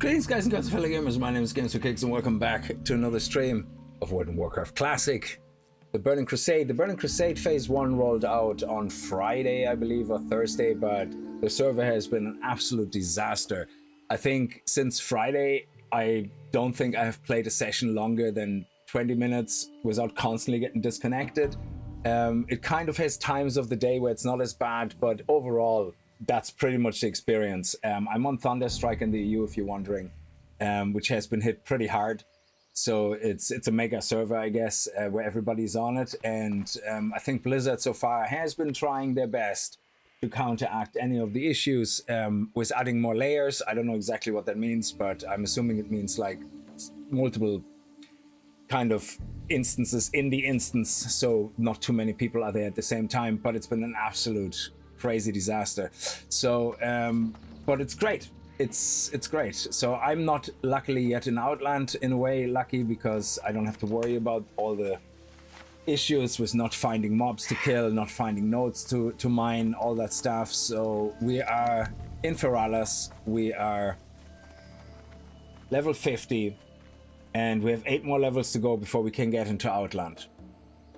Greetings guys and girls, fellow gamers, my name is Games4Kicks and welcome back to another stream of World of Warcraft Classic. The Burning Crusade. The Burning Crusade Phase 1 rolled out on Friday, I believe, or Thursday, but the server has been an absolute disaster. I think since Friday, I don't think I have played a session longer than 20 minutes without constantly getting disconnected. It kind of has times of the day where it's not as bad, but overall, that's pretty much the experience. I'm on Thunderstrike in the EU, if you're wondering, which has been hit pretty hard. So it's a mega server, I guess, where everybody's on it. And I think Blizzard so far has been trying their best to counteract any of the issues with adding more layers. I don't know exactly what that means, but I'm assuming it means like multiple kind of instances in the instance. So not too many people are there at the same time, but it's been an absolute crazy disaster. So but it's great. It's great. So I'm not luckily yet in Outland, in a way lucky, because I don't have to worry about all the issues with not finding mobs to kill, not finding nodes to mine, all that stuff. So we are in Feralas, we are level 50 and we have 8 more levels to go before we can get into Outland.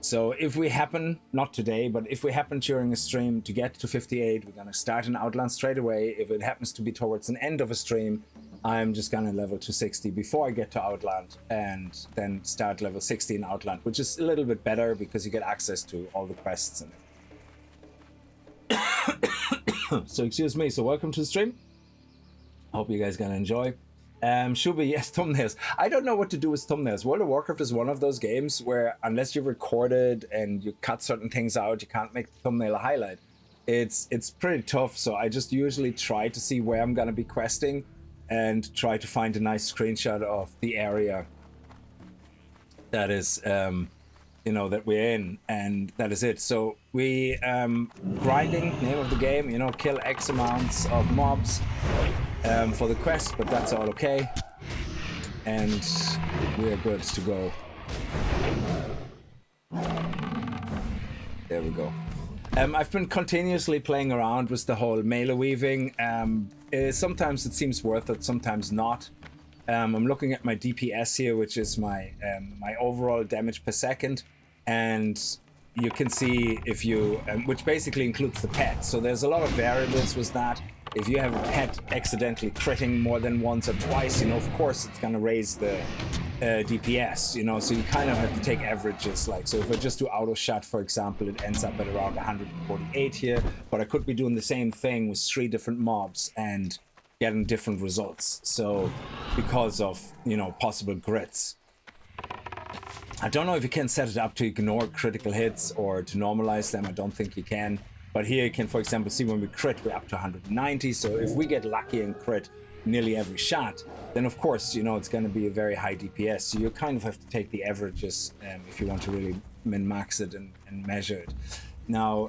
So if we happen, not today, but if we happen during a stream to get to 58, we're going to start an Outland straight away. If it happens to be towards an end of a stream, I'm just going to level to 60 before I get to Outland and then start level 60 in Outland, which is a little bit better because you get access to all the quests in it. So excuse me, so welcome to the stream. Hope you guys going to enjoy. Shubi, yes, thumbnails. I don't know what to do with thumbnails. World of Warcraft is one of those games where unless you record it and you cut certain things out, you can't make the thumbnail a highlight. It's pretty tough, so I just usually try to see where I'm gonna be questing and try to find a nice screenshot of the area that is, you know, that we're in, and that is it. So we, grinding, name of the game, you know, kill X amounts of mobs for the quest, but that's all okay, and we are good to go. There we go. I've been continuously playing around with the whole melee weaving. Sometimes it seems worth it, sometimes not. I'm looking at my DPS here, which is my my overall damage per second, and you can see if you, which basically includes the pet. So there's a lot of variables with that. If you have a pet accidentally critting more than once or twice, you know, of course it's gonna raise the DPS, you know, so you kind of have to take averages. Like, so if I just do auto shot, for example, it ends up at around 148 here, but I could be doing the same thing with 3 different mobs and getting different results. So because of, you know, possible grits. I don't know if you can set it up to ignore critical hits or to normalize them. I don't think you can. But here you can, for example, see when we crit, we're up to 190. So if we get lucky and crit nearly every shot, then of course, you know, it's going to be a very high DPS. So you kind of have to take the averages if you want to really min-max it and measure it. Now,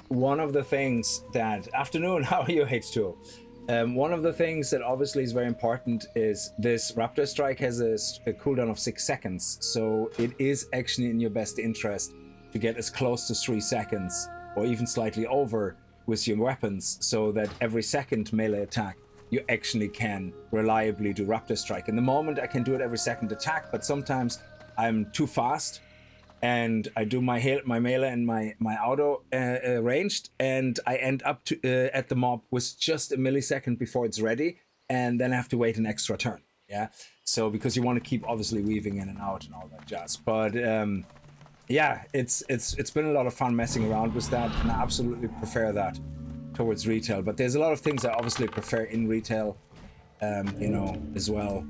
one of the things that... Afternoon, how are you, H2O? One of the things that obviously is very important is this Raptor strike has a cooldown of 6 seconds. So it is actually in your best interest to get as close to 3 seconds or even slightly over with your weapons, so that every second melee attack you actually can reliably do Raptor strike. In the moment I can do it every second attack, but sometimes I'm too fast and I do my melee and my auto ranged, and I end up at the mob with just a millisecond before it's ready, and then I have to wait an extra turn. Yeah, so because you want to keep obviously weaving in and out and all that jazz. But yeah, it's been a lot of fun messing around with that, and I absolutely prefer that towards retail. But there's a lot of things I obviously prefer in retail, you know, as well.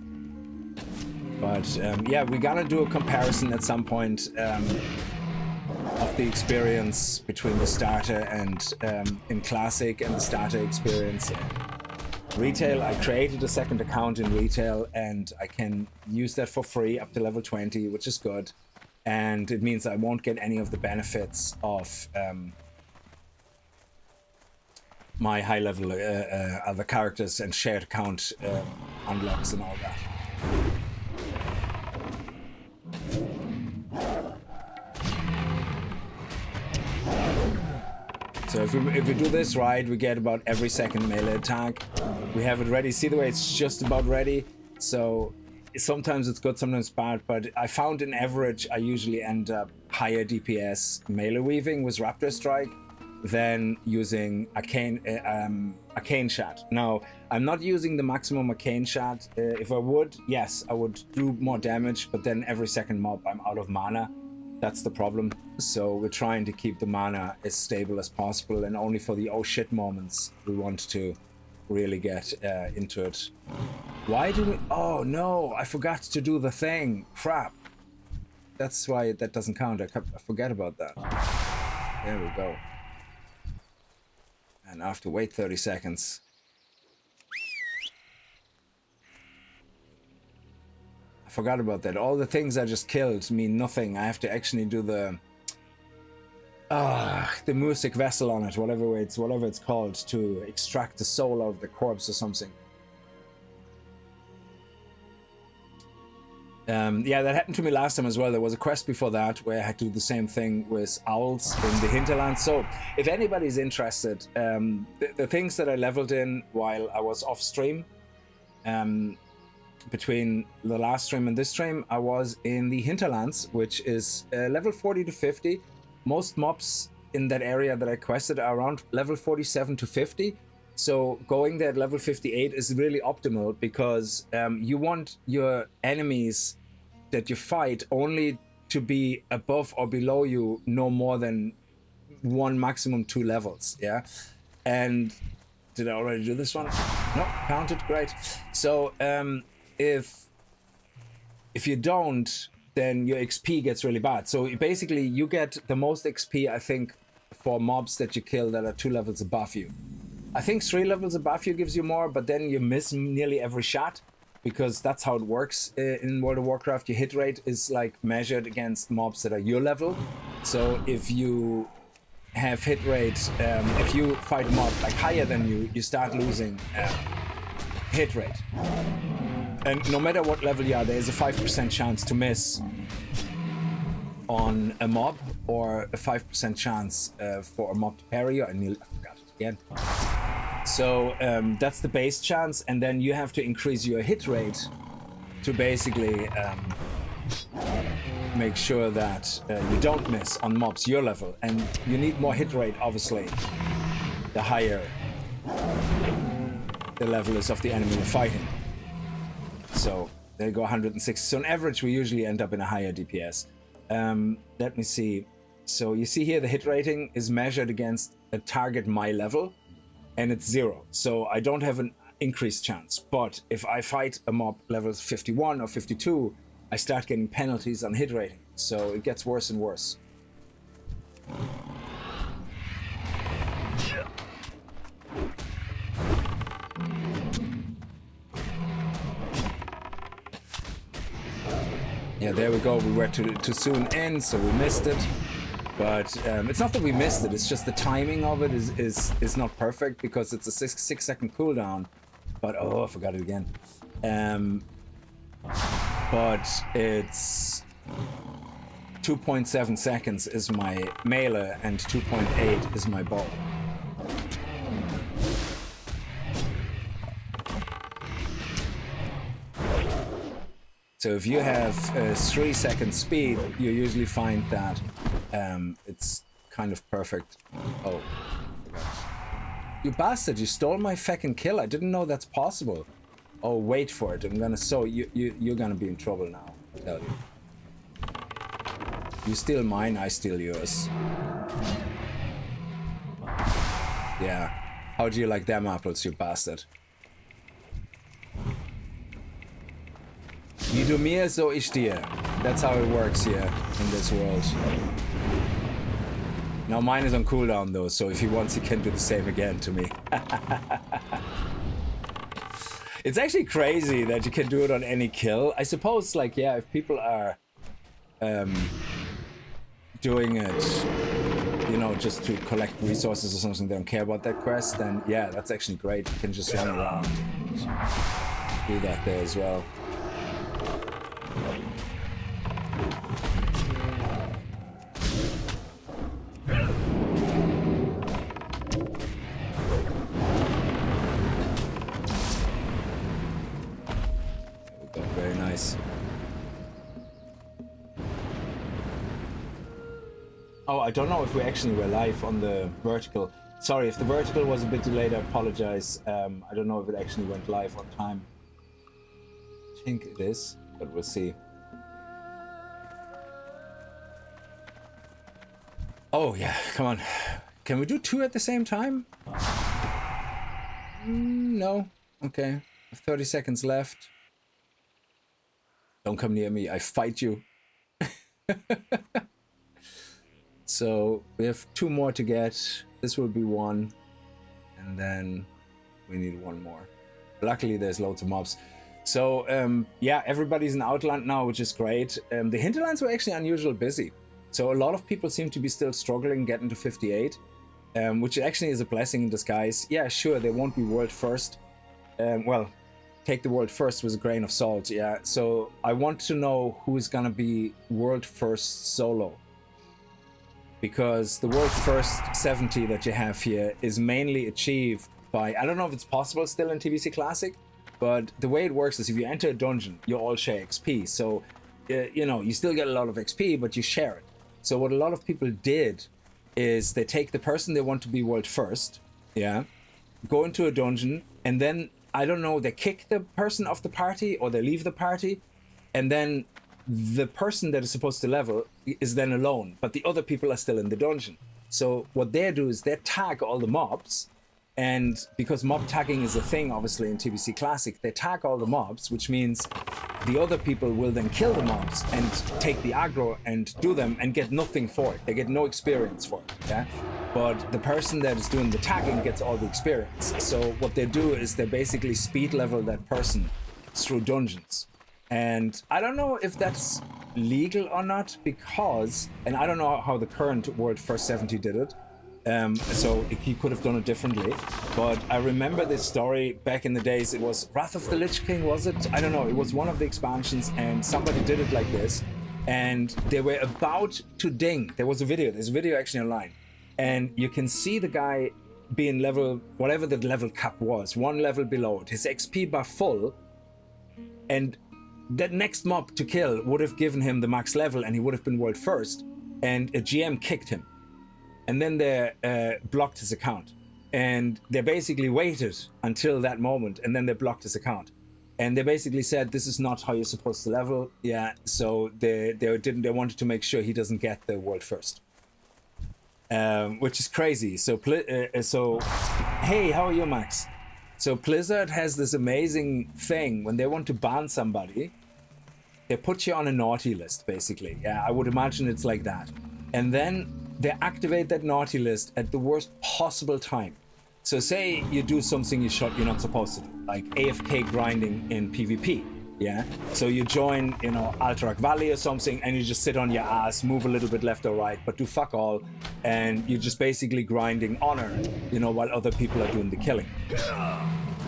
But yeah, we're gonna do a comparison at some point of the experience between the starter and in Classic and the starter experience. Retail, I created a second account in retail, and I can use that for free up to level 20, which is good. And it means I won't get any of the benefits of my high level other characters and shared account unlocks and all that. So if we do this right, we get about every second melee attack, we have it ready. See the way it's just about ready. So sometimes it's good, sometimes bad, but I found in average I usually end up higher DPS melee weaving with Raptor Strike than using Arcane Shot. Now, I'm not using the maximum Arcane Shot. If I would, yes, I would do more damage, but then every second mob I'm out of mana. That's the problem. So we're trying to keep the mana as stable as possible, and only for the oh shit moments we want to really get into it. Why do we... Oh no, I forgot to do the thing. Crap. That's why that doesn't count. I forget about that. There we go. And I have to wait 30 seconds. I forgot about that. All the things I just killed mean nothing. I have to actually do the music vessel on it, whatever it's called, to extract the soul out of the corpse or something. Yeah, that happened to me last time as well. There was a quest before that where I had to do the same thing with owls in the hinterland. So if anybody's interested, the things that I leveled in while I was off stream, between the last stream and this stream, I was in the hinterlands, which is level 40 to 50. Most mobs in that area that I quested are around level 47 to 50. So going there at level 58 is really optimal, because you want your enemies that you fight only to be above or below you no more than 1, maximum 2 levels. Yeah. And did I already do this one? No, counted. Great. So if you don't, then your XP gets really bad. So basically you get the most XP, I think, for mobs that you kill that are 2 levels above you. I think 3 levels above you gives you more, but then you miss nearly every shot, because that's how it works in World of Warcraft. Your hit rate is like measured against mobs that are your level. So if you have hit rate, if you fight a mob like higher than you, you start losing hit rate. And no matter what level you are, there is a 5% chance to miss on a mob, or a 5% chance for a mob to parry you. I forgot it again. So that's the base chance, and then you have to increase your hit rate to basically make sure that you don't miss on mobs your level. And you need more hit rate, obviously, the higher the level is of the enemy you're fighting. So there you go, 106. So on average, we usually end up in a higher DPS. Let me see. So you see here, the hit rating is measured against a target my level, and it's 0. So I don't have an increased chance. But if I fight a mob levels 51 or 52, I start getting penalties on hit rating. So it gets worse and worse. Yeah, there we go. We were too soon in, so we missed it. But it's not that we missed it, it's just the timing of it is not perfect, because it's a 6 second cooldown. But oh, I forgot it again. But it's 2.7 seconds is my melee and 2.8 is my bow. So if you have 3 second speed, you usually find that it's kind of perfect. Oh, you bastard, you stole my fucking kill. I didn't know that's possible. Oh, wait for it. I'm gonna you're gonna be in trouble now, I tell you. You steal mine, I steal yours. Yeah. How do you like them apples, you bastard? Wie du mir, so ich dir. That's how it works here in this world. Now mine is on cooldown though, so if he wants, he can do the same again to me. It's actually crazy that you can do it on any kill. I suppose, like, yeah, if people are doing it, you know, just to collect resources or something, they don't care about that quest, then yeah, that's actually great. You can just run around and do that there as well. Nice. Oh, I don't know if we actually were live on the vertical. Sorry, if the vertical was a bit delayed, I apologize. I don't know if it actually went live on time. I think it is, but we'll see. Oh, yeah, come on. Can we do 2 at the same time? No. Okay. 30 seconds left. Don't come near me. I fight you. So we have 2 more to get. This will be 1. And then we need 1 more. Luckily, there's loads of mobs. So, yeah, everybody's in Outland now, which is great. The hinterlands were actually unusually busy. So a lot of people seem to be still struggling getting to 58, which actually is a blessing in disguise. Yeah, sure, they won't be world first. Well, take the world first with a grain of salt, yeah. So I want to know who is gonna be world first solo. Because the world first 70 that you have here is mainly achieved by, I don't know if it's possible still in TBC Classic, but the way it works is if you enter a dungeon, you all share XP. So, you know, you still get a lot of XP, but you share it. So what a lot of people did is they take the person they want to be world first, yeah, go into a dungeon, and then, I don't know, they kick the person off the party or they leave the party, and then the person that is supposed to level is then alone, but the other people are still in the dungeon. So what they do is they tag all the mobs, and because mob tagging is a thing, obviously, in TBC Classic, they tag all the mobs, which means the other people will then kill the mobs and take the aggro and do them and get nothing for it. They get no experience for it, yeah? But the person that is doing the tagging gets all the experience. So what they do is they basically speed level that person through dungeons. And I don't know if that's legal or not, because, and I don't know how the current World First 70 did it, so he could have done it differently, but I remember this story back in the days. It was Wrath of the Lich King, was it? I don't know, it was one of the expansions, and somebody did it like this, and they were about to ding. There's a video actually online, and you can see the guy being level, whatever the level cap was, 1 level below it, his XP bar full, and that next mob to kill would have given him the max level and he would have been world first, and a GM kicked him. And then they blocked his account. And they basically waited until that moment, and then they blocked his account. And they basically said, this is not how you're supposed to level. Yeah, so they wanted to make sure he doesn't get the world first. Which is crazy. So hey, how are you, Max? So Blizzard has this amazing thing when they want to ban somebody, they put you on a naughty list, basically. Yeah, I would imagine it's like that. And then they activate that naughty list at the worst possible time. So say you do something you're not supposed to do, like AFK grinding in PvP, yeah? So you join, you know, Alterac Valley or something, and you just sit on your ass, move a little bit left or right, but do fuck all, and you're just basically grinding honor, you know, while other people are doing the killing.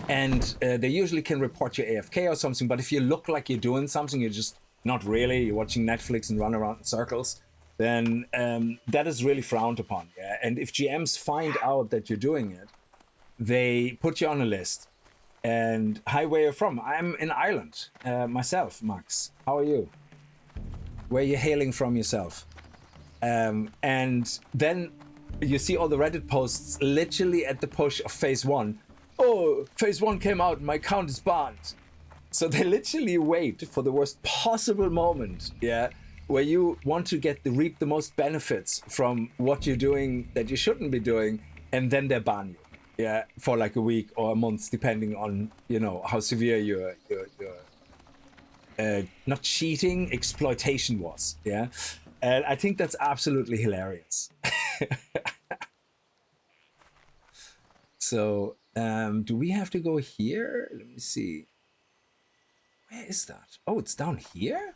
And they usually can report you AFK or something, but if you look like you're doing something, you're just not really, you're watching Netflix and run around in circles, then that is really frowned upon. Yeah? And if GMs find out that you're doing it, they put you on a list. And hi, where you're from? I'm in Ireland, myself, Max. How are you? Where are you hailing from yourself? And then you see all the Reddit posts literally at the push of phase 1. Oh, phase 1 came out, my account is banned. So they literally wait for the worst possible moment, yeah, where you want to reap the most benefits from what you're doing that you shouldn't be doing, and then they ban you, yeah, for like a week or a month, depending on, you know, how severe your not cheating, exploitation was, yeah. And I think that's absolutely hilarious. So, do we have to go here? Let me see. Where is that? Oh, it's down here?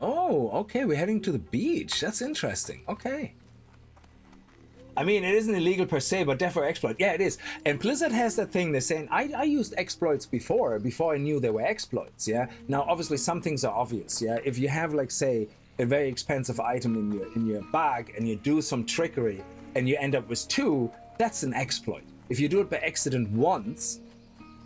Oh, okay, we're heading to the beach. That's interesting. Okay. I mean, it isn't illegal per se, but definitely exploit. Yeah, it is. And Blizzard has that thing, they're saying, I used exploits before I knew they were exploits, yeah? Now, obviously, some things are obvious, yeah? If you have, like, say, a very expensive item in your bag and you do some trickery and you end up with 2, that's an exploit. If you do it by accident once,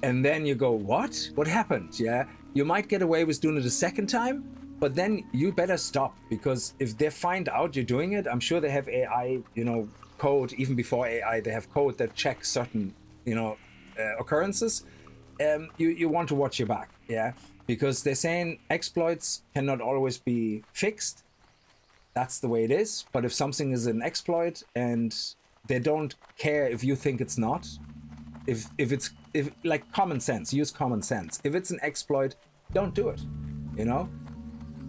and then you go, what happened? Yeah, you might get away with doing it a second time, but then you better stop, because if they find out you're doing it, I'm sure they have AI, you know, code. Even before AI, they have code that checks certain, you know, occurrences. You want to watch your back, yeah, because they're saying exploits cannot always be fixed. That's the way it is. But if something is an exploit and they don't care if you think it's not, if like common sense, use common sense. If it's an exploit, don't do it, you know.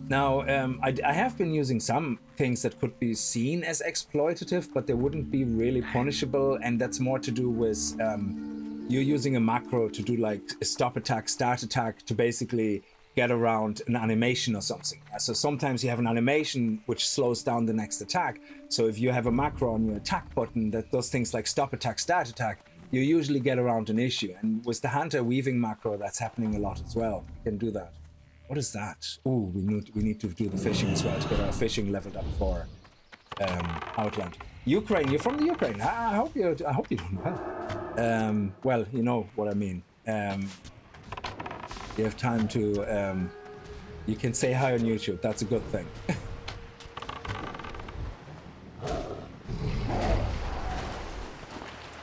Now, I have been using some things that could be seen as exploitative, but they wouldn't be really punishable, and that's more to do with you're using a macro to do like a stop attack, start attack, to basically get around an animation or something. So sometimes you have an animation which slows down the next attack. So if you have a macro on your attack button that does things like stop attack, start attack, you usually get around an issue. And with the Hunter weaving macro, that's happening a lot as well. You can do that. What is that? Ooh, we need to do the fishing as well to get our fishing leveled up for Outland. Ukraine, you're from the Ukraine. I hope you're doing well. Well, you know what I mean. You have time to you can say hi on YouTube. That's a good thing.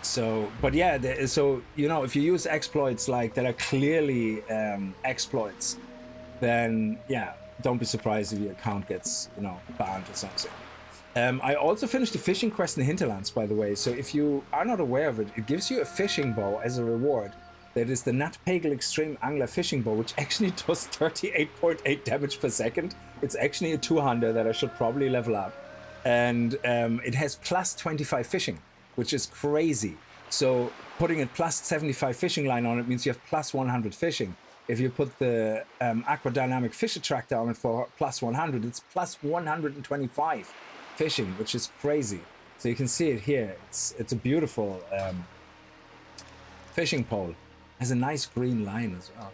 So, but yeah, so you know, if you use exploits like that are clearly exploits, then yeah, don't be surprised if your account gets, you know, banned or something. I also finished the fishing quest in the Hinterlands, by the way. So if you are not aware of it, it gives you a fishing bow as a reward. That is the Nat Pagel Extreme Angler Fishing Bow, which actually does 38.8 damage per second. It's actually a 200 that I should probably level up. And it has plus 25 fishing, which is crazy. So putting a plus 75 fishing line on it means you have plus 100 fishing. If you put the Aquadynamic Fish Attractor on it for plus 100, it's plus 125 fishing, which is crazy. So you can see it here. It's a beautiful fishing pole. Has a nice green line as well.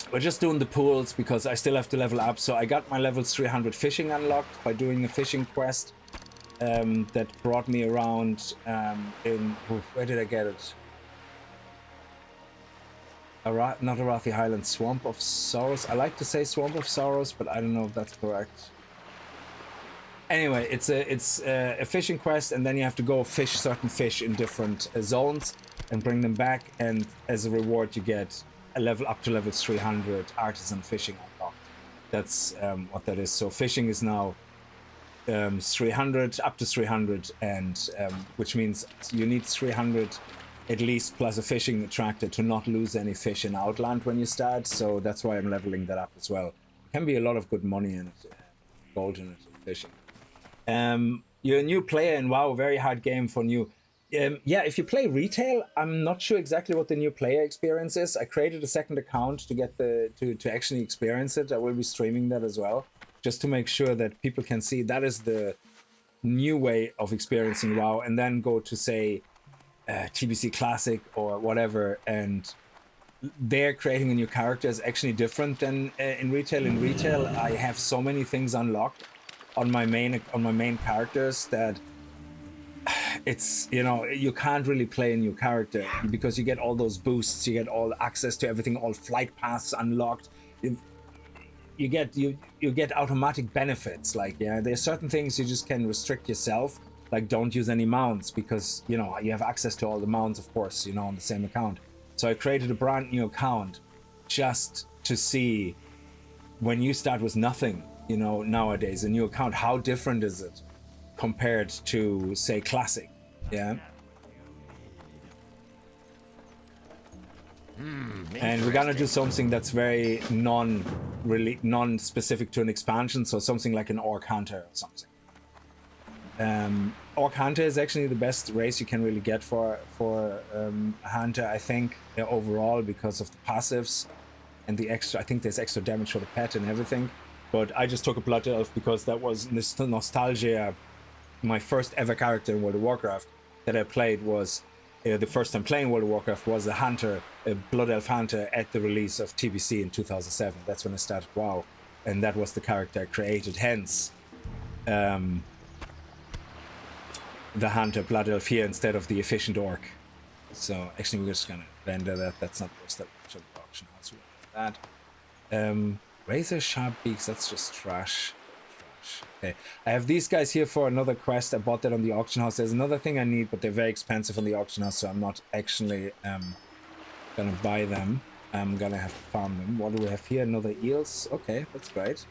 We're just doing the pools because I still have to level up. So I got my level 300 fishing unlocked by doing a fishing quest that brought me around where did I get it? Not Arathi Highland, Swamp of Sorrows. I like to say Swamp of Sorrows, but I don't know if that's correct. Anyway, it's a fishing quest, and then you have to go fish certain fish in different zones and bring them back, and as a reward you get a level up to level 300 artisan fishing unlocked. That's what that is. So fishing is now 300 up to 300, and which means you need 300 at least plus a fishing attractor to not lose any fish in Outland when you start. So that's why I'm leveling that up as well. There can be a lot of good money in it, gold in it, fishing. You're a new player in WoW, very hard game for new. Yeah, if you play retail, I'm not sure exactly what the new player experience is. I created a second account to get to actually experience it. I will be streaming that as well, just to make sure that people can see that is the new way of experiencing WoW, and then go to say TBC Classic or whatever, and they're creating a new character is actually different than in retail. In retail, I have so many things unlocked on my main characters that it's, you know, you can't really play a new character because you get all those boosts, you get all access to everything, all flight paths unlocked. You get automatic benefits. Like, yeah, there's certain things you just can restrict yourself, like don't use any mounts, because, you know, you have access to all the mounts, of course, you know, on the same account. So I created a brand new account just to see, when you start with nothing, you know, nowadays, a new account, how different is it compared to, say, Classic? Yeah. And we're gonna do something that's very non-specific to an expansion, so something like an Orc Hunter or something. Orc Hunter is actually the best race you can really get for a Hunter, I think, overall, because of the passives and the extra. I think there's extra damage for the pet and everything. But I just took a Blood Elf because that was nostalgia. My first ever character in World of Warcraft that I played was the first time playing World of Warcraft was a Hunter, a Blood Elf Hunter, at the release of TBC in 2007. That's when I started WoW, and that was the character I created. Hence, the Hunter Blood Elf here instead of the efficient Orc. So actually we're just gonna render that. That's not worse that much of the auction house. We'll do that. Razor sharp beaks, that's just trash. Okay, I have these guys here for another quest. I bought that on the auction house. There's another thing I need, but they're very expensive on the auction house, so I'm not actually gonna buy them. I'm gonna have to farm them. What do we have here? Another eels. Okay, that's great.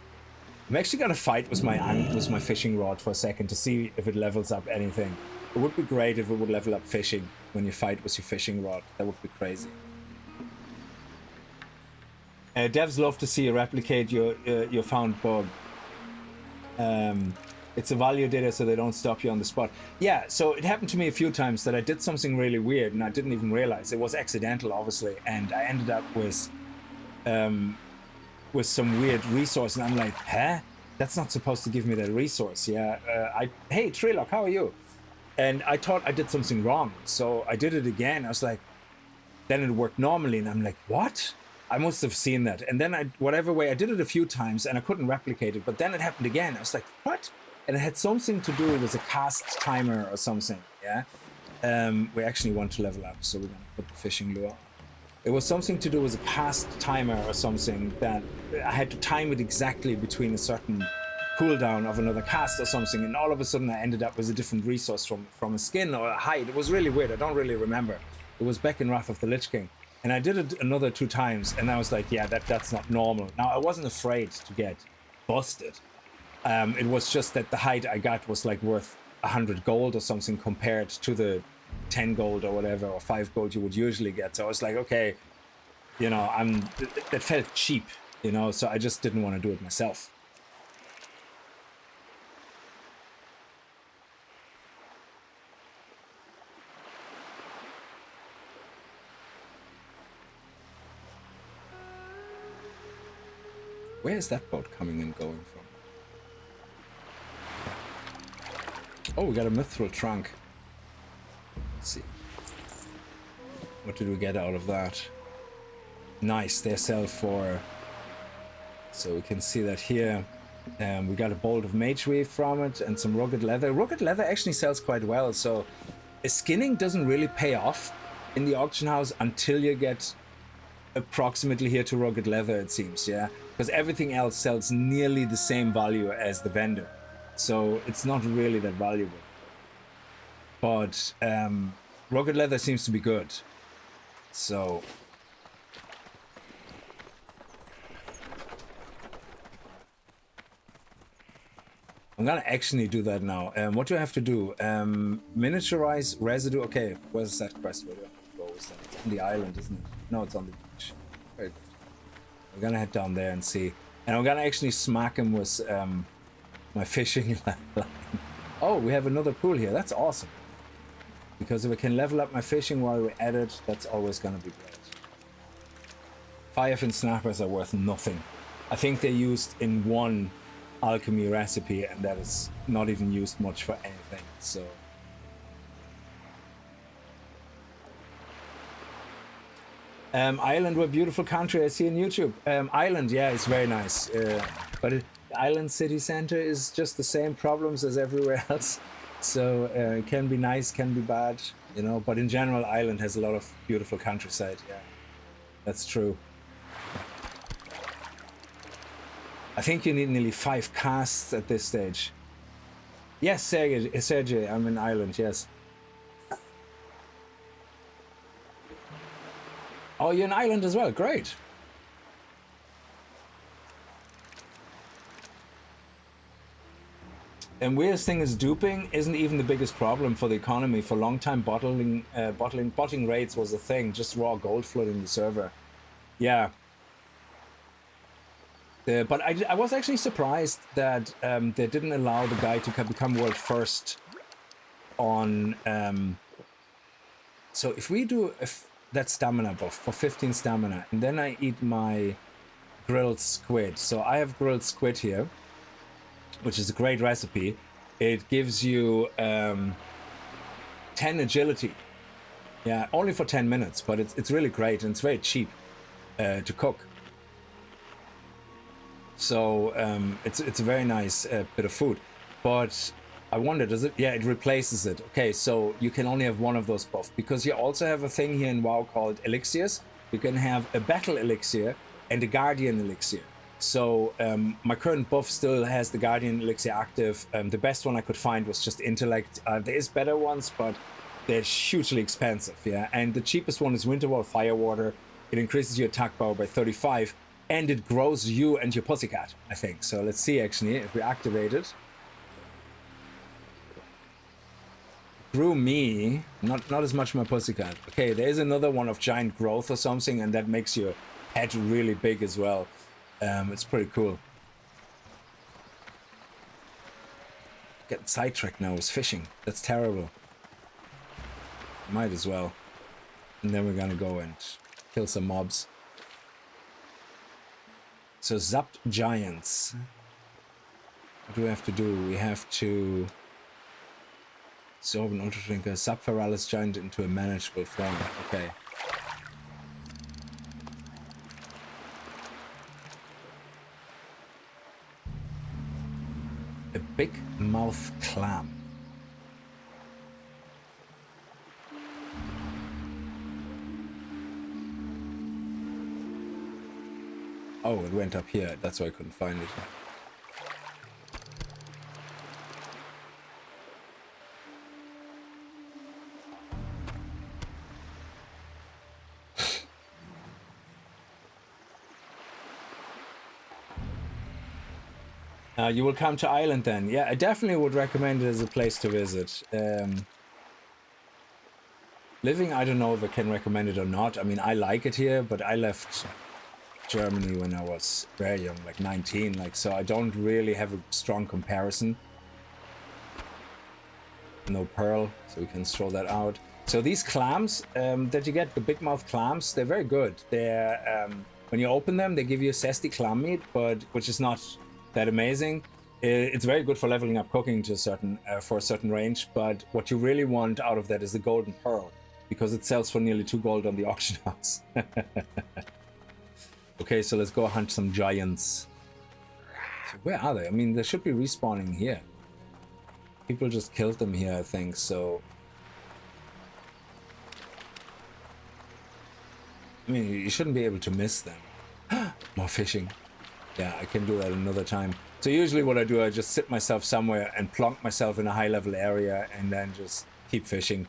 I'm actually gonna fight with my fishing rod for a second to see if it levels up anything. It would be great if it would level up fishing when you fight with your fishing rod. That would be crazy. Devs love to see you replicate your found bug. It's a value data, so they don't stop you on the spot. Yeah, so it happened to me a few times that I did something really weird and I didn't even realize. It was accidental, obviously, and I ended up with some weird resource, and I'm like, huh? That's not supposed to give me that resource. Yeah. Hey, Treelock, how are you? And I thought I did something wrong, so I did it again. I was like, then it worked normally, and I'm like, what? I must have seen that. And then whatever way, I did it a few times and I couldn't replicate it, but then it happened again. I was like, what? And it had something to do with a cast timer or something, yeah? We actually want to level up, so we're gonna put the fishing lure on. It was something to do with a cast timer or something that I had to time it exactly between a certain cooldown of another cast or something, and all of a sudden I ended up with a different resource from a skin or a hide. It was really weird. I don't really remember. It was back in Wrath of the Lich King. And I did it another 2 times, and I was like, yeah, that's not normal. Now, I wasn't afraid to get busted. It was just that the hide I got was like worth 100 gold or something compared to the 10 gold or whatever, or 5 gold you would usually get. So I was like, okay, you know, that felt cheap, you know, so I just didn't want to do it myself. Where is that boat coming and going from? Oh, we got a mithril trunk. Let's see. What did we get out of that? Nice, they sell for... So we can see that here. We got a bolt of mage weave from it and some rugged leather. Rugged leather actually sells quite well, so skinning doesn't really pay off in the auction house until you get approximately here to rugged leather, it seems, yeah? Because everything else sells nearly the same value as the vendor. So it's not really that valuable. But rugged leather seems to be good. So... I'm gonna actually do that now. What do I have to do? Miniaturize residue. Okay, where's that quest? Where do I have to go? Is that? It's on the island, isn't it? No, it's on the beach. Very good. We're gonna head down there and see. And I'm gonna actually smack him with my fishing line. Oh, we have another pool here. That's awesome. Because if I can level up my fishing while we're at it, that's always gonna be great. Firefin snappers are worth nothing. I think they're used in one alchemy recipe, and that is not even used much for anything, so... Ireland, what beautiful country I see on YouTube. Ireland, yeah, it's very nice. But Ireland city center is just the same problems as everywhere else. So it can be nice, can be bad, you know. But in general, Ireland has a lot of beautiful countryside, yeah. That's true. I think you need nearly 5 casts at this stage. Yes, Sergey, I'm in Ireland, yes. Oh, you're in Ireland as well, great. And weirdest thing is duping isn't even the biggest problem for the economy. For a long time, botting rates was a thing, just raw gold flooding the server. Yeah. But I was actually surprised that they didn't allow the guy to become world first on... So if we do that stamina buff for 15 stamina, and then I eat my grilled squid. So I have grilled squid here, which is a great recipe. It gives you 10 agility. Yeah, only for 10 minutes, but it's really great, and it's very cheap to cook. So it's a very nice bit of food. But I wonder, does it? Yeah, it replaces it. Okay, so you can only have one of those buffs because you also have a thing here in WoW called elixirs. You can have a battle elixir and a guardian elixir. So my current buff still has the guardian elixir active. The best one I could find was just intellect. There is better ones, but they're hugely expensive. Yeah, and the cheapest one is Winterwall Firewater. It increases your attack power by 35, and it grows you and your pussycat, I think. So let's see actually if we activate it. Grew me, not as much my pussycat. Okay, there is another one of giant growth or something, and that makes your head really big as well. It's pretty cool. Getting sidetracked now with fishing. That's terrible. Might as well. And then we're gonna go and kill some mobs. So zapped giants. What do we have to do? We have to absorb an ultra shrinker, zap Feralas giant into a manageable form. Okay. A big mouth clam. Oh, it went up here. That's why I couldn't find it. You will come to Island then. Yeah, I definitely would recommend it as a place to visit. Living, I don't know if I can recommend it or not. I mean, I like it here, but I left Germany when I was very young, like 19. Like, so I don't really have a strong comparison. No peril, so we can throw that out. So these clams that you get, the big mouth clams, they're very good. They're when you open them, they give you a zesty clam meat, but which is not that amazing. It's very good for leveling up cooking to a certain for a certain range, but what you really want out of that is the golden pearl, because it sells for nearly 2 gold on the auction house. Okay, so let's go hunt some giants. So where are they? I mean, they should be respawning here. People just killed them here, I think, so... I mean, you shouldn't be able to miss them. More fishing. Yeah, I can do that another time. So usually what I do, I just sit myself somewhere and plonk myself in a high-level area and then just keep fishing.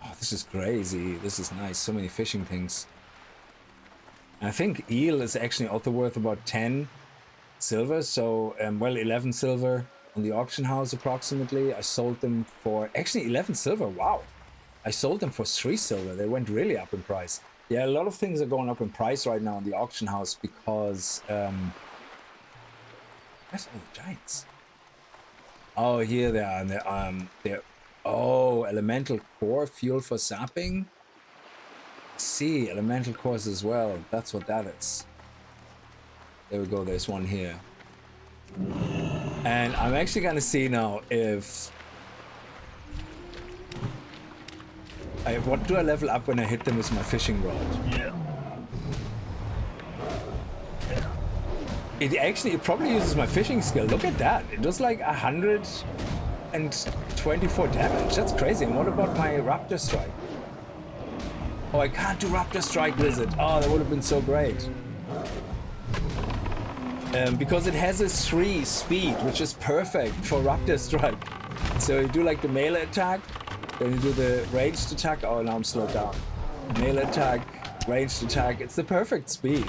Oh, this is crazy. This is nice. So many fishing things. I think eel is actually also worth about 10 silver. So, well, 11 silver on the auction house approximately. I sold them for... Actually, 11 silver. Wow. I sold them for 3 silver. They went really up in price. Yeah, a lot of things are going up in price right now in the auction house because... where's all the giants? Oh, here they are. And they're... Oh, elemental core, fuel for sapping. See, elemental cores as well. That's what that is. There we go. There's one here. And I'm actually going to see now if... what do I level up when I hit them with my fishing rod? Yeah. It probably uses my fishing skill. Look at that. It does like 124 damage. That's crazy. And what about my Raptor strike? Oh, I can't do Raptor strike with it. Oh, that would have been so great. Because it has a 3 speed, which is perfect for Raptor strike. So you do like the melee attack. Then you do the ranged attack. Oh, now I'm slowed down. Melee attack, ranged attack. It's the perfect speed.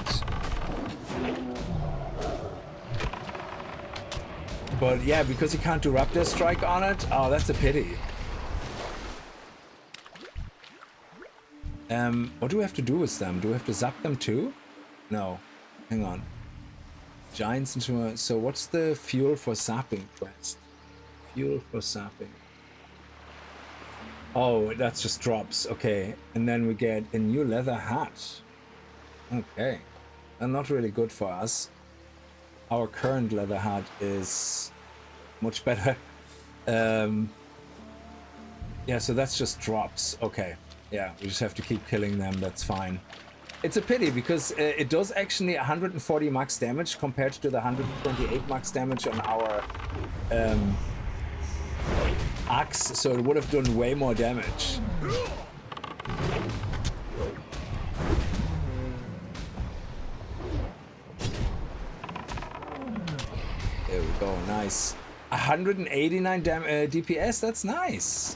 But yeah, because you can't do Raptor strike on it. Oh, that's a pity. What do we have to do with them? Do we have to zap them too? No. Hang on. Giants into a... So what's the fuel for sapping quest? Fuel for sapping. Oh, that's just drops. Okay. And then we get a new leather hat. Okay. And not really good for us. Our current leather hat is much better. Yeah, so that's just drops. Okay. Yeah, we just have to keep killing them. That's fine. It's a pity because it does actually 140 max damage compared to the 128 max damage on our axe, so it would have done way more damage. There we go, nice. 189 DPS, that's nice.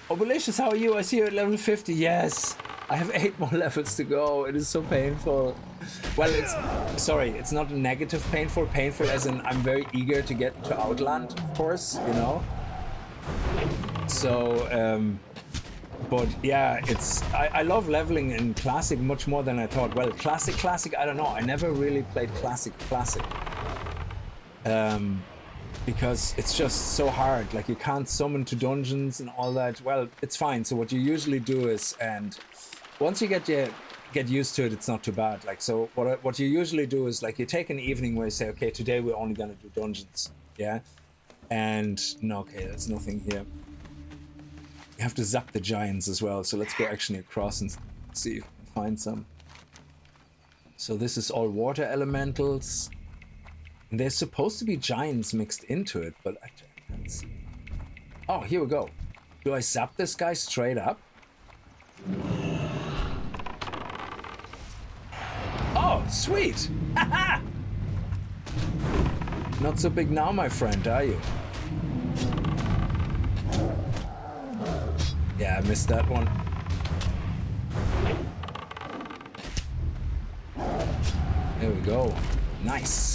Obelicious, how are you? I see you at level 50. Yes, I have 8 more levels to go. It is so painful. Well, it's not a negative painful. Painful as in I'm very eager to get to Outland, of course, you know. So, but yeah, I love leveling in Classic much more than I thought. Well, Classic, I don't know. I never really played Classic. Because it's just so hard. Like, you can't summon to dungeons and all that. Well, it's fine. So what you usually do is, and once you get used to it, it's not too bad. Like, so what you usually do is, like, you take an evening where you say, okay, today we're only gonna do dungeons, yeah. And no, okay, there's nothing here. You have to zap the giants as well. So let's go actually across and see if we can find some. So this is all water elementals. And there's supposed to be giants mixed into it, but I can't see. Oh, here we go. Do I zap this guy straight up? Oh, sweet! Haha! Not so big now, my friend, are you? Yeah, I missed that one. There we go. Nice.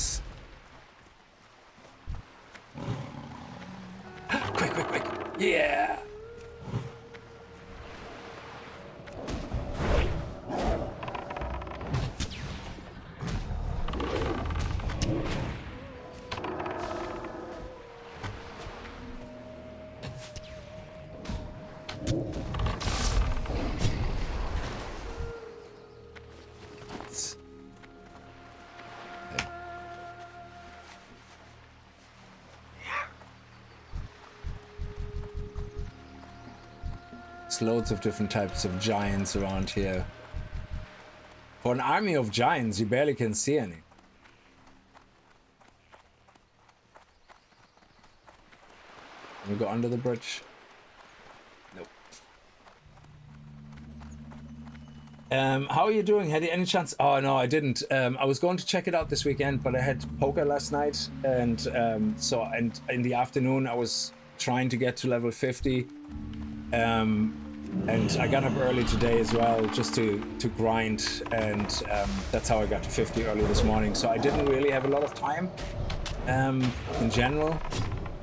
Quick. Yeah. Loads of different types of giants around here. For an army of giants, you barely can see any. Can we go under the bridge? Nope. How are you doing? Had you any chance? Oh no, I didn't. I was going to check it out this weekend, but I had poker last night, and and in the afternoon I was trying to get to level 50. And I got up early today as well, just to grind, and that's how I got to 50 early this morning. So I didn't really have a lot of time in general.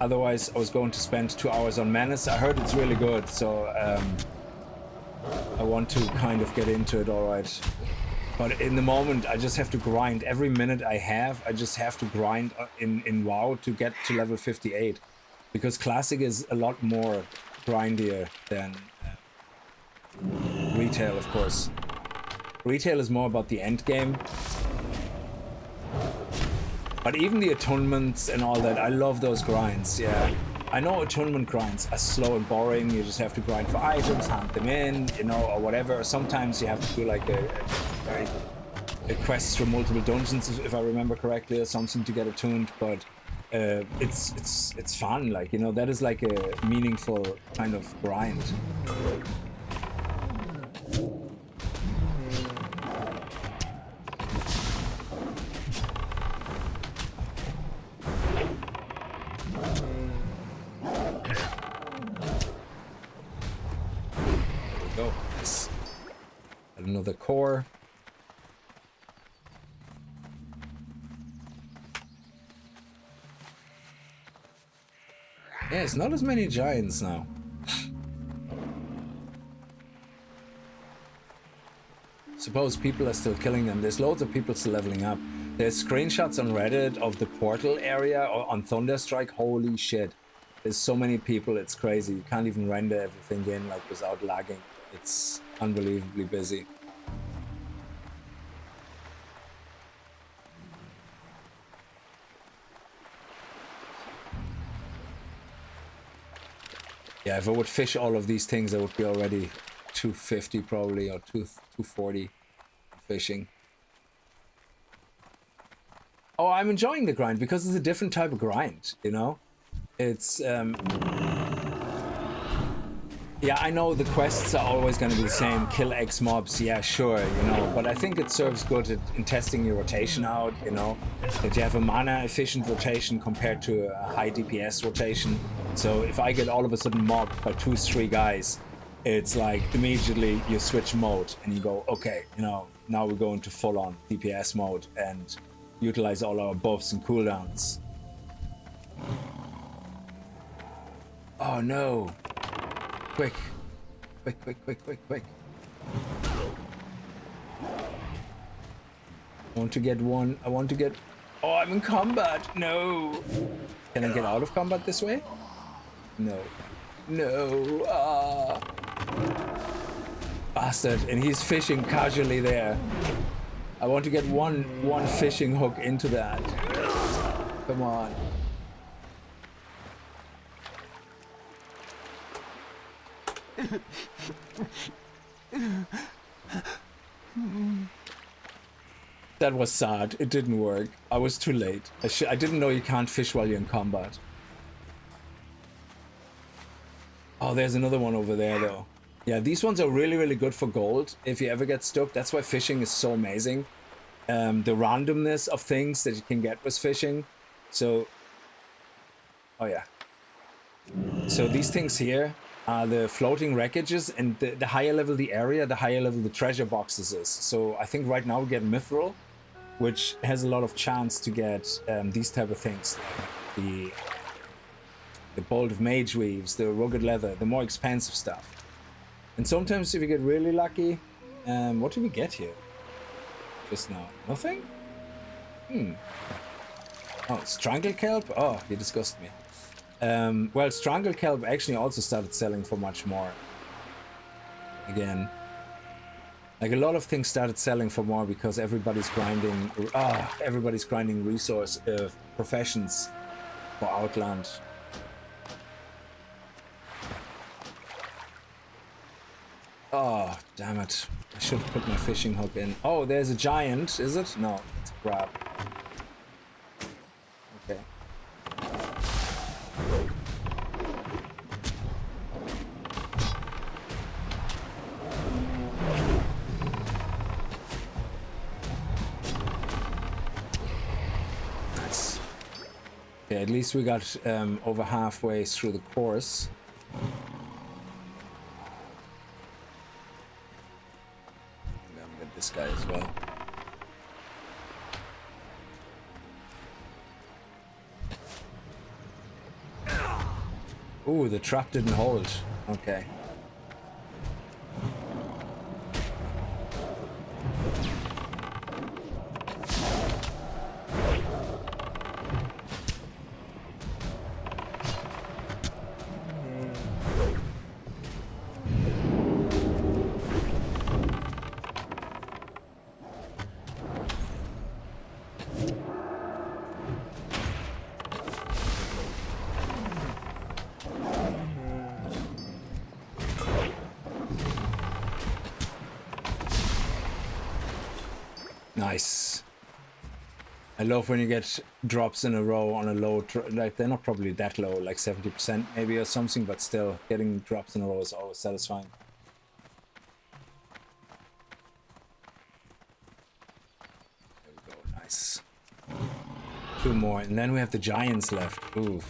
Otherwise, I was going to spend 2 hours on Menace. I heard it's really good, so I want to kind of get into it, all right. But in the moment, I just have to grind. Every minute I have, I just have to grind in WoW to get to level 58. Because Classic is a lot more grindier than Retail, of course. Retail is more about the end game. But even the atonements and all that, I love those grinds, yeah. I know atonement grinds are slow and boring. You just have to grind for items, hunt them in, you know, or whatever. Sometimes you have to do like a quest through multiple dungeons, if I remember correctly, or something to get attuned. But it's fun, like, you know, that is like a meaningful kind of grind. Go. Yes. Another core. Yeah, it's not as many giants now. Suppose people are still killing them. There's loads of people still leveling up. There's screenshots on Reddit of the portal area or on Thunderstrike. Holy shit. There's so many people, it's crazy. You can't even render everything in like without lagging. It's unbelievably busy. Yeah, if I would fish all of these things, I would be already 250 probably, or 240 fishing. Oh, I'm enjoying the grind because it's a different type of grind, you know? It's, yeah, I know the quests are always going to be the same. Kill X mobs, yeah, sure, you know. But I think it serves good in testing your rotation out, you know. That you have a mana efficient rotation compared to a high DPS rotation. So if I get all of a sudden mobbed by 2-3 guys, it's like immediately you switch mode and you go, okay, you know, now we're going to full on DPS mode and utilize all our buffs and cooldowns. Oh no. Quick. Quick, quick, quick, quick, quick. I want to get one. I want to get... Oh, I'm in combat. No. Can I get out of combat this way? No. No. Ah. Bastard. And he's fishing casually there. I want to get one fishing hook into that. Come on. That was sad. It didn't work. I was too late. I didn't know you can't fish while you're in combat. Oh, there's another one over there though. Yeah, these ones are really, really good for gold if you ever get stuck. That's why fishing is so amazing. The randomness of things that you can get with fishing. So, oh yeah. So these things here are the floating wreckages, and the higher level the area, the higher level the treasure boxes is. So I think right now we get mithril, which has a lot of chance to get these type of things. The bolt of mage weaves, the rugged leather, the more expensive stuff. And sometimes if you get really lucky, what did we get here? Just now, nothing? Oh, strangle kelp? Oh, you disgust me. Well, strangle kelp actually also started selling for much more. Again, like a lot of things started selling for more because everybody's grinding. Everybody's grinding resource professions for Outland. Oh, damn it! I should put my fishing hook in. Oh, there's a giant. Is it? No, it's a crab. Okay. Nice. Okay, at least we got over halfway through the course. I'm gonna get this guy as well. Ooh, the trap didn't hold. Okay. Nice. I love when you get drops in a row on a low, like they're not probably that low, like 70% maybe or something, but still getting drops in a row is always satisfying. There we go, nice. 2 more, and then we have the giants left. Ooh.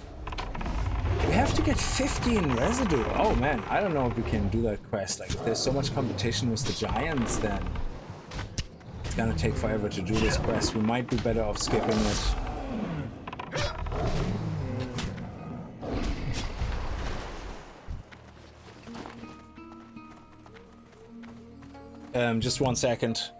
We have to get 15 residue. Oh man, I don't know if we can do that quest. Like if there's so much competition with the giants, then it's gonna take forever to do this quest. We might be better off skipping it. Just 1 second.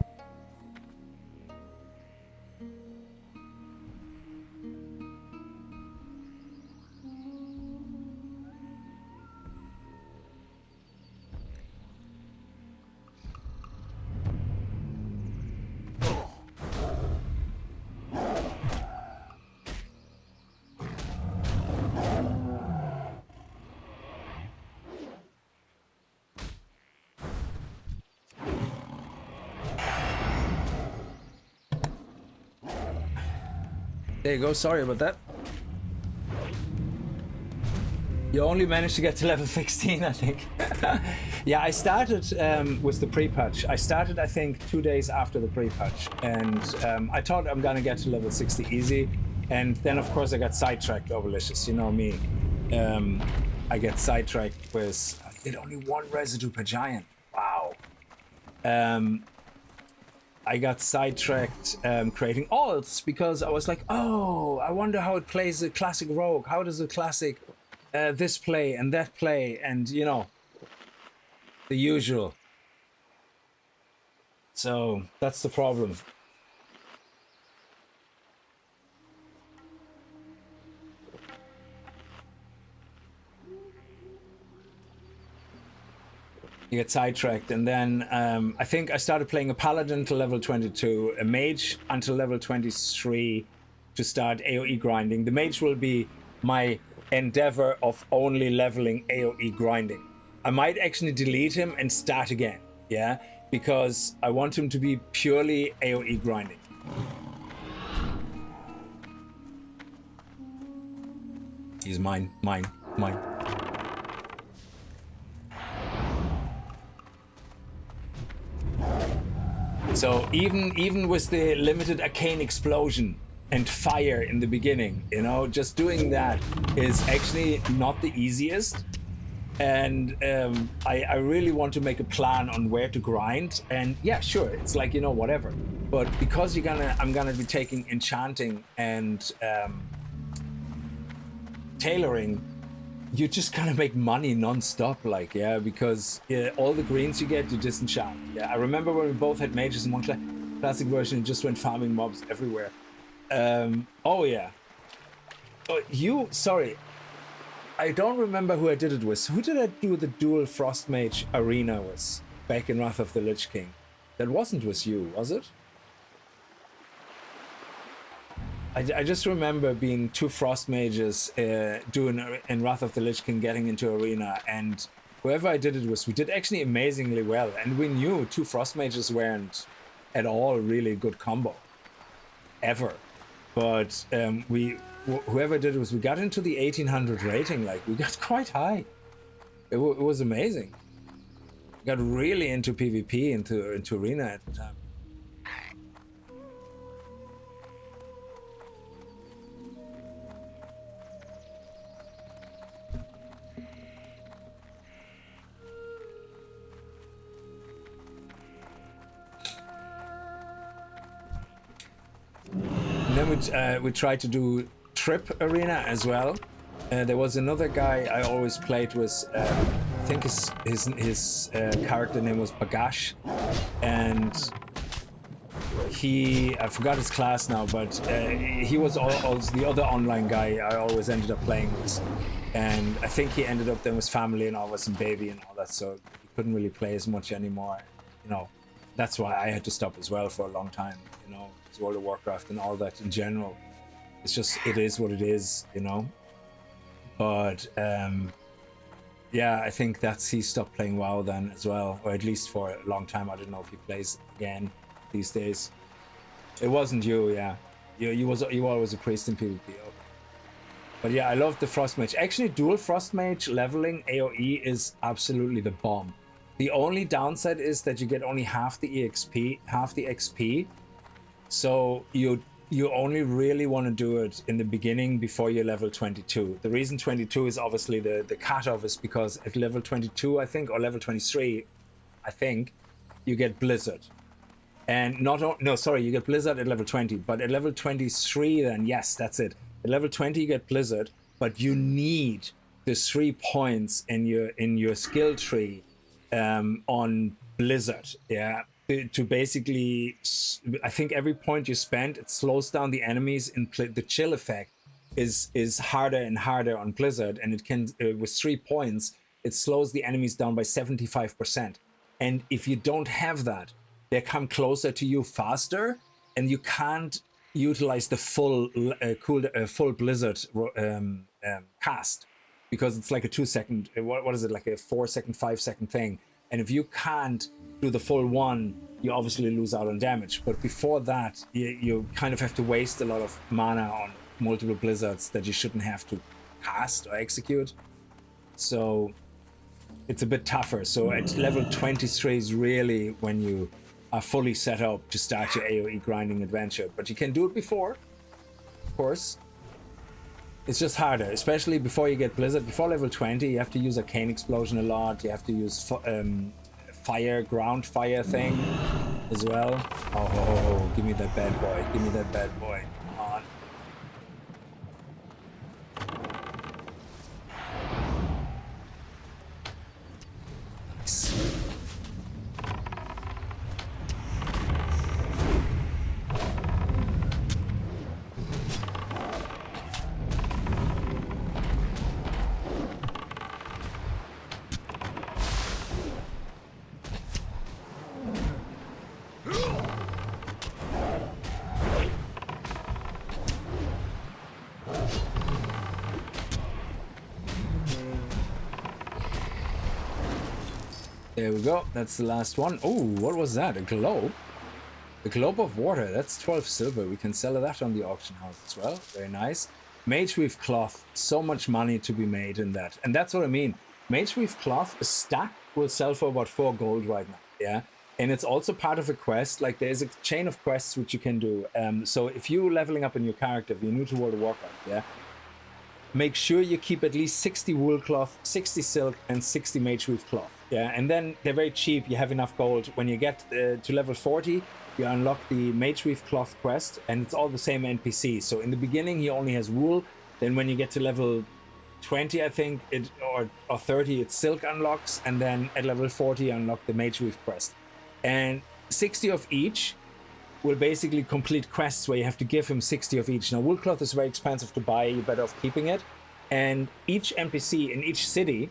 There you go. Sorry about that. You only managed to get to level 16, I think. Yeah, I started with the pre-patch. I started, I think, 2 days after the pre-patch. And I thought I'm going to get to level 60 easy. And then, of course, I got sidetracked, Overlicious. You know me. I get sidetracked with... I did only 1 residue per giant. Wow. I got sidetracked creating alts because I was like, oh, I wonder how it plays a classic rogue. How does a classic... this play and that play, and you know, the usual. So that's the problem. You get sidetracked, and then I think I started playing a paladin till level 22, a mage until level 23 to start AoE grinding. The mage will be my endeavor of only leveling AoE grinding. I might actually delete him and start again, yeah, because I want him to be purely AoE grinding. He's mine. So even with the limited arcane explosion and fire in the beginning, you know, just doing that is actually not the easiest. And I really want to make a plan on where to grind. And yeah, sure, it's like, you know, whatever. But because I'm gonna be taking enchanting and tailoring, you're just gonna make money non-stop, like, yeah, because all the greens you get, you disenchant. Yeah, I remember when we both had mages in one classic version and just went farming mobs everywhere. Oh yeah. Oh, sorry. I don't remember who I did it with. Who did I do the dual Frost Mage arena with back in Wrath of the Lich King? That wasn't with you, was it? I just remember being 2 Frost Mages doing in Wrath of the Lich King, getting into arena, and whoever I did it with, we did actually amazingly well, and we knew 2 Frost Mages weren't at all really good combo ever. But whoever did it was, we got into the 1800 rating, like we got quite high. It was amazing. We got really into PvP, into arena at the time. And then we tried to do Trip Arena as well. There was another guy I always played with. I think his character name was Bagash, and I forgot his class now, but he was also the other online guy I always ended up playing with. And I think he ended up then with family and all, with some baby and all that, so he couldn't really play as much anymore. You know, that's why I had to stop as well for a long time. You know, World of Warcraft and all that in general. It's just, it is what it is, you know. But yeah, I think he stopped playing WoW then as well, or at least for a long time. I don't know if he plays again these days. It wasn't you, yeah. You were always a priest in PvP. Okay. But yeah, I love the Frost Mage. Actually, dual Frost Mage leveling AoE is absolutely the bomb. The only downside is that you get only half the EXP, half the XP. So you only really want to do it in the beginning before you're level 22. The reason 22 is obviously the cutoff is because at level 22, I think, or level 23, I think, you get Blizzard. And you get Blizzard at level 20, but at level 23 then, yes, that's it. At level 20 you get Blizzard, but you need the 3 points in your skill tree on Blizzard, yeah. To basically, I think every point you spend, it slows down the enemies, and the chill effect is harder and harder on Blizzard, and it can, with 3 points, it slows the enemies down by 75%. And if you don't have that, they come closer to you faster, and you can't utilize the full full Blizzard cast, because it's like a 2 second, what is it, like a 4 second, 5 second thing. And if you can't do the full one, you obviously lose out on damage. But before that, you kind of have to waste a lot of mana on multiple blizzards that you shouldn't have to cast or execute. So it's a bit tougher. So at level 23 is really when you are fully set up to start your AoE grinding adventure. But you can do it before, of course. It's just harder, especially before you get Blizzard. Before level 20, you have to use Arcane Explosion a lot. You have to use ground fire thing as well. Oh, give me that bad boy. Give me that bad boy. Come on. Nice. There we go. That's the last one. Oh, what was that? A globe? The globe of water. That's 12 silver. We can sell that on the auction house as well. Very nice. Mageweave cloth. So much money to be made in that. And that's what I mean. Mageweave cloth, a stack will sell for about 4 gold right now. Yeah. And it's also part of a quest. Like there's a chain of quests which you can do. So if you're leveling up in your character, if you're new to World of Warcraft, yeah, make sure you keep at least 60 wool cloth, 60 silk, and 60 mageweave cloth. Yeah, and then they're very cheap. You have enough gold. When you get to level 40, you unlock the mageweave cloth quest, and it's all the same NPC. So in the beginning, he only has wool. Then when you get to level 20, I think, or 30, it's silk unlocks, and then at level 40, you unlock the mageweave quest. And 60 of each will basically complete quests where you have to give him 60 of each. Now, wool cloth is very expensive to buy. You're better off keeping it. And each NPC in each city,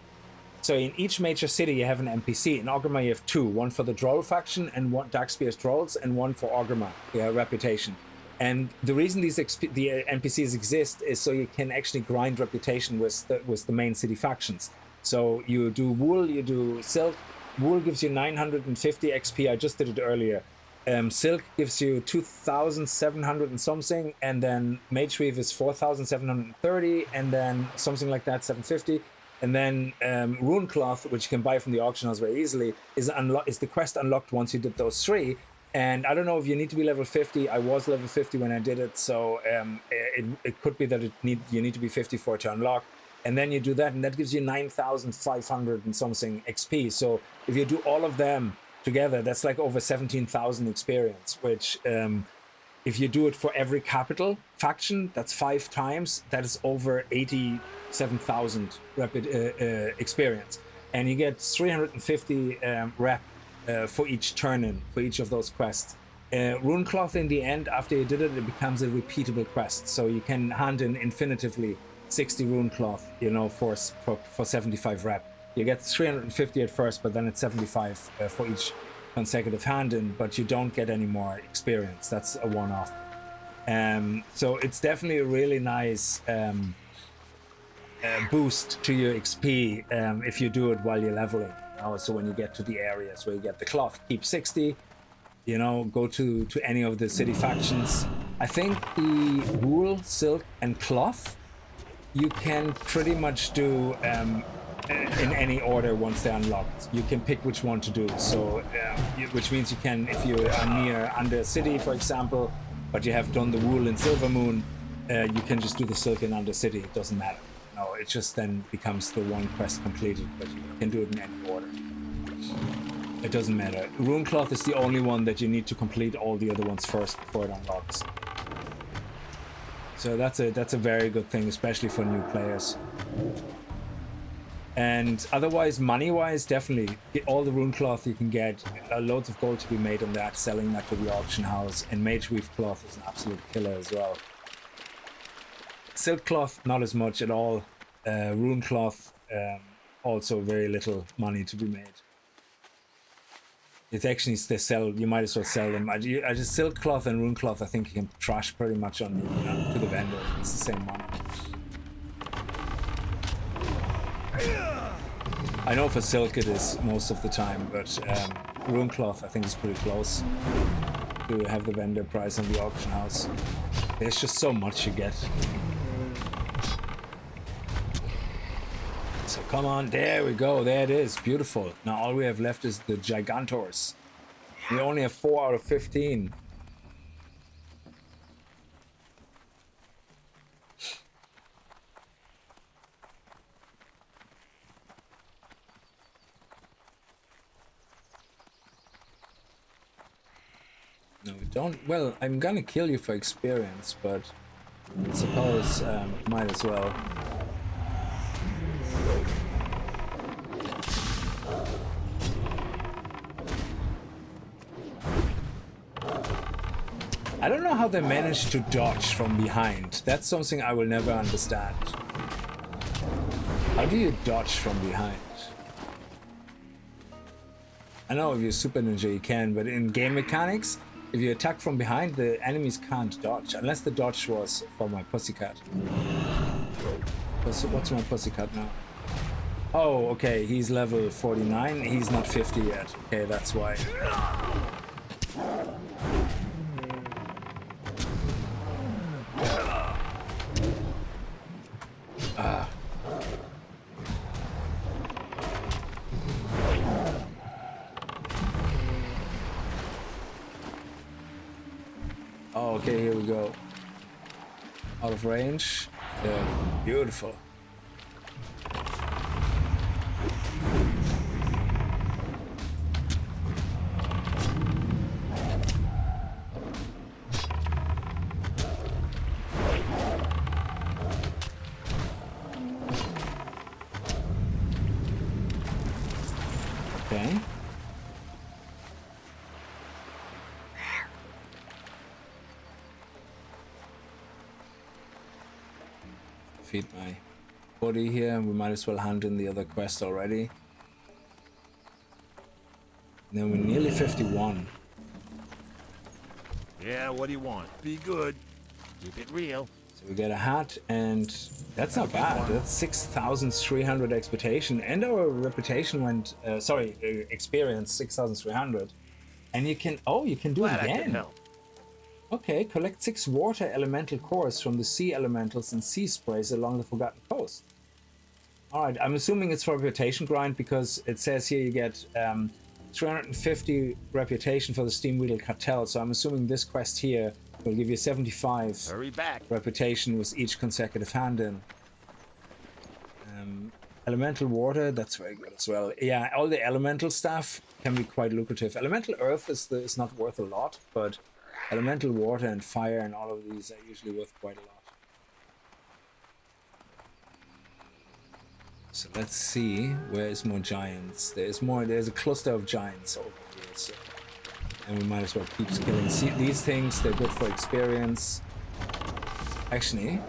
so in each major city, you have an NPC. In Orgrimmar, you have 2. One for the Droll faction, and one Darkspear's Drolls, and one for Orgrimmar, reputation. And the reason the NPCs exist is so you can actually grind reputation with the main city factions. So you do wool, you do silk. Wool gives you 950 XP. I just did it earlier. Silk gives you 2,700 and something, and then Mageweave is 4,730, and then something like that, 750. And then Rune Cloth, which you can buy from the auction house very easily, is the quest unlocked once you did those 3. And I don't know if you need to be level 50. I was level 50 when I did it, so it could be that you need to be 50 for it to unlock. And then you do that, and that gives you 9,500 and something XP. So if you do all of them together, that's like over 17,000 experience, which if you do it for every capital faction, that's 5 times. That is over 87,000 experience. And you get 350 rep for each turn-in, for each of those quests. Rune Cloth, in the end, after you did it, it becomes a repeatable quest. So you can hand in infinitively 60 Rune Cloth, for 75 rep. You get 350 at first, but then it's 75 for each consecutive hand-in, but you don't get any more experience. That's a one-off. So it's definitely a really nice boost to your XP if you do it while you're leveling. So when you get to the areas where you get the cloth, keep 60, go to any of the city factions. I think the wool, silk, and cloth, you can pretty much do in any order once they're unlocked. You can pick which one to do. So, which means you can, if you are near Under City, for example, but you have done the wool in Silver Moon, you can just do the silk in Under City. It doesn't matter. No, it just then becomes the one quest completed, but you can do it in any order. It doesn't matter. Rune Cloth is the only one that you need to complete all the other ones first before it unlocks. So that's a very good thing, especially for new players. And otherwise, money-wise, definitely, get all the Rune Cloth you can get. Loads of gold to be made on that, selling that to the auction house. And Mageweave Cloth is an absolute killer as well. Silk Cloth, not as much at all. Rune Cloth, also very little money to be made. It's actually, they sell, you might as well sell them. I just Silk Cloth and Rune Cloth, I think you can trash pretty much on to the vendor. It's the same money. I know for silk it is most of the time, but rune cloth I think is pretty close to have the vendor price on the auction house. There's just so much you get. So come on, there we go, there it is, beautiful. Now all we have left is the Gigantors. We only have 4 out of 15. No, we don't. Well, I'm gonna kill you for experience, but I suppose might as well. I don't know how they managed to dodge from behind. That's something I will never understand. How do you dodge from behind? I know if you're Super Ninja you can, but in game mechanics, if you attack from behind, the enemies can't dodge, unless the dodge was for my pussycat. What's my pussycat now? Oh, okay, he's level 49, he's not 50 yet. Okay, that's why. Oh, okay, here we go. Out of range. Yeah, beautiful. Okay. Feed my body here. We might as well hunt in the other quest already. And then we're nearly 51. Yeah, what do you want? Be good. Keep it real. So we get a hat, and that's not bad. That's 6,300 expectation, and our reputation went. Experience 6,300, and you can. Oh, you can do it again. Okay, collect 6 water elemental cores from the sea elementals and sea sprays along the Forgotten Coast. Alright, I'm assuming it's for reputation grind because it says here you get 350 reputation for the Steam Wheel Cartel, so I'm assuming this quest here will give you 75 reputation with each consecutive hand-in. Elemental water, that's very good as well. Yeah, all the elemental stuff can be quite lucrative. Elemental earth is not worth a lot, but elemental water and fire and all of these are usually worth quite a lot. So let's see, where is more giants? There's a cluster of giants over here, so. And we might as well keep killing these things, they're good for experience. Actually,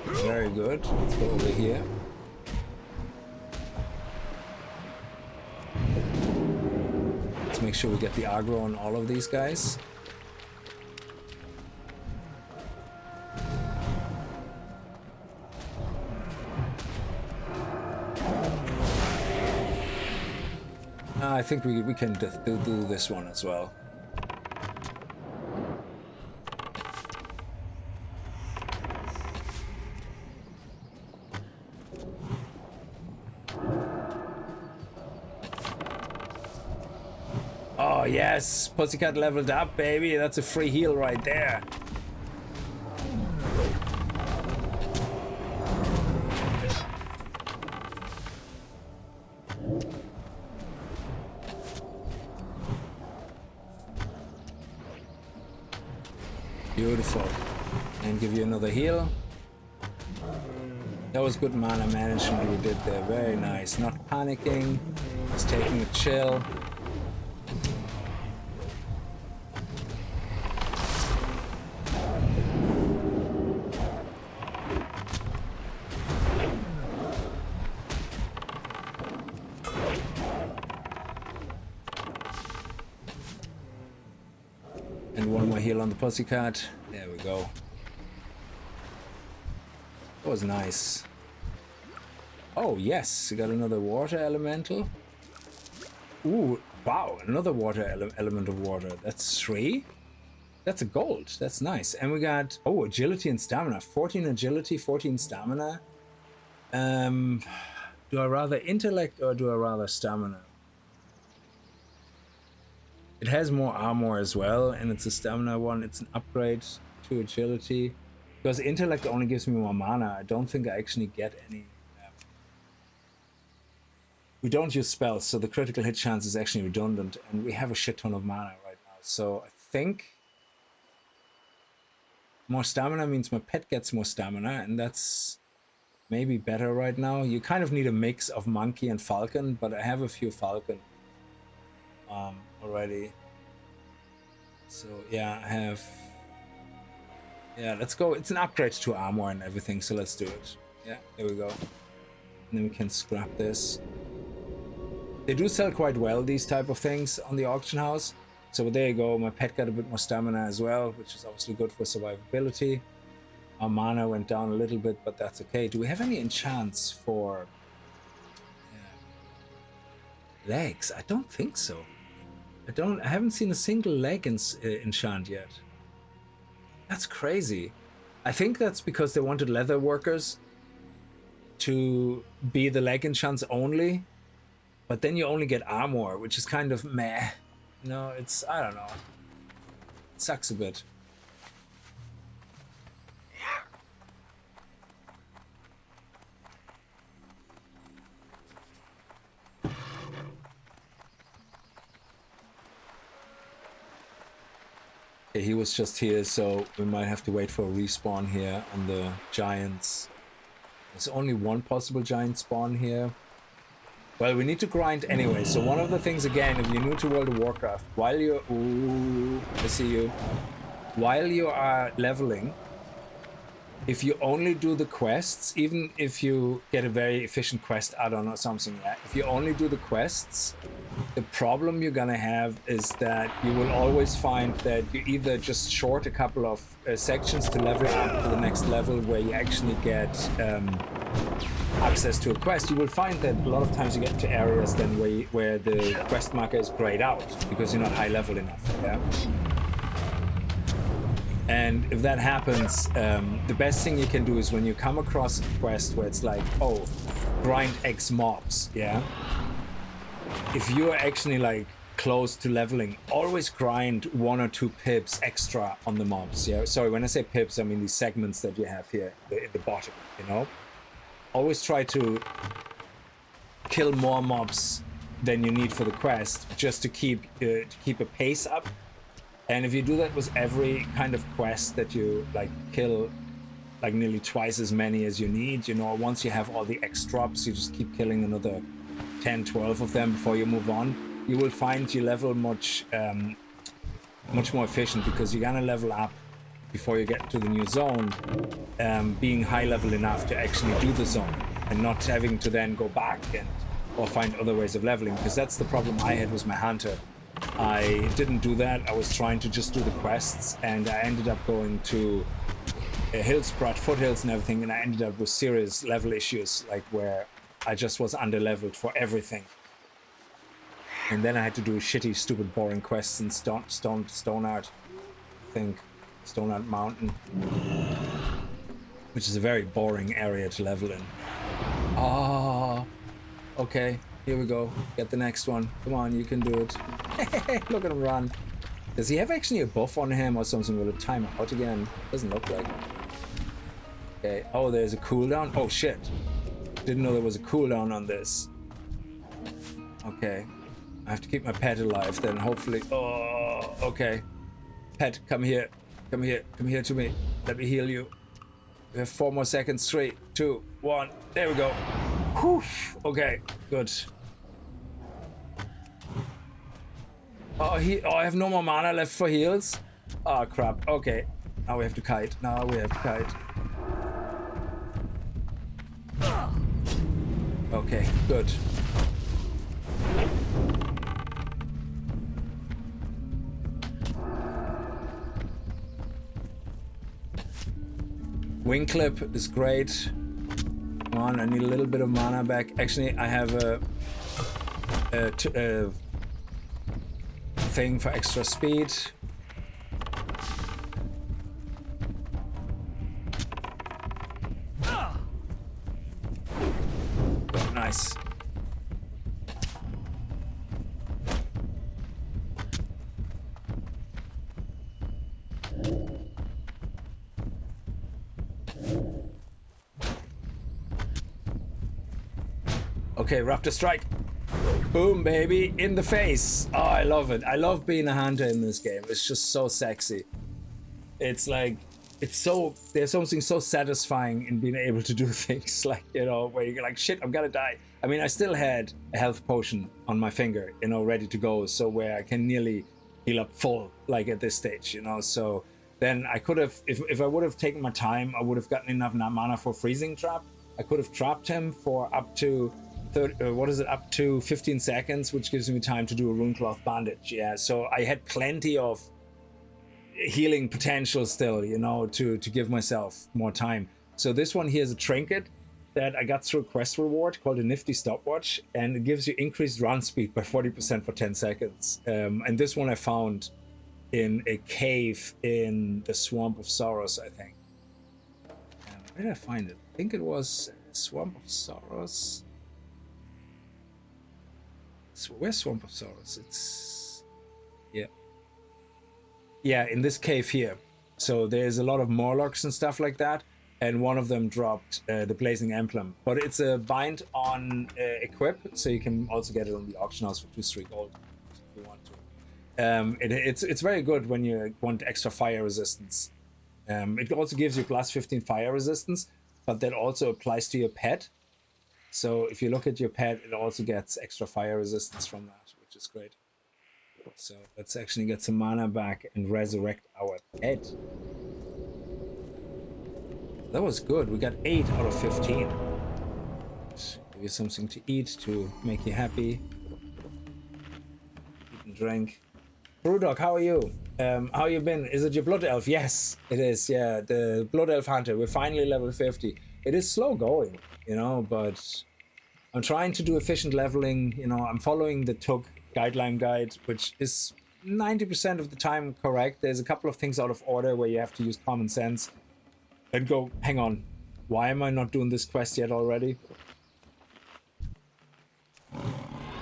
very good, let's go over here. Let's make sure we get the aggro on all of these guys. I think we can do this one as well. Oh yes, Pussycat leveled up, baby. That's a free heal right there. Beautiful. And give you another heal. That was good mana management we did there. Very nice. Not panicking. Just taking a chill. And one more heal on the Pussycat. There we go. That was nice. Oh, yes, we got another water elemental. Ooh, wow, another water element of water. That's 3. That's a gold. That's nice. And we got, oh, agility and stamina. 14 agility, 14 stamina. Do I rather intellect or do I rather stamina? It has more armor as well, and it's a stamina one. It's an upgrade to agility. Because intellect only gives me more mana. I don't think I actually get any. We don't use spells, so the critical hit chance is actually redundant, and we have a shit ton of mana right now. So I think more stamina means my pet gets more stamina, and that's maybe better right now. You kind of need a mix of monkey and falcon, but I have a few falcon already. So yeah, I have. Yeah, let's go. It's an upgrade to armor and everything, so let's do it. Yeah, there we go. And then we can scrap this. They do sell quite well, these type of things, on the auction house. So there you go. My pet got a bit more stamina as well, which is obviously good for survivability. Our mana went down a little bit, but that's okay. Do we have any enchants for legs? I don't think so. I haven't seen a single leg enchant yet. That's crazy. I think that's because they wanted leather workers to be the leg enchants only, but then you only get armor, which is kind of meh. No, it's, I don't know. It sucks a bit. Okay, he was just here, so we might have to wait for a respawn here on the giants. There's only one possible giant spawn here. Well, we need to grind anyway. So one of the things, again, if you're new to World of Warcraft, while you're... Ooh, I see you. While you are leveling, if you only do the quests, even if you get a very efficient quest add-on or something, yeah, if you only do the quests, the problem you're gonna have is that you will always find that you either just short a couple of sections to level up to the next level where you actually get access to a quest. You will find that a lot of times you get to areas then where the quest marker is grayed out because you're not high level enough. Yeah. And if that happens, the best thing you can do is when you come across a quest where it's like, oh, grind X mobs, yeah? If you're actually like close to leveling, always grind 1 or 2 pips extra on the mobs, yeah? Sorry, when I say pips, I mean these segments that you have here at the bottom, you know? Always try to kill more mobs than you need for the quest, just to keep a pace up. And if you do that with every kind of quest that you like kill like nearly twice as many as you need, you know, once you have all the X drops, you just keep killing another 10, 12 of them before you move on, you will find you level much more efficient because you're gonna level up before you get to the new zone, being high level enough to actually do the zone and not having to then go back or find other ways of leveling, because that's the problem I had with my hunter. I didn't do that. I was trying to just do the quests, and I ended up going to Hillsprut, foothills and everything, and I ended up with serious level issues, like where I just was under-leveled for everything. And then I had to do shitty, stupid, boring quests in Stoneheart, I think, Stoneheart Mountain, which is a very boring area to level in. Oh, okay. Here we go. Get the next one. Come on, you can do it. Look at him run. Does he have actually a buff on him or something? Will it time out again? Doesn't look like it. Okay. Oh, there's a cooldown. Oh, shit. Didn't know there was a cooldown on this. Okay. I have to keep my pet alive then, hopefully. Oh, okay. Pet, come here. Come here. Come here to me. Let me heal you. We have 4 more seconds. 3, 2, 1. There we go. Whew. Okay, good. Oh, I have no more mana left for heals. Oh, crap. Okay. Now we have to kite. Now we have to kite. Okay, good. Wing clip is great. Come on, I need a little bit of mana back. Actually, I have a thing for extra speed. Oh, nice. Okay, Raptor strike. Boom, baby, in the face. Oh, I love it. I love being a hunter in this game. It's just so sexy. It's like, there's something so satisfying in being able to do things like, you know, where you're like, shit, I'm gonna die. I mean, I still had a health potion on my finger, you know, ready to go. So where I can nearly heal up full, like at this stage, you know. So then I could have, if I would have taken my time, I would have gotten enough mana for freezing trap. I could have trapped him for up to up to 15 seconds, which gives me time to do a runecloth bandage. Yeah, so I had plenty of healing potential still, you know, to give myself more time. So this one here is a trinket that I got through a quest reward called a nifty stopwatch, and it gives you increased run speed by 40% for 10 seconds. And this one I found in a cave in the Swamp of Sorrows, I think. Where did I find it? I think it was Swamp of Sorrows. Where's Swamp of Sorrows? It's... Yeah, in this cave here. So there's a lot of Morlocks and stuff like that, and one of them dropped the Blazing Emblem. But it's a bind on equip, so you can also get it on the auction house for 2-3 gold if you want to. It's very good when you want extra fire resistance. It also gives you plus 15 fire resistance, but that also applies to your pet. So if you look at your pet, it also gets extra fire resistance from that, which is great. So let's actually get some mana back and resurrect our pet. That was good. We got 8 out of 15. Let's give you something to eat to make you happy. Eat and drink. Brewdog, how are you? How you been? Is it your Blood Elf? Yes, it is. Yeah, the Blood Elf Hunter. We're finally level 50. It is slow going, you know, but I'm trying to do efficient leveling. You know, I'm following the TUG guideline guide, which is 90% of the time correct. There's a couple of things out of order where you have to use common sense and go, hang on, why am I not doing this quest yet already?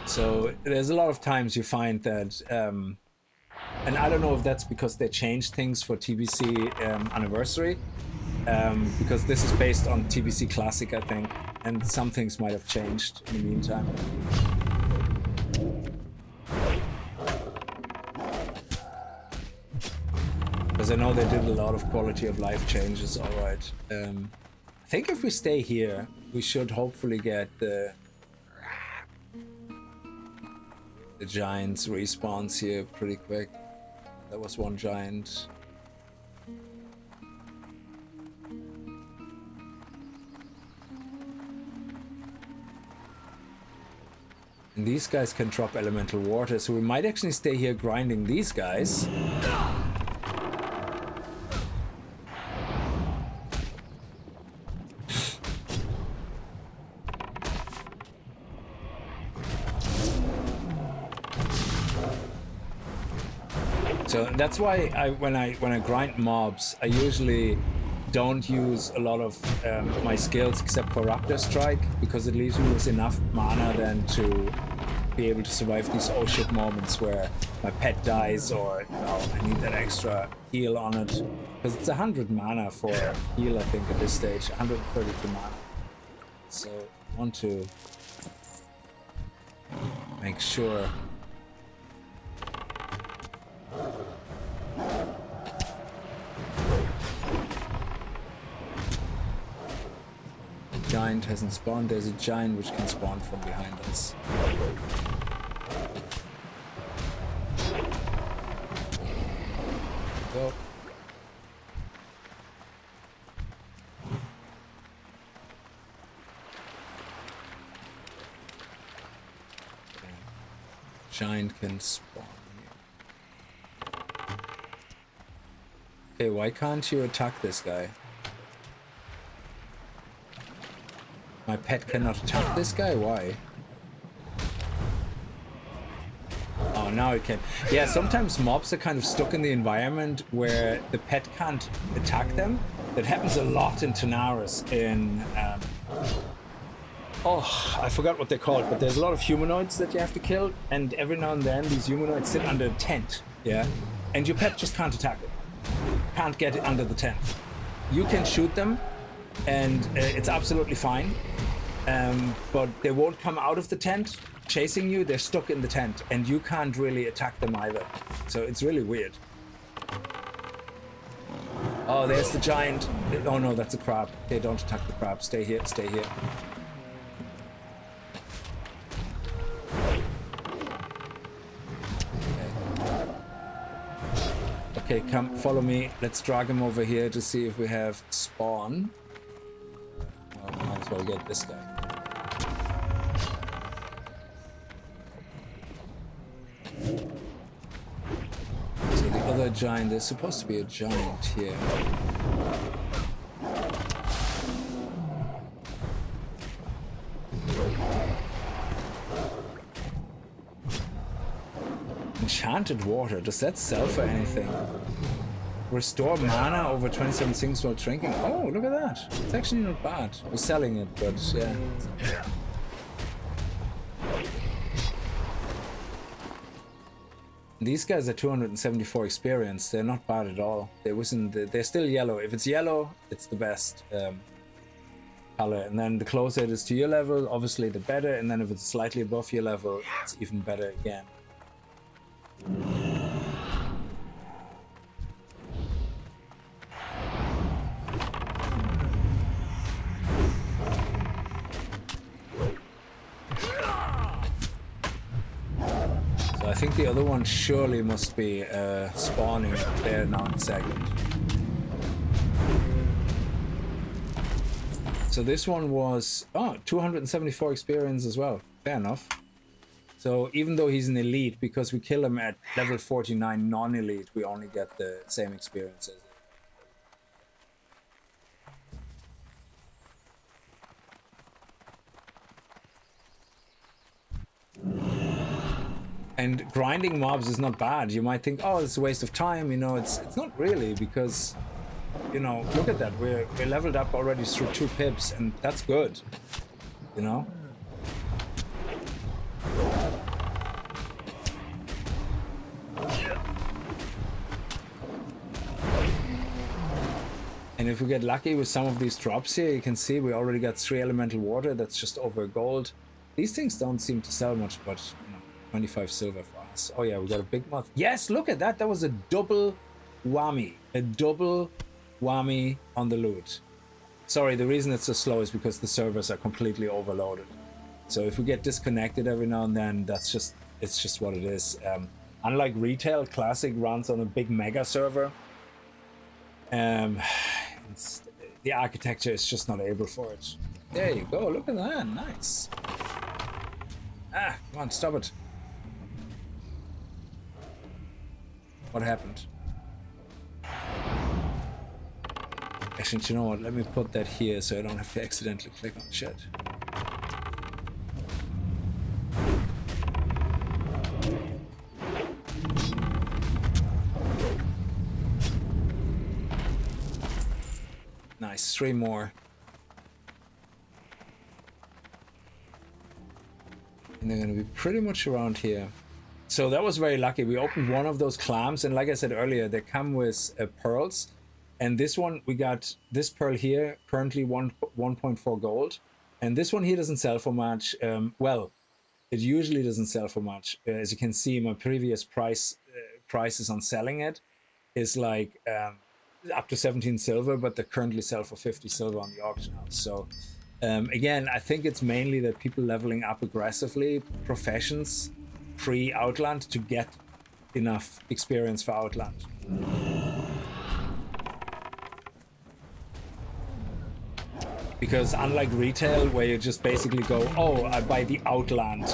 So there's a lot of times you find that, and I don't know if that's because they changed things for TBC Anniversary, because this is based on TBC Classic, I think, and some things might have changed in the meantime. Because I know they did a lot of quality of life changes, alright. I think if we stay here, we should hopefully get the giants respawns here pretty quick. That was one giant. And these guys can drop elemental water, so we might actually stay here grinding these guys. So that's why when I grind mobs, I usually don't use a lot of my skills except for Raptor Strike, because it leaves me with enough mana then to be able to survive these oh shit moments where my pet dies, or you know, I need that extra heal on it. Because it's 100 mana for heal, I think, at this stage, 132 mana. So I want to make sure. Giant hasn't spawned. There's a giant which can spawn from behind us. Go. Okay. Giant can spawn here. Okay, why can't you attack this guy? My pet cannot attack this guy? Why? Oh, now it can. Yeah, sometimes mobs are kind of stuck in the environment where the pet can't attack them. That happens a lot in Tanaris in... oh, I forgot what they're called, but there's a lot of humanoids that you have to kill, and every now and then these humanoids sit under a tent, yeah? And your pet just can't attack it. Can't get it under the tent. You can shoot them, and it's absolutely fine, but they won't come out of the tent chasing you. They're stuck in the tent, and you can't really attack them either. So it's really weird. Oh, there's the giant. Oh no, that's a crab. Okay, don't attack the crab. Stay here, stay here. Okay, come, follow me. Let's drag him over here to see if we have spawn. Well, might as well get this guy. So the other giant, there's supposed to be a giant here. Enchanted water, does that sell for anything? Restore mana over 27 things while drinking. Oh, look at that. It's actually not bad. We're selling it, but yeah. These guys are 274 experience. They're not bad at all. They're still yellow. If it's yellow, it's the best color. And then the closer it is to your level, obviously the better. And then if it's slightly above your level, it's even better again. So I think the other one surely must be spawning there now in a second. So this one was 274 experience as well. Fair enough. So even though he's an elite, because we kill him at level 49 non-elite, we only get the same experience as it. And grinding mobs is not bad. You might think, oh, it's a waste of time. You know, it's not really, because, you know, look at that. We're leveled up already through 2 pips, and that's good. You know. And if we get lucky with some of these drops here, you can see we already got 3 elemental water. That's just over gold. These things don't seem to sell much, but you know, 25 silver for us. Oh yeah, we got a big moth. Yes, look at that. That was a double whammy. A double whammy on the loot. Sorry, the reason it's so slow is because the servers are completely overloaded. So if we get disconnected every now and then, it's just what it is. Unlike retail, Classic runs on a big mega server. The architecture is just not able for it. There you go, look at that, nice. Ah, come on, stop it. What happened? Actually, you know what, let me put that here so I don't have to accidentally click on shit. Nice, 3 more. And they're gonna be pretty much around here. So that was very lucky. We opened one of those clams, and like I said earlier, they come with pearls. And this one, we got this pearl here, currently 1.4 gold. And this one here doesn't sell for much. Well, it usually doesn't sell for much. As you can see, my previous prices on selling it is like up to 17 silver, but they currently sell for 50 silver on the auction house. So again, I think it's mainly that people leveling up aggressively professions pre-Outland to get enough experience for Outland. Because unlike retail, where you just basically go, oh, I buy the Outland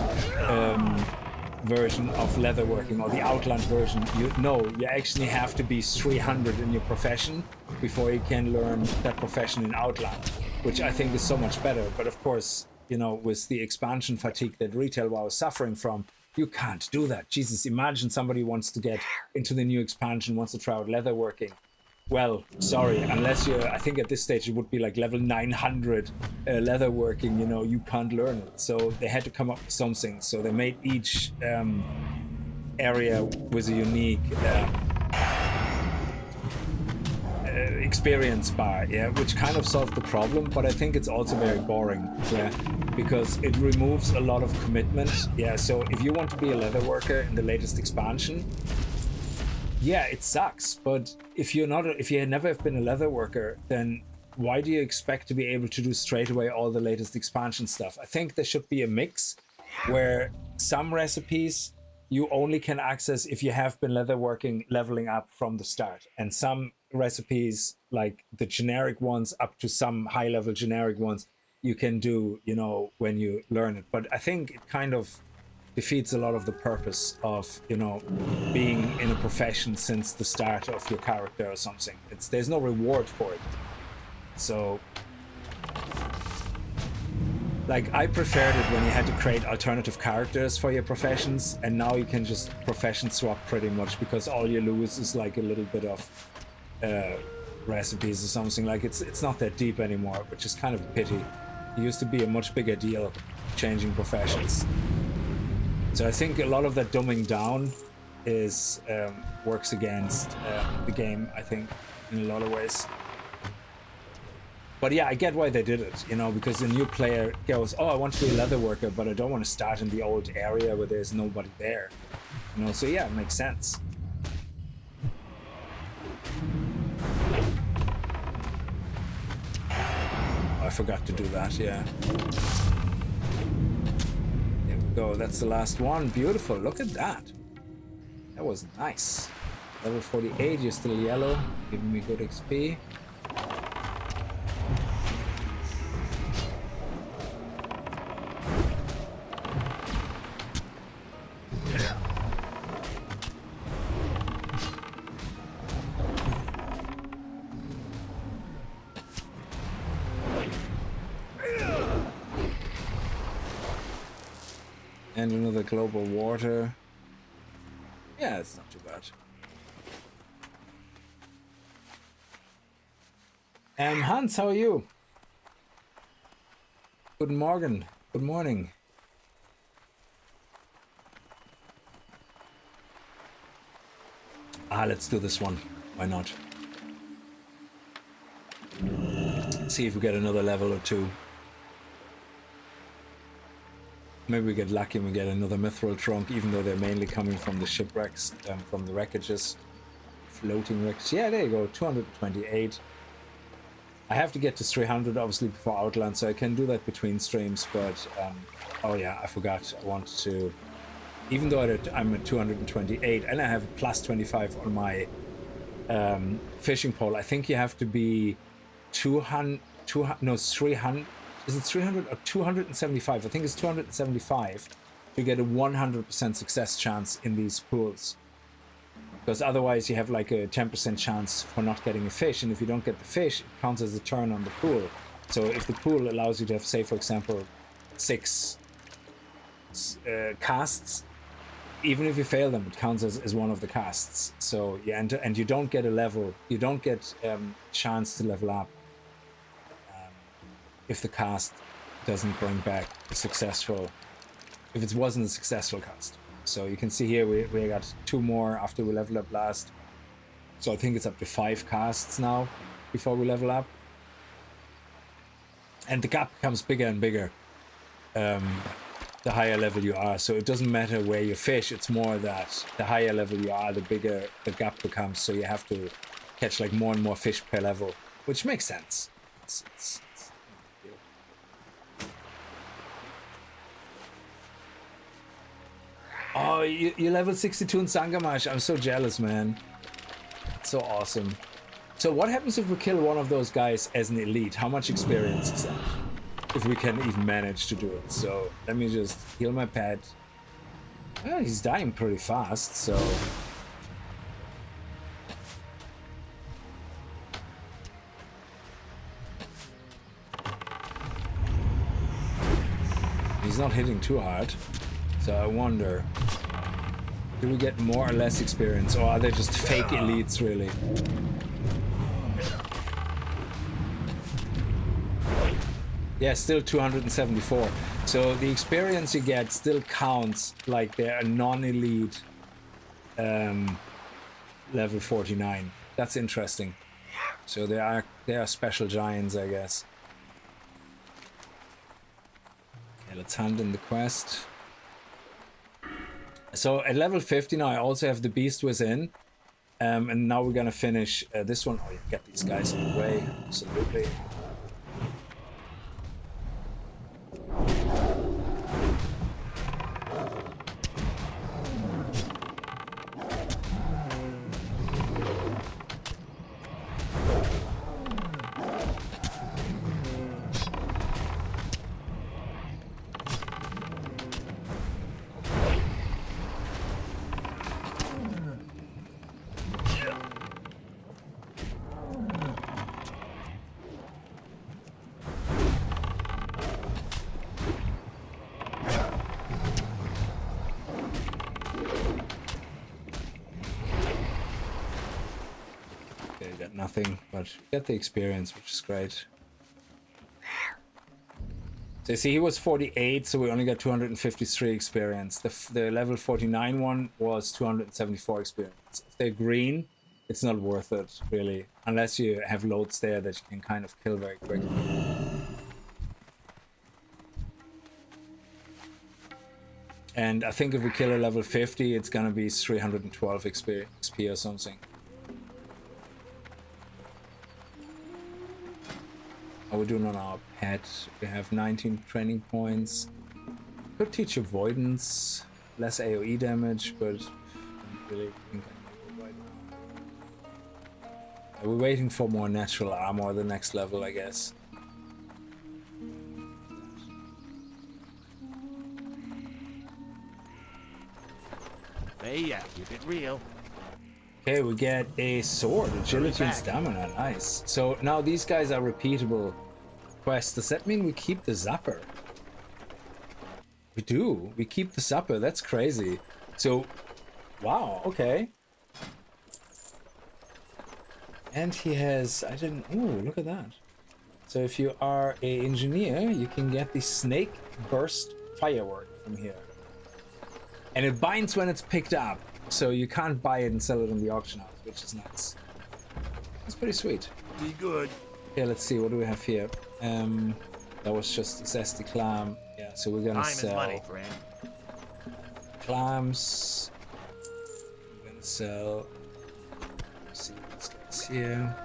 version of leatherworking, or the Outland version, you actually have to be 300 in your profession before you can learn that profession in Outland. which I think is so much better. But of course, you know, with the expansion fatigue that retail WoW is suffering from, you can't do that. Jesus, imagine somebody wants to get into the new expansion, wants to try out leatherworking. Well, sorry, unless you're, I think at this stage it would be like level 900 leatherworking, you know, you can't learn it. So they had to come up with something. So they made each area with a unique experience bar, yeah, which kind of solved the problem, but I think it's also very boring, yeah, because it removes a lot of commitment, yeah. So if you want to be a leatherworker in the latest expansion, yeah, it sucks, but if you're not, if you never have been a leatherworker, then why do you expect to be able to do straight away all the latest expansion stuff? I think there should be a mix where some recipes you only can access if you have been leatherworking, leveling up from the start, and some recipes, like the generic ones up to some high level generic ones, you can do, you know, when you learn it. But I think it kind of defeats a lot of the purpose of, you know, being in a profession since the start of your character or something. There's no reward for it. So like, I preferred it when you had to create alternative characters for your professions, and now you can just profession swap pretty much, because all you lose is like a little bit of recipes or something. Like, it's not that deep anymore, which is kind of a pity. It used to be a much bigger deal changing professions. So I think a lot of that dumbing down is works against the game, I think, in a lot of ways. But yeah, I get why they did it, you know, because the new player goes, oh, I want to be a leatherworker, but I don't want to start in the old area where there's nobody there. You know, so yeah, it makes sense. Oh, I forgot to do that, yeah. There we go, that's the last one. Beautiful, look at that. That was nice. Level 48, you're still yellow, giving me good XP. And another global water. Yeah, it's not too bad. Hans, how are you? Good morning. Good morning. Let's do this one. Why not? See if we get another level or two. Maybe we get lucky and we get another mithril trunk, even though they're mainly coming from the shipwrecks, from the wreckages. Floating wrecks. Yeah, there you go, 228. I have to get to 300, obviously, before Outland, so I can do that between streams, but... oh yeah, I forgot. I wanted to... Even though I'm at 228, and I have a plus 25 on my fishing pole, I think you have to be 300... Is it 300 or 275? I think it's 275 to get a 100% success chance in these pools. Because otherwise you have like a 10% chance for not getting a fish, and if you don't get the fish, it counts as a turn on the pool. So if the pool allows you to have, say, for example, 6 casts, even if you fail them, it counts as one of the casts. So yeah, and you don't get a level, you don't get chance to level up if the cast doesn't bring back a successful, if it wasn't a successful cast. So you can see here we got 2 more after we level up last. So I think it's up to 5 casts now before we level up. And the gap becomes bigger and bigger the higher level you are. So it doesn't matter where you fish, it's more that the higher level you are, the bigger the gap becomes. So you have to catch like more and more fish per level, which makes sense. It's oh, you level 62 in Sangamash. I'm so jealous, man. It's so awesome. So what happens if we kill one of those guys as an elite? How much experience is that? If we can even manage to do it. So let me just heal my pet. Well, he's dying pretty fast, so... he's not hitting too hard. So I wonder, do we get more or less experience, or are they just fake elites, really? Yeah, still 274. So the experience you get still counts like they're a non-elite level 49. That's interesting. So they are special giants, I guess. Okay, let's hand in the quest. So at level 50 now I also have the beast within. And now we're gonna finish this one. Oh, yeah, get these guys in the way. Absolutely. Nothing, but get the experience, which is great. So you see, he was 48, so we only got 253 experience. The level 49 one was 274 experience. If they're green, it's not worth it, really, unless you have loads there that you can kind of kill very quickly. And I think if we kill a level 50, it's gonna be 312 XP or something. How are we doing on our pet? We have 19 training points. Could teach avoidance, less AoE damage, but I don't really think I need it right now. We're waiting for more natural armor, the next level, I guess. Hey, yeah, keep it real. Okay, we get a sword, agility and stamina, nice. So now these guys are repeatable quests. Does that mean we keep the zapper? We do, we keep the zapper, that's crazy. So, wow, okay. And he has, I didn't, ooh, look at that. So if you are a engineer, you can get the snake burst firework from here. And it binds when it's picked up. So you can't buy it and sell it on the auction house, which is nice. That's pretty sweet. Be good. Okay, let's see, what do we have here? That was just a zesty clam. Yeah, so we're gonna sell. Time is money, friend. Clams. We're gonna sell. Let's see these guys here.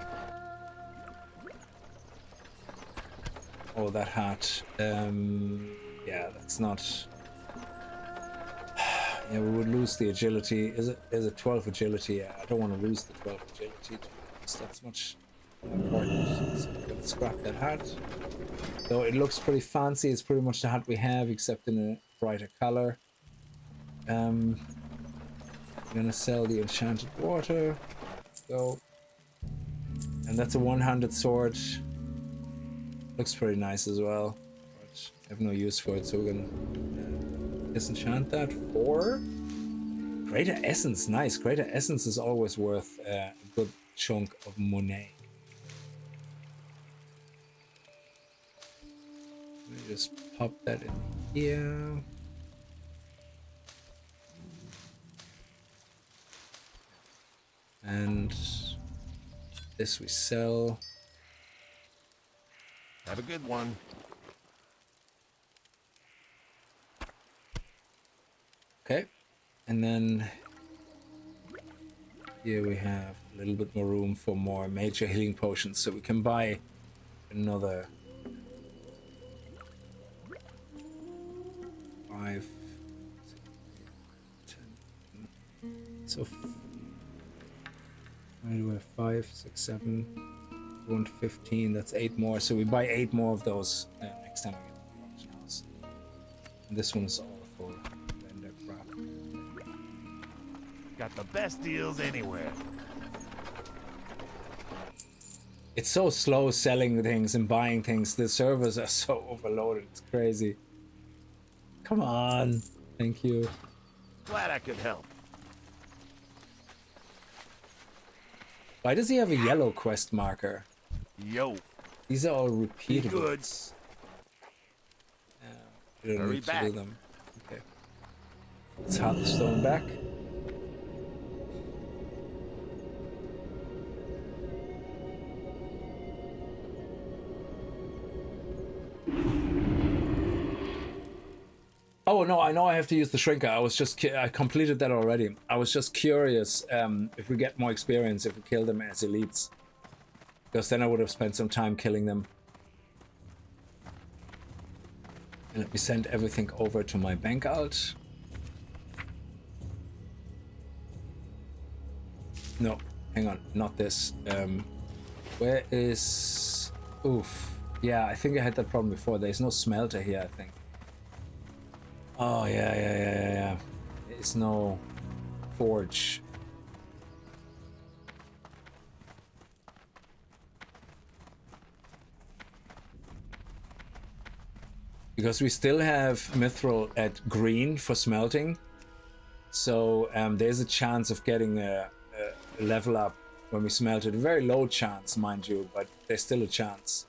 Oh, that hat. Yeah, that's not. Yeah, we would lose the agility. Is it 12 agility? Yeah, I don't want to lose the 12 agility. That's much more important. So we're gonna scrap that hat. Though it looks pretty fancy, it's pretty much the hat we have, except in a brighter color. I'm gonna sell the enchanted water. Go. And that's a one-handed sword. Looks pretty nice as well. But I have no use for it, so we're gonna disenchant that for greater essence. Nice. Greater essence is always worth a good chunk of money. Let me just pop that in here. And this we sell. Have a good one. Okay, and then here we have a little bit more room for more major healing potions, so we can buy another 5, 6, 10. So where do we have 5, 6, 7, 1, 15? That's 8 more. So we buy 8 more of those next time we get to the auction house. And this one's all full. Got the best deals anywhere. It's so slow selling things and buying things. The servers are so overloaded. It's crazy. come on. Thank you. Glad I could help. Why does he have a yellow quest marker? Yo. These are all Be repeatable. good. You don't Hurry need to back. do them. Okay. Let's Hearthstone back. Oh no, I know I have to use the shrinker. I was just I completed that already. I was just curious if we get more experience if we kill them as elites, because then I would have spent some time killing them. And let me send everything over to my bank alt. No, hang on, not this. Where is? Oof. Yeah, I think I had that problem before. There's no smelter here, I think. Oh, yeah. There's no forge. Because we still have mithril at green for smelting. So there's a chance of getting a level up when we smelt it. A very low chance, mind you, but there's still a chance.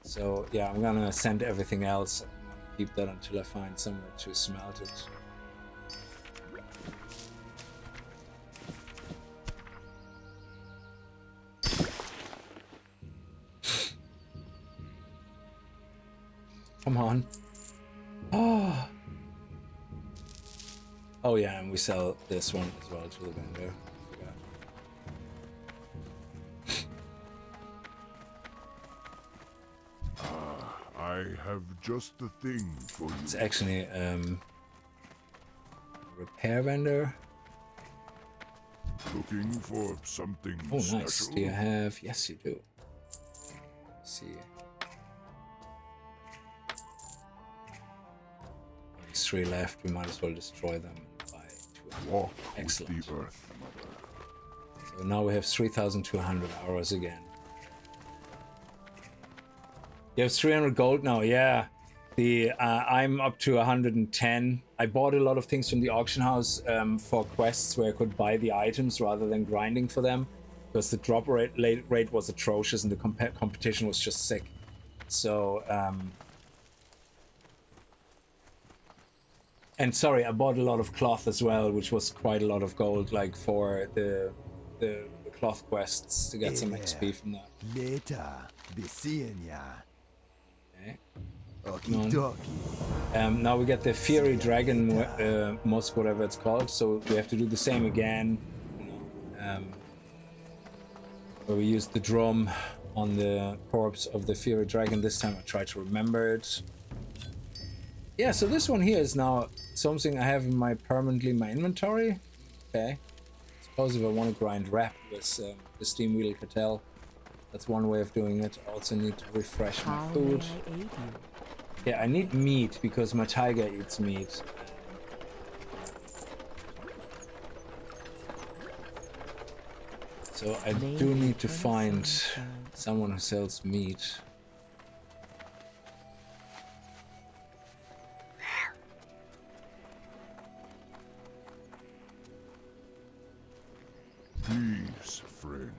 So yeah, I'm gonna send everything else. I'm gonna keep that until I find somewhere to smelt it. Come on. Oh. Oh yeah, and we sell this one as well to the vendor. I have just the thing for you. It's actually a repair vendor. Looking for something Oh, special? nice. Do you have? Yes, you do. Let's see. There's 3 left. We might as well destroy them by 200. Walk Excellent. with the earth, mother. So now we have 3,200 hours again. You have 300 gold now, yeah. I'm up to 110. I bought a lot of things from the auction house for quests where I could buy the items rather than grinding for them, because the drop rate was atrocious and the competition was just sick. So, and sorry, I bought a lot of cloth as well, which was quite a lot of gold, like for the cloth quests to get some XP from that. Later, be seeing ya. Okay. Okie dokie. Now we get the Fiery Dragon Musk, whatever it's called, so we have to do the same again. You know, where we use the drum on the corpse of the Fiery Dragon. This time I try to remember it. Yeah, so this one here is now something I have in my inventory. Okay. Suppose if I want to grind rap with the Steam Wheel Cartel, that's one way of doing it. I also need to refresh my food. Yeah, I need meat because my tiger eats meat. So I do need to find someone who sells meat. Peace, friend.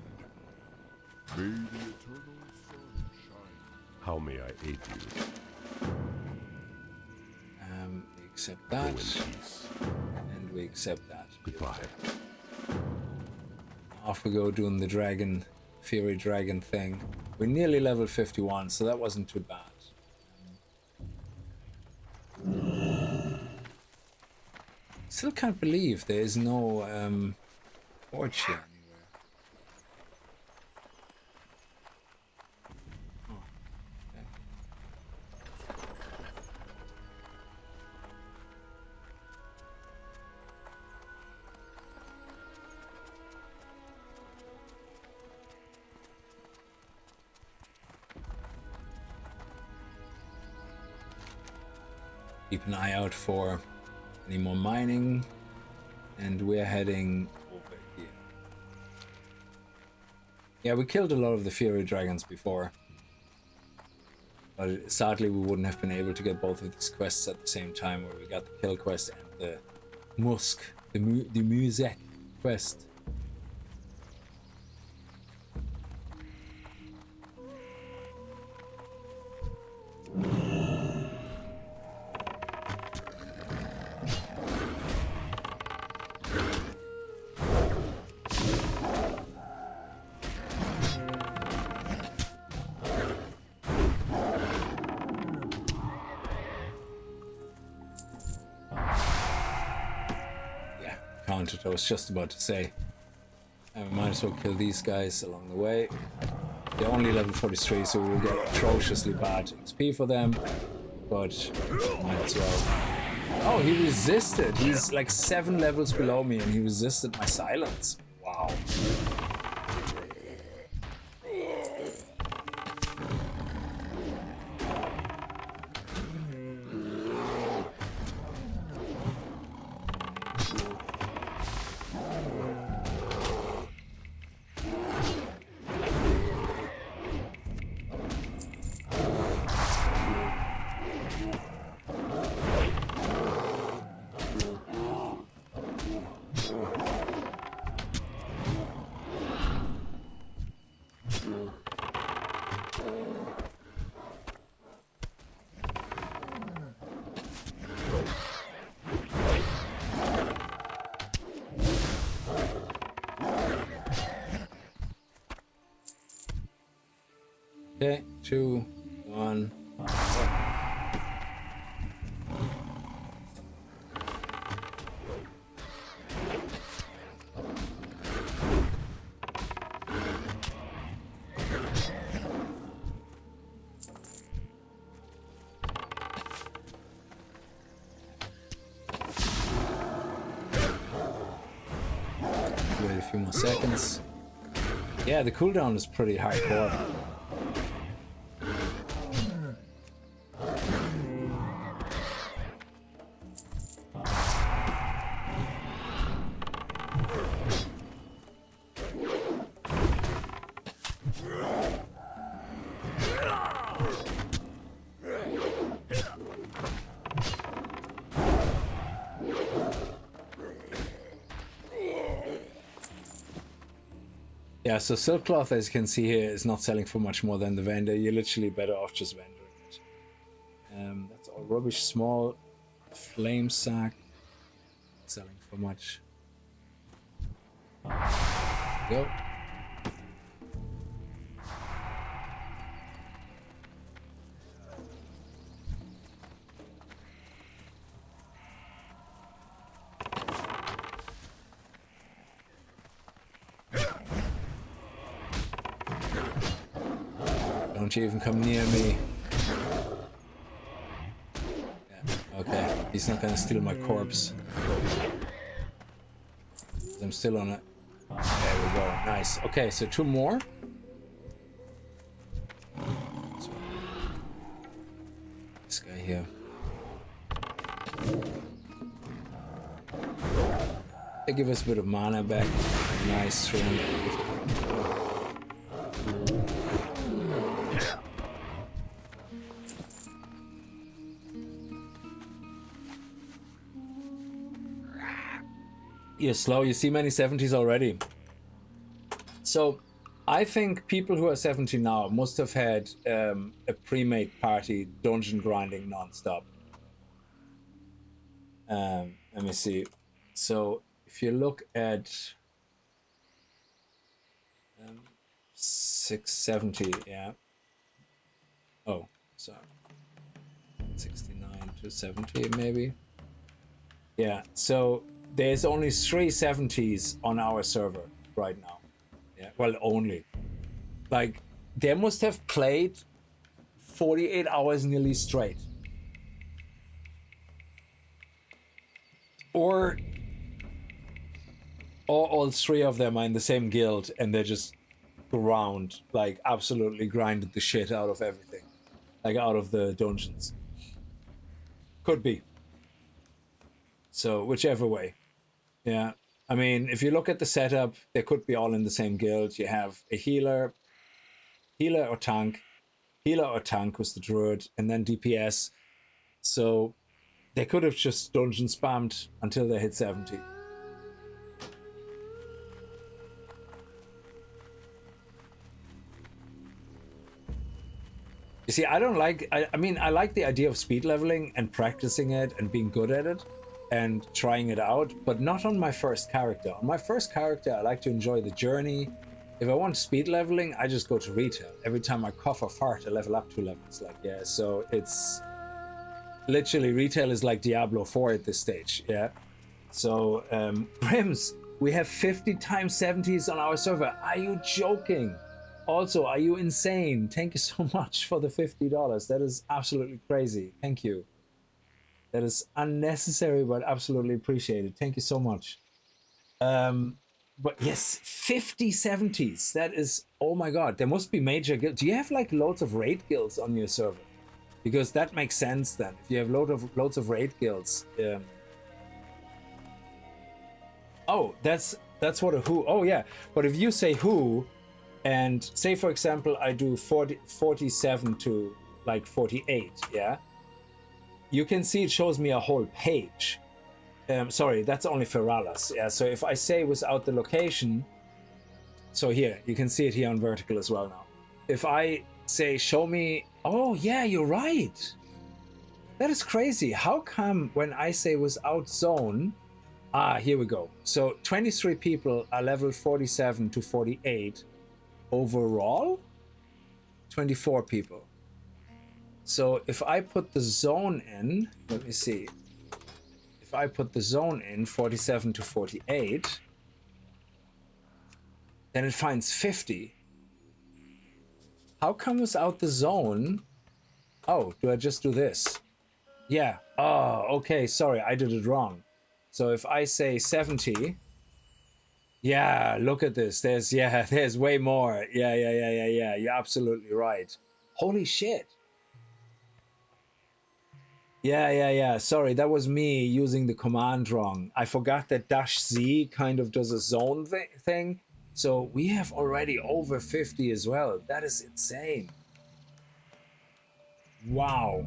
May the eternal sun shine. How may I aid you? We accept that. And we accept that. Goodbye. Off we go doing the dragon, Fiery Dragon thing. We're nearly level 51, so that wasn't too bad. Still can't believe there is no forge here anywhere. Oh, okay. Keep an eye out for any more mining, and we're heading over here. Yeah, we killed a lot of the Fiery Dragons before. But sadly, we wouldn't have been able to get both of these quests at the same time, where we got the kill quest and the musk, the music quest. I was just about to say. We might as well kill these guys along the way. They're only level 43, so we'll get atrociously bad XP for them. But might as well. Oh, he resisted. He's like 7 levels below me and he resisted my silence. Wow. Okay, 2, 1. Wait a few more seconds. Yeah, the cooldown is pretty hardcore. Yeah, so silk cloth, as you can see here, is not selling for much more than the vendor. You're literally better off just vendoring it. That's all rubbish. Small flame sack, selling for much. Go. Don't you even come near me. Yeah, okay, he's not gonna steal my corpse. I'm still on it. There we go, nice. Okay, so 2 more. This guy here. They give us a bit of mana back. Nice, 350. You're slow. You see many 70s already. So I think people who are 70 now must have had a pre-made party dungeon grinding non-stop. Let me see. So if you look at 670, yeah. Oh, sorry. 69 to 70 maybe. Yeah, so there's only 3 70s on our server right now. Yeah, well, only. Like, they must have played 48 hours nearly straight. Or all 3 of them are in the same guild and they just ground, like, absolutely grinded the shit out of everything. Like, out of the dungeons. Could be. So, whichever way. Yeah, I mean, if you look at the setup, they could be all in the same guild. You have a healer or tank, healer or tank was the druid, and then DPS. So they could have just dungeon spammed until they hit 70. You see, I don't like, I mean, I like the idea of speed leveling and practicing it and being good at it and trying it out, but not on my first character. On my first character, I like to enjoy the journey. If I want speed leveling, I just go to retail. Every time I cough or fart, I level up 2 levels. Like, yeah, so it's literally retail is like Diablo 4 at this stage, yeah. So, Brims, we have 50 times 70s on our server. Are you joking? Also, are you insane? Thank you so much for the $50. That is absolutely crazy. Thank you. That is unnecessary, but absolutely appreciated. Thank you so much. But yes, 50 70s. That is, oh my god. There must be major guilds. Do you have like loads of raid guilds on your server? Because that makes sense then. If you have loads of raid guilds. Oh, that's what a who. Oh yeah. But if you say who, and say for example, I do 47 to like 48, yeah? You can see it shows me a whole page. Sorry, that's only Feralas. Yeah, so if I say without the location, so here, you can see it here on vertical as well now. If I say show me, oh yeah, you're right. That is crazy. How come when I say without zone, here we go. So 23 people are level 47 to 48 overall, 24 people. So if I put the zone in, let me see. If I put the zone in 47 to 48, then it finds 50. How come without the zone? Oh, do I just do this? Yeah. Oh, okay. Sorry, I did it wrong. So if I say 70, yeah, look at this. There's way more. Yeah. You're absolutely right. Holy shit. Yeah. Sorry, that was me using the command wrong. I forgot that -Z kind of does a zone thing. So we have already over 50 as well. That is insane. Wow.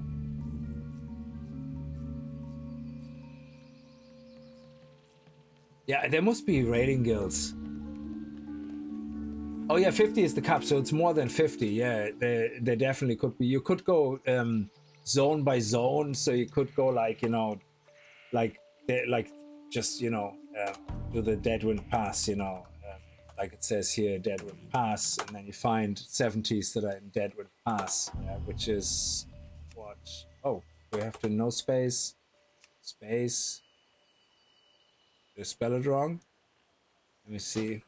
Yeah, there must be raiding guilds. Oh yeah, 50 is the cap, so it's more than 50. Yeah, there definitely could be. You could go zone by zone, so you could go like, you know, like just, you know, do the Deadwind Pass, you know, like it says here, Deadwind Pass, and then you find 70s that are in Deadwind Pass, which is what? Oh, we have to no space. Did I spell it wrong? Let me see.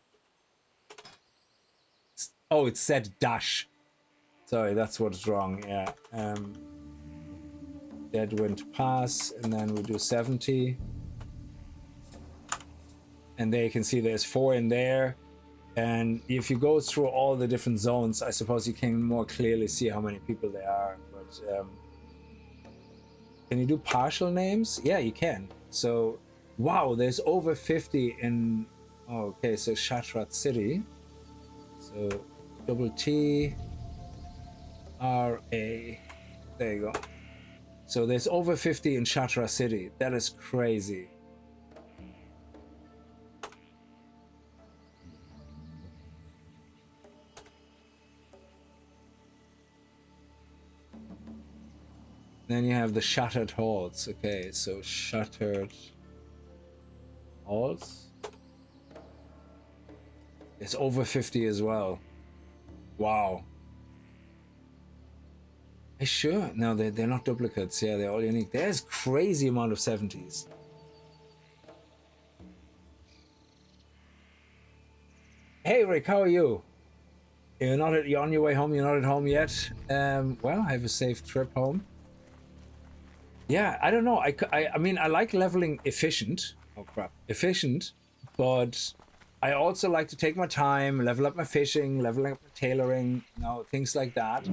Oh, it said dash. Sorry, that's what's wrong. Yeah. Deadwind Pass, and then we do 70. And there you can see there's 4 in there. And if you go through all the different zones, I suppose you can more clearly see how many people there are. But can you do partial names? Yeah, you can. So, wow, there's over 50 in... Oh, okay, so Shatrat City. So, double T, R, A. There you go. So there's over 50 in Shattra City. That is crazy. Then you have the Shattered Halls. Okay, so Shattered Halls. It's over 50 as well. Wow. Sure. No, they're not duplicates. Yeah, they're all unique. There's crazy amount of 70s. Hey Rick, how are you? You're on your way home. You're not at home yet. Well, have a safe trip home. Yeah, I don't know. I mean, I like leveling efficient. Oh crap, efficient. But I also like to take my time, level up my fishing, level up my tailoring, you know, things like that.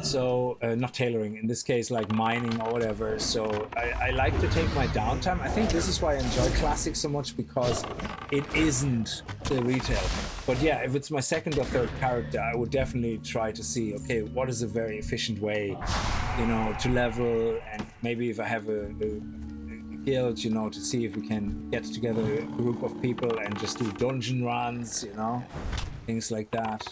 So not tailoring, in this case, like mining or whatever. So I like to take my downtime. I think this is why I enjoy Classic so much, because it isn't the retail. But yeah, if it's my second or third character, I would definitely try to see, okay, what is a very efficient way, you know, to level, and maybe if I have a guild, you know, to see if we can get together a group of people and just do dungeon runs, you know, things like that.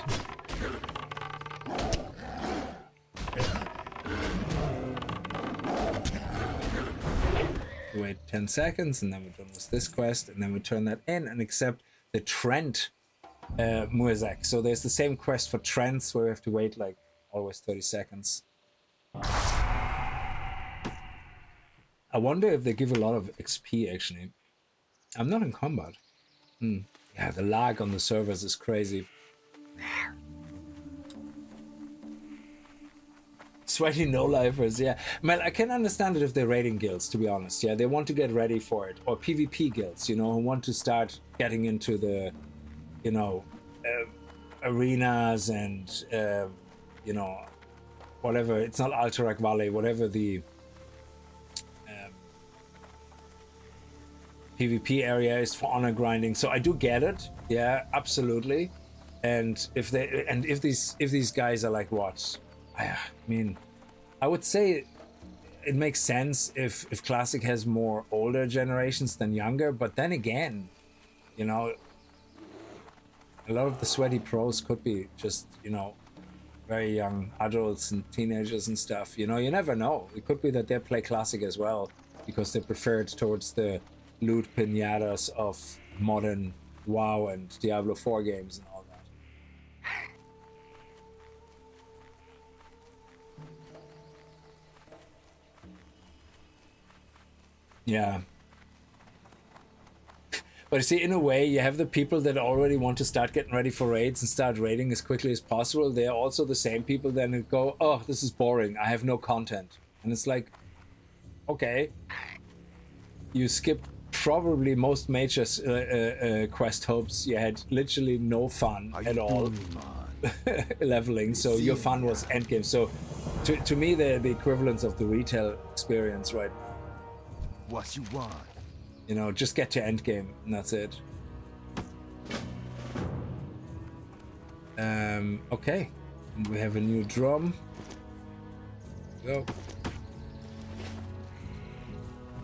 Wait 10 seconds and then we're done with this quest, and then we turn that in and accept the Trent Muezek. So there's the same quest for Trents where we have to wait like always 30 seconds. I wonder if they give a lot of XP actually. I'm not in combat. Yeah, the lag on the servers is crazy. Sweaty no-lifers, yeah. Man, I can understand it if they're raiding guilds, to be honest. Yeah, they want to get ready for it. Or PvP guilds, you know, who want to start getting into the, you know, arenas and, you know, whatever. It's not Alterac Valley, whatever the PvP area is for honor grinding. So I do get it. Yeah, absolutely. And if these guys are like, what? I mean, I would say it makes sense if Classic has more older generations than younger, but then again, you know, a lot of the sweaty pros could be just, you know, very young adults and teenagers and stuff. You know, you never know. It could be that they play Classic as well because they prefer it towards the loot pinatas of modern WoW and Diablo 4 games and all that. Yeah. But you see, in a way, you have the people that already want to start getting ready for raids and start raiding as quickly as possible. They're also the same people then who go, oh, this is boring. I have no content. And it's like, okay. You skipped probably most major quest hopes. You had literally no fun at all leveling. So your fun was endgame. So to me, they're the equivalents of the retail experience right now. What you want? You know, just get to endgame and that's it. Okay. And we have a new drum. Go.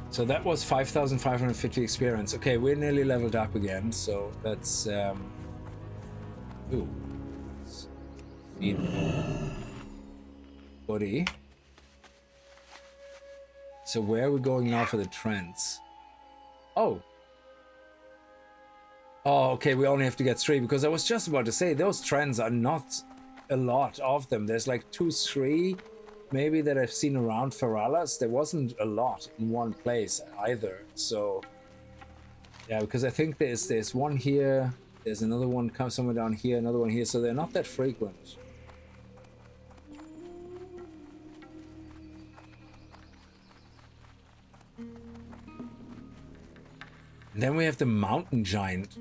So that was 5,550 experience. Okay, we're nearly leveled up again, so that's ooh. Feed body. So where are we going now for the trends? Oh. Oh, okay, we only have to get 3, because I was just about to say, those trends are not a lot of them. There's like 2, 3, maybe, that I've seen around Feralas. There wasn't a lot in one place either. So, yeah, because I think there's one here, there's another one comes somewhere down here, another one here, so they're not that frequent. And then we have the Mountain Giant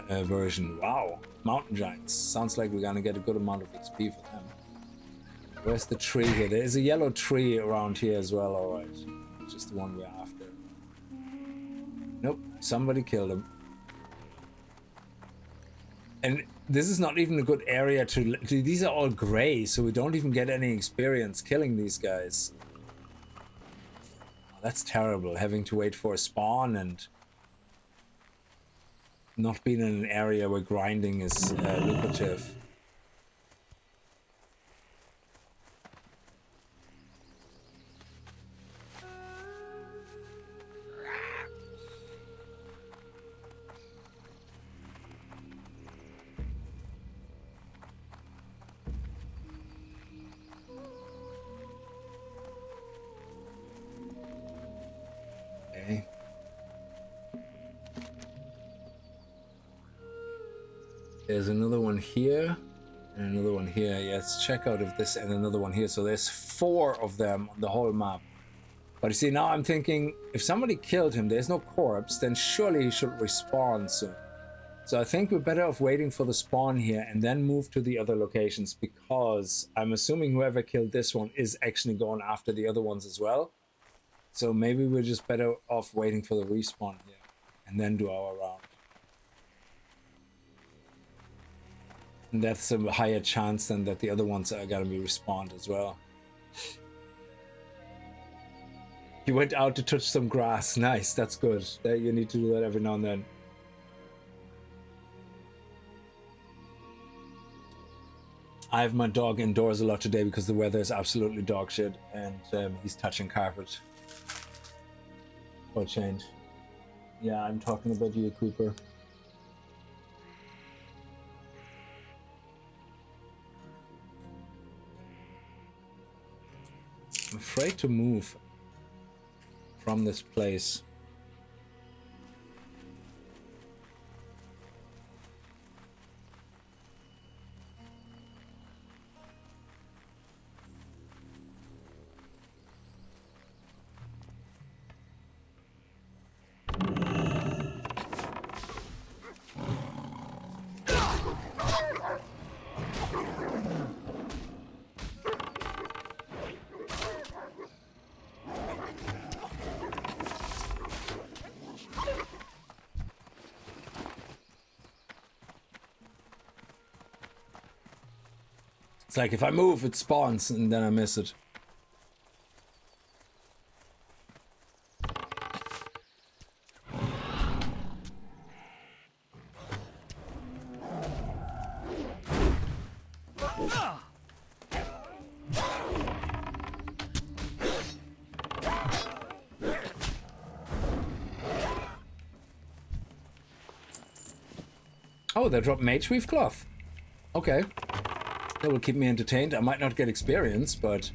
version. Wow, Mountain Giants. Sounds like we're gonna get a good amount of XP for them. Where's the tree here? There is a yellow tree around here as well, alright. Just the one we're after. Nope, somebody killed him. And this is not even a good area to... These are all gray, so we don't even get any experience killing these guys. That's terrible, having to wait for a spawn and... not being in an area where grinding is lucrative. Okay. There's another one here and another one here. Yeah, let's check out if this, and another one here. So there's 4 of them on the whole map. But you see, now I'm thinking, if somebody killed him, there's no corpse, then surely he should respawn soon. So I think we're better off waiting for the spawn here and then move to the other locations, because I'm assuming whoever killed this one is actually going after the other ones as well. So maybe we're just better off waiting for the respawn here and then do our round. And that's a higher chance than that the other ones are gonna be respawned as well. You went out to touch some grass. Nice, that's good. You need to do that every now and then. I have my dog indoors a lot today because the weather is absolutely dog shit, and he's touching carpet. For a change. Yeah, I'm talking about you, Cooper. I'm afraid to move from this place. It's like if I move, it spawns, and then I miss it. Oh, they dropped Mage Weave Cloth. Okay. That will keep me entertained. I might not get experience, but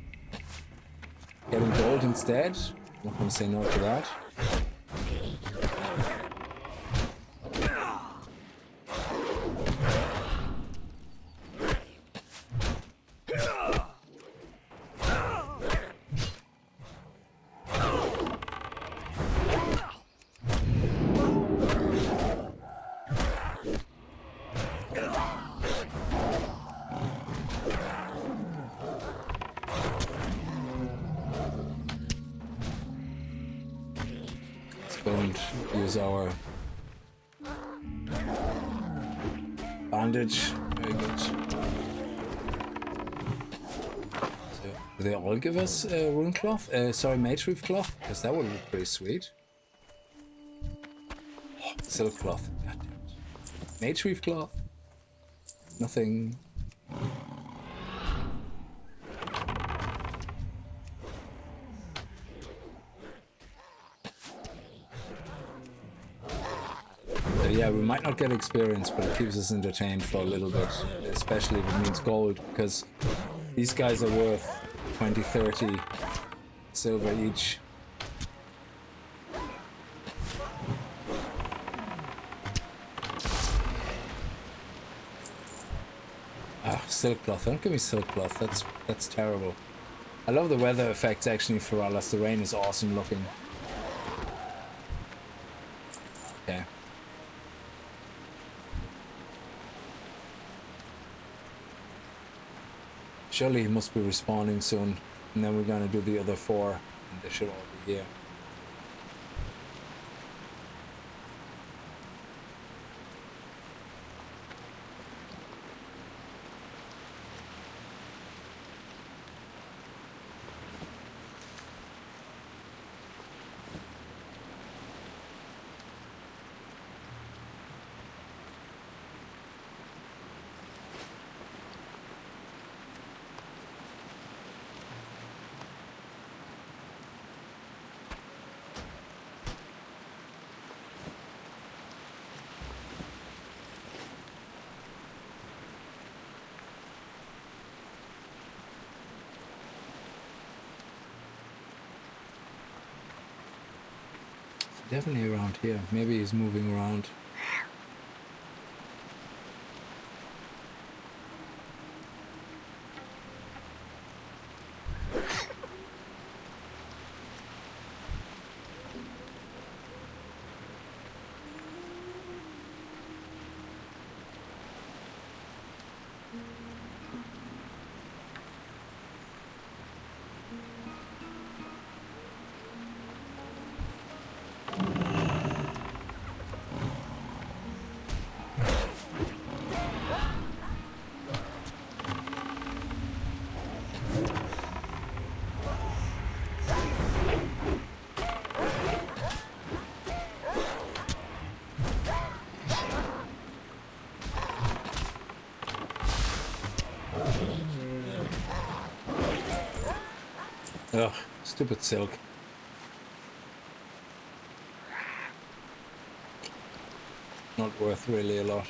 getting gold instead. I'm not going to say no to that. Our bandage, very good. So, do they all give us rune cloth? Sorry, mage weave cloth, because that would look pretty sweet. Oh, silk cloth, god damn it. Mage weave cloth, nothing. Yeah, we might not get experience, but it keeps us entertained for a little bit, especially if it means gold, because these guys are worth 20, 30 silver each. Ah, silk cloth. Don't give me silk cloth. That's terrible. I love the weather effects actually for Feralas. The rain is awesome looking. Okay. Surely he must be respawning soon, and then we're gonna do the other 4, and they should all be here. Definitely around here. Maybe he's moving around. Ugh, stupid silk. Not worth really a lot.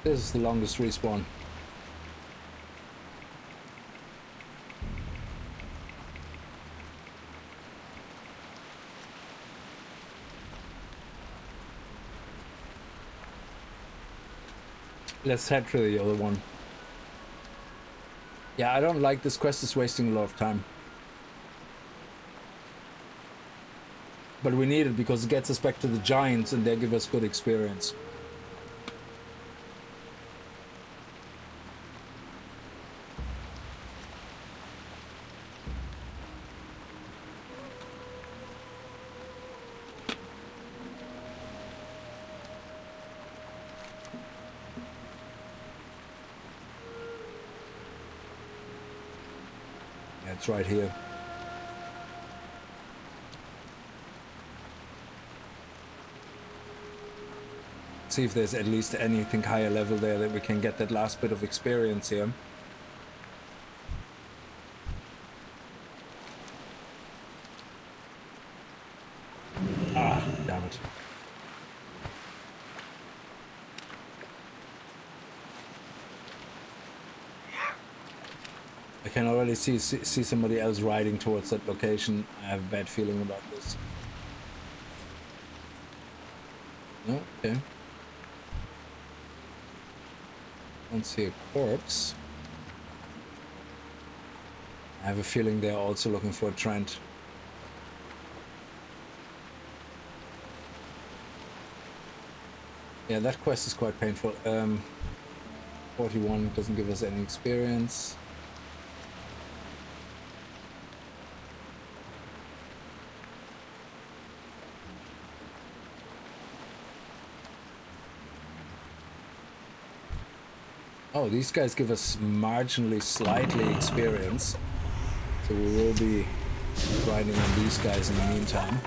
This is the longest respawn. Let's head to the other one. Yeah, I don't like this quest, is wasting a lot of time. But we need it because it gets us back to the giants and they give us good experience. It's right here. See if there's at least anything higher level there that we can get that last bit of experience here. Ah, damn it. I can already see somebody else riding towards that location. I have a bad feeling about this. Oh, okay. Don't see a corpse. I have a feeling they're also looking for a trend. Yeah, that quest is quite painful. 41 doesn't give us any experience. Oh, these guys give us marginally, slightly experience. So we will be grinding on these guys in the meantime.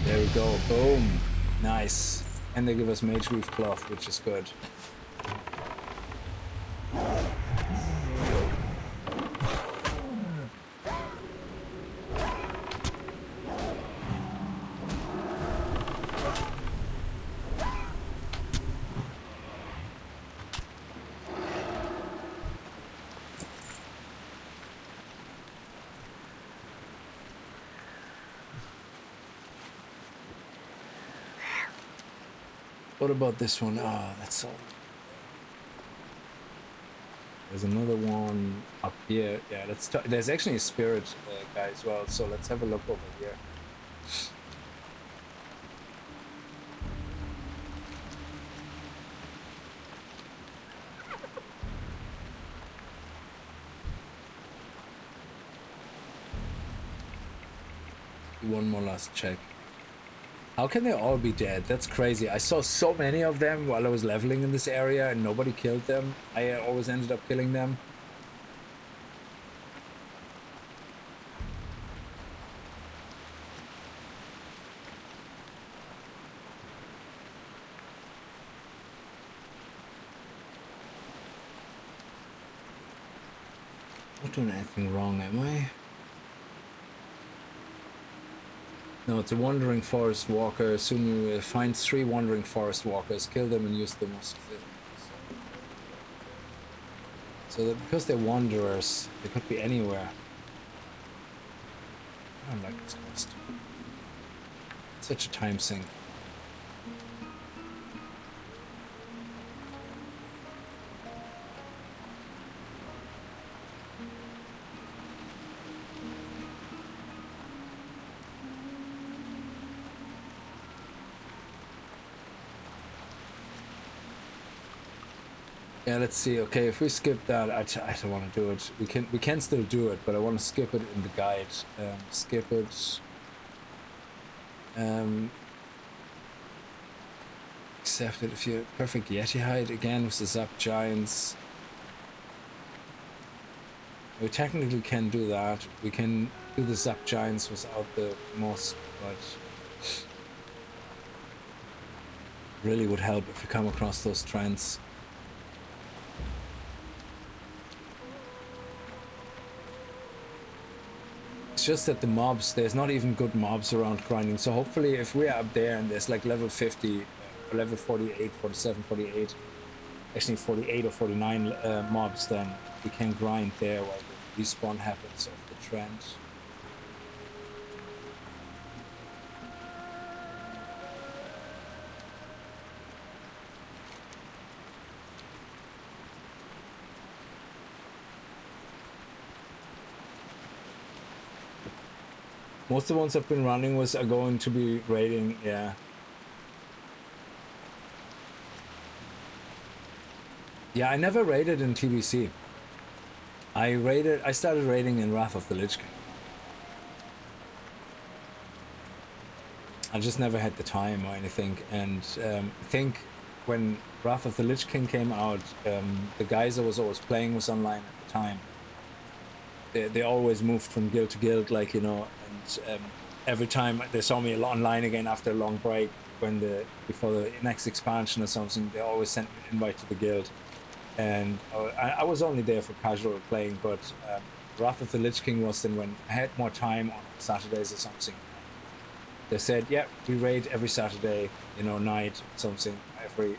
There we go, boom. Nice. And they give us Mage Weave Cloth, which is good. What about this one? Oh, that's all. There's another one up here. Yeah, let's talk. There's actually a spirit guy as well, so let's have a look over here. One more last check. How can they all be dead? That's crazy. I saw so many of them while I was leveling in this area and nobody killed them. I always ended up killing them. Not doing anything wrong, am I? No, it's a wandering forest walker. Assume you find 3 wandering forest walkers, kill them and use the most. So that because they're wanderers, they could be anywhere. I don't like this quest. Such a time sink. Yeah, let's see. Okay, if we skip that, I don't want to do it. We can still do it, but I want to skip it in the guide. Skip it. Accept it if you're perfect Yeti hide again with the Zap Giants. We technically can do that. We can do the Zap Giants without the Mosk, but really would help if we come across those trends. It's just that the mobs, there's not even good mobs around grinding, so hopefully if we're up there and there's like level 50, level 48, 47, 48, actually 48 or 49 mobs, then we can grind there while the respawn happens of the trend. Most of the ones I've been running are going to be raiding, yeah. Yeah, I never raided in TBC. I started raiding in Wrath of the Lich King. I just never had the time or anything, and I think when Wrath of the Lich King came out, the guys I was always playing was online at the time. They always moved from guild to guild, like, you know, and every time they saw me online again after a long break, before the next expansion or something, they always sent me an invite to the guild. And I was only there for casual playing, but Wrath of the Lich King was then when I had more time on Saturdays or something. They said, yeah, we raid every Saturday, you know, night, something, every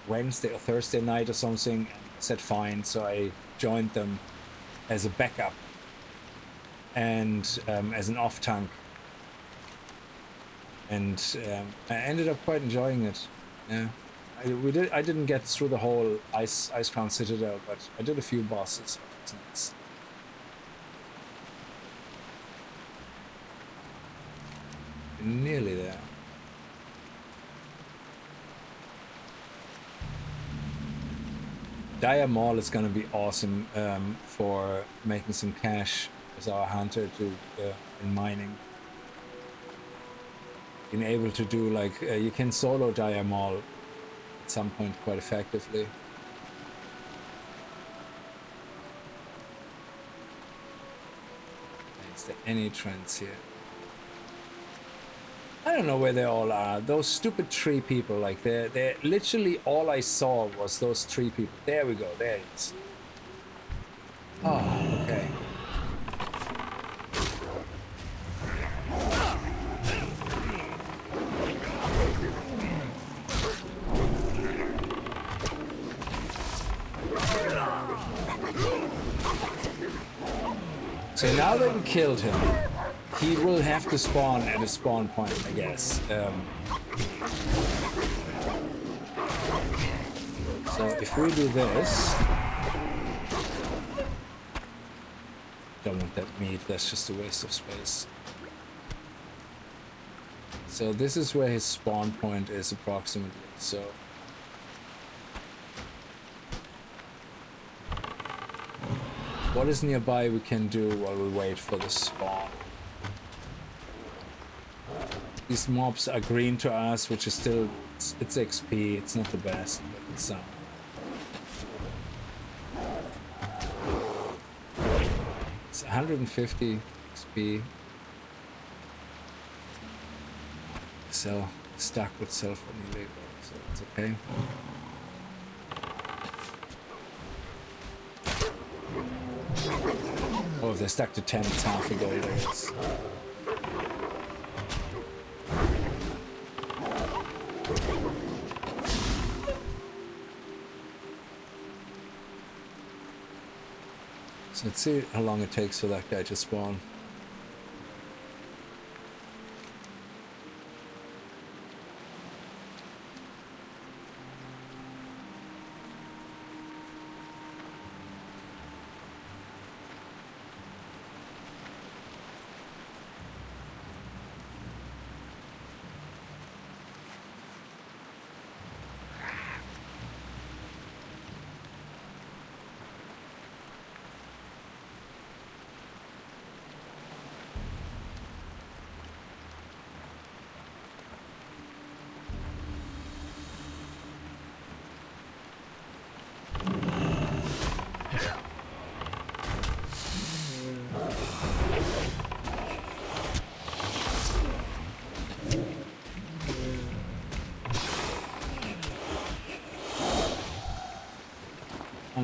Wednesday or Thursday night or something. And I said fine, so I joined them as a backup and as an off tank. And I ended up quite enjoying it. Yeah. I didn't get through the whole Ice Crown Citadel, but I did a few bosses. It was nice. Nearly there. Dire Maul is gonna be awesome for making some cash as our hunter in mining. Being able to do like you can solo Dire Maul at some point quite effectively. Is there any trends here? I don't know where they all are. Those stupid tree people, like they're literally all I saw was those tree people. There we go, there it is. Oh, okay. So now that we killed him, he will have to spawn at a spawn point, I guess. So if we do this... Don't want that meat, that's just a waste of space. So this is where his spawn point is approximately, so... What is nearby we can do while we wait for the spawn? These mobs are green to us, which is still, it's XP, it's not the best, but it's it's 150 XP. So stack would sell for nearly, so it's okay. Oh, if they're stuck to 10, it's half a gold, I guess. So let's see how long it takes for that guy to spawn.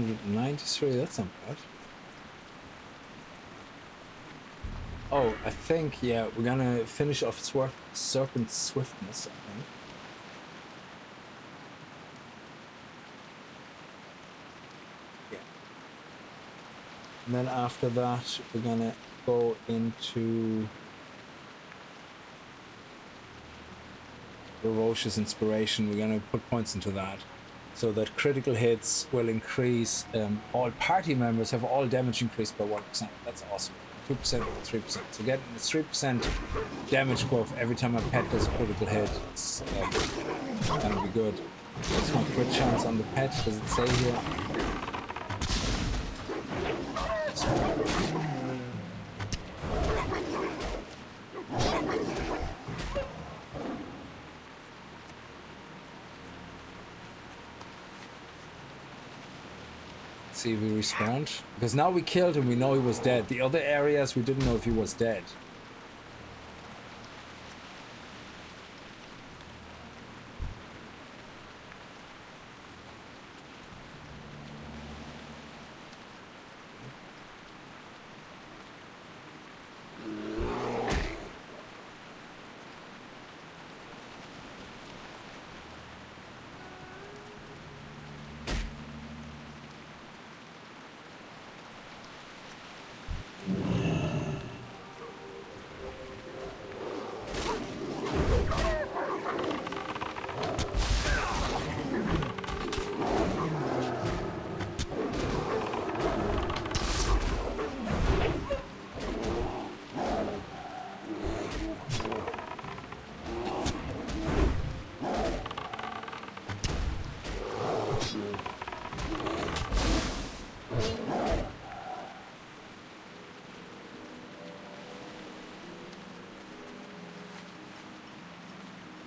193, that's not bad. Oh, I think, yeah, we're gonna finish off Serpent Swiftness, I think. Yeah. And then after that, we're gonna go into Ferocious Inspiration. We're gonna put points into that so that critical hits will increase. All party members have all damage increased by 1%. That's awesome. 2% and 3%. So getting the 3% damage buff every time a pet does a critical hit, it's gonna be good. What's my crit chance on the pet? Does it say here? See if we respawned, because now we killed him, we know he was dead. The other areas we didn't know if he was dead.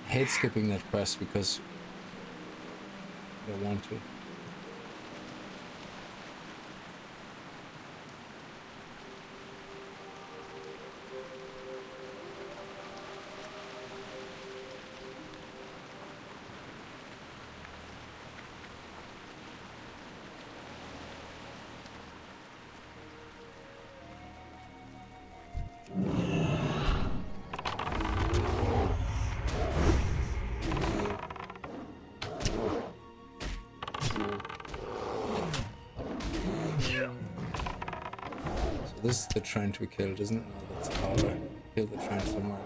I hate skipping that quest because I don't want to. This is the Trent we killed, isn't it? No, that's a Howler. Killed the Trent somewhere.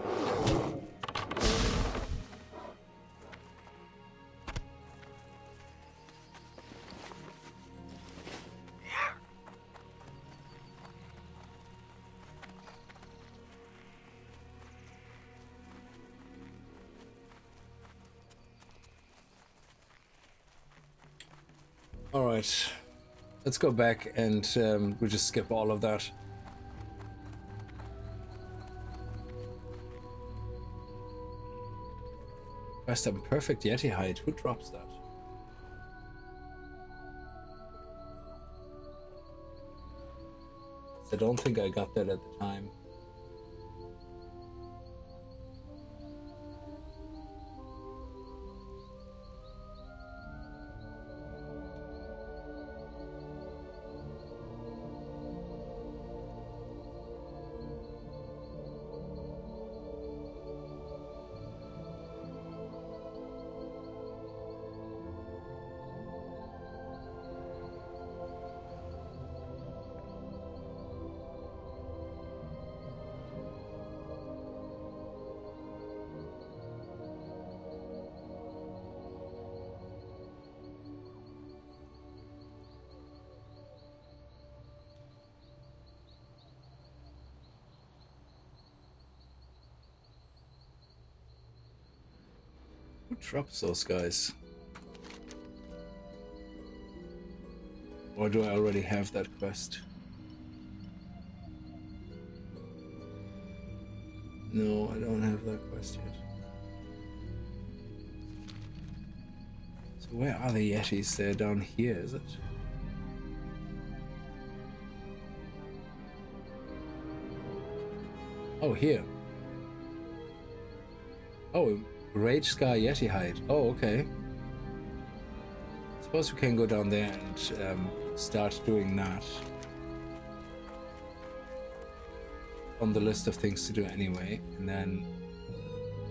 Alright. Let's go back and we'll just skip all of that. First time perfect Yeti hide. Who drops that? I don't think I got that at the time. Who drops those guys? Or do I already have that quest? No, I don't have that quest yet. So where are the Yetis? They're down here, is it? Oh, here. Oh, Rage Scar Yeti hide. Oh, okay. Suppose we can go down there and start doing that. On the list of things to do anyway, and then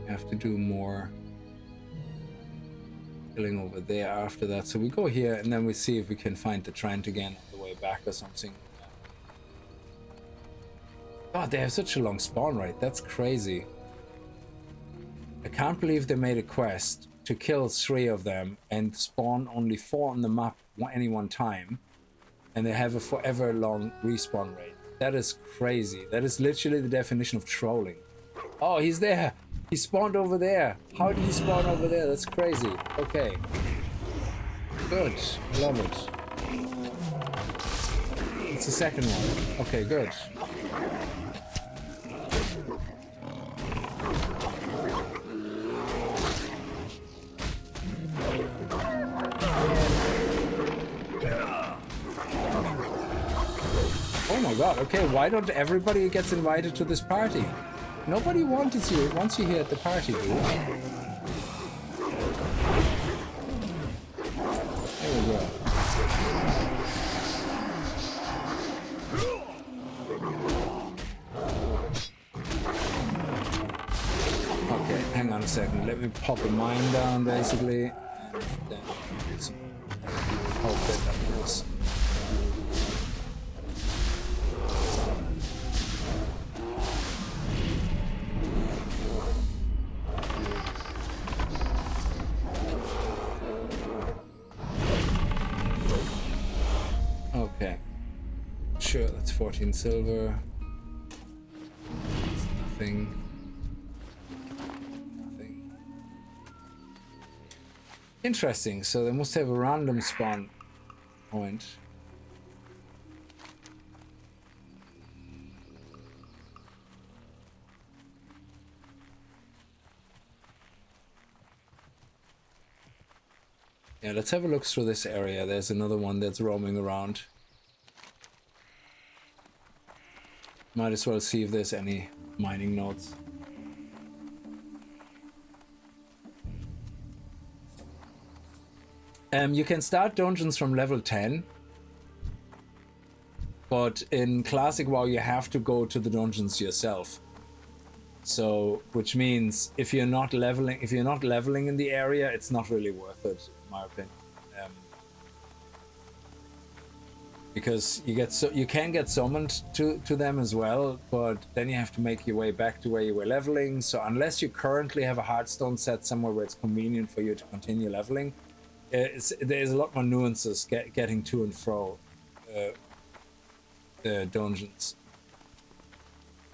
we have to do more killing over there after that. So we go here and then we see if we can find the Trent again on the way back or something. God, they have such a long spawn rate. That's crazy. I can't believe they made a quest to kill 3 of them and spawn only 4 on the map any one time, and they have a forever long respawn rate. That is crazy. That is literally the definition of trolling. Oh, he's there. He spawned over there. How did he spawn over there? That's crazy. Okay. Good. I love it. It's the second one. Okay, good. Oh my god, okay, why don't everybody gets invited to this party? Nobody wants you here at the party, dude. There we go. Okay, hang on a second. Let me pop a mine down, basically. Then hope that works. Okay. Sure, that's 14 silver. That's nothing. Interesting, so they must have a random spawn point. Yeah, let's have a look through this area. There's another one that's roaming around. Might as well see if there's any mining nodes. You can start dungeons from level 10, but in Classic WoW you have to go to the dungeons yourself. So, which means if you're not leveling in the area, it's not really worth it, in my opinion. Because you can get summoned to them as well, but then you have to make your way back to where you were leveling. So unless you currently have a Hearthstone set somewhere where it's convenient for you to continue leveling, there's a lot more nuances getting to and fro the dungeons.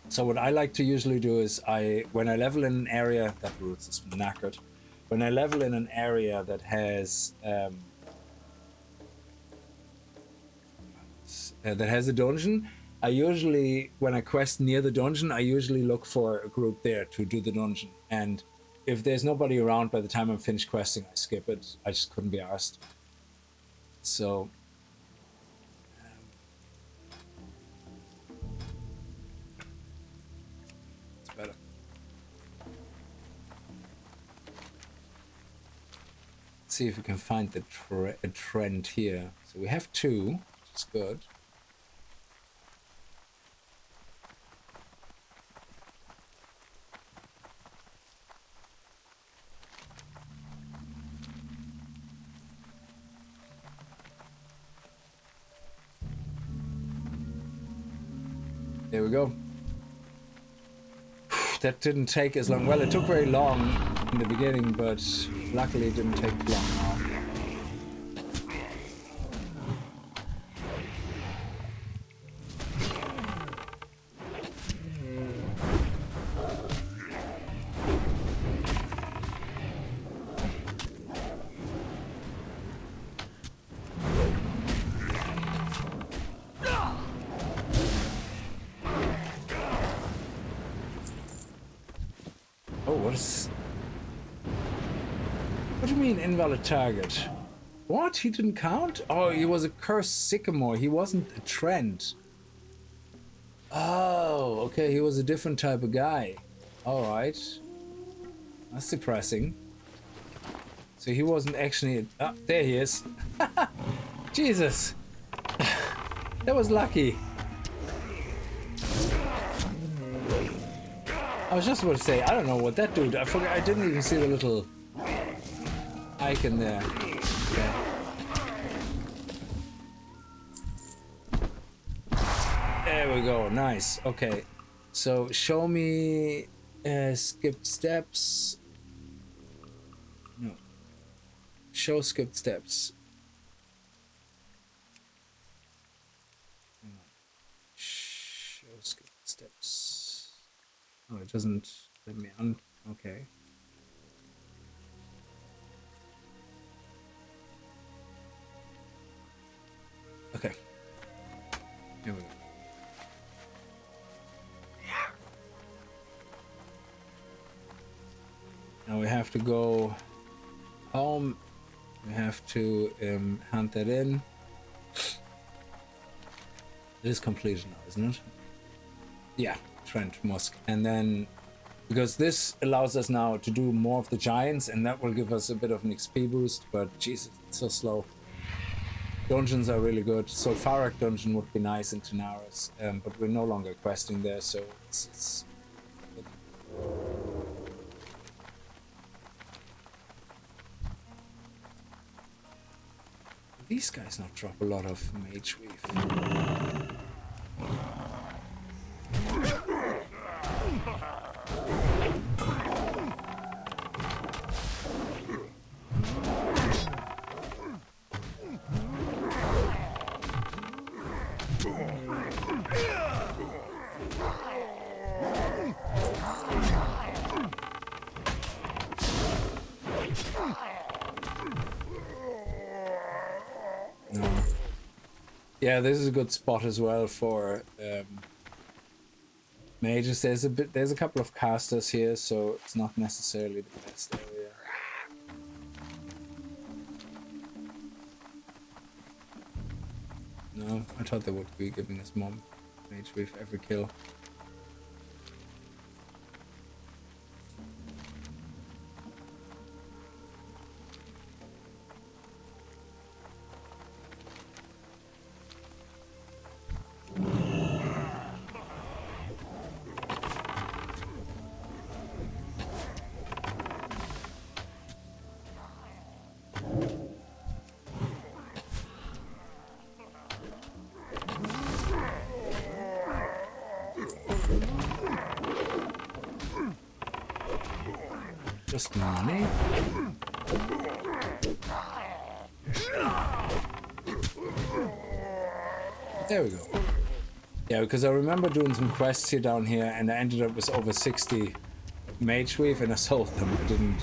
So what I like to usually do is when I level in an area that roots is knackered, when I level in an area that has a dungeon, I usually, when I quest near the dungeon, I usually look for a group there to do the dungeon. And if there's nobody around by the time I'm finished questing, I skip it. I just couldn't be arsed. So it's better. Let's see if we can find a trend here. So we have 2, which is good. There we go. That didn't take as long. Well, it took very long in the beginning, but luckily it didn't take long now. What do you mean invalid target? What? He didn't count? Oh, he was a cursed sycamore. He wasn't a trend. Oh, okay. He was a different type of guy. All right. That's depressing. So he wasn't actually... Oh, there he is. Jesus. That was lucky. I was just about to say, I don't know what that dude. I forgot. I didn't even see the little icon there. Okay. There we go. Nice. Okay. So show me skipped steps. No. Show skipped steps. Show skipped steps. Oh, it doesn't let me on. Okay. Okay. Here we go. Now we have to go home. We have to hunt that in. It is completed now, isn't it? Yeah, Trent Musk. And then, because this allows us now to do more of the giants, and that will give us a bit of an XP boost, but Jesus, it's so slow. Dungeons are really good. So Farak dungeon would be nice in Tanaris, but we're no longer questing there, so it's these guys not drop a lot of mage weave. Yeah, this is a good spot as well for mages. There's a couple of casters here, so it's not necessarily the best area. No, I thought they would be giving us more mage with every kill. Just money. There we go. Yeah, because I remember doing some quests here down here, and I ended up with over 60 mage weave, and I sold them. I didn't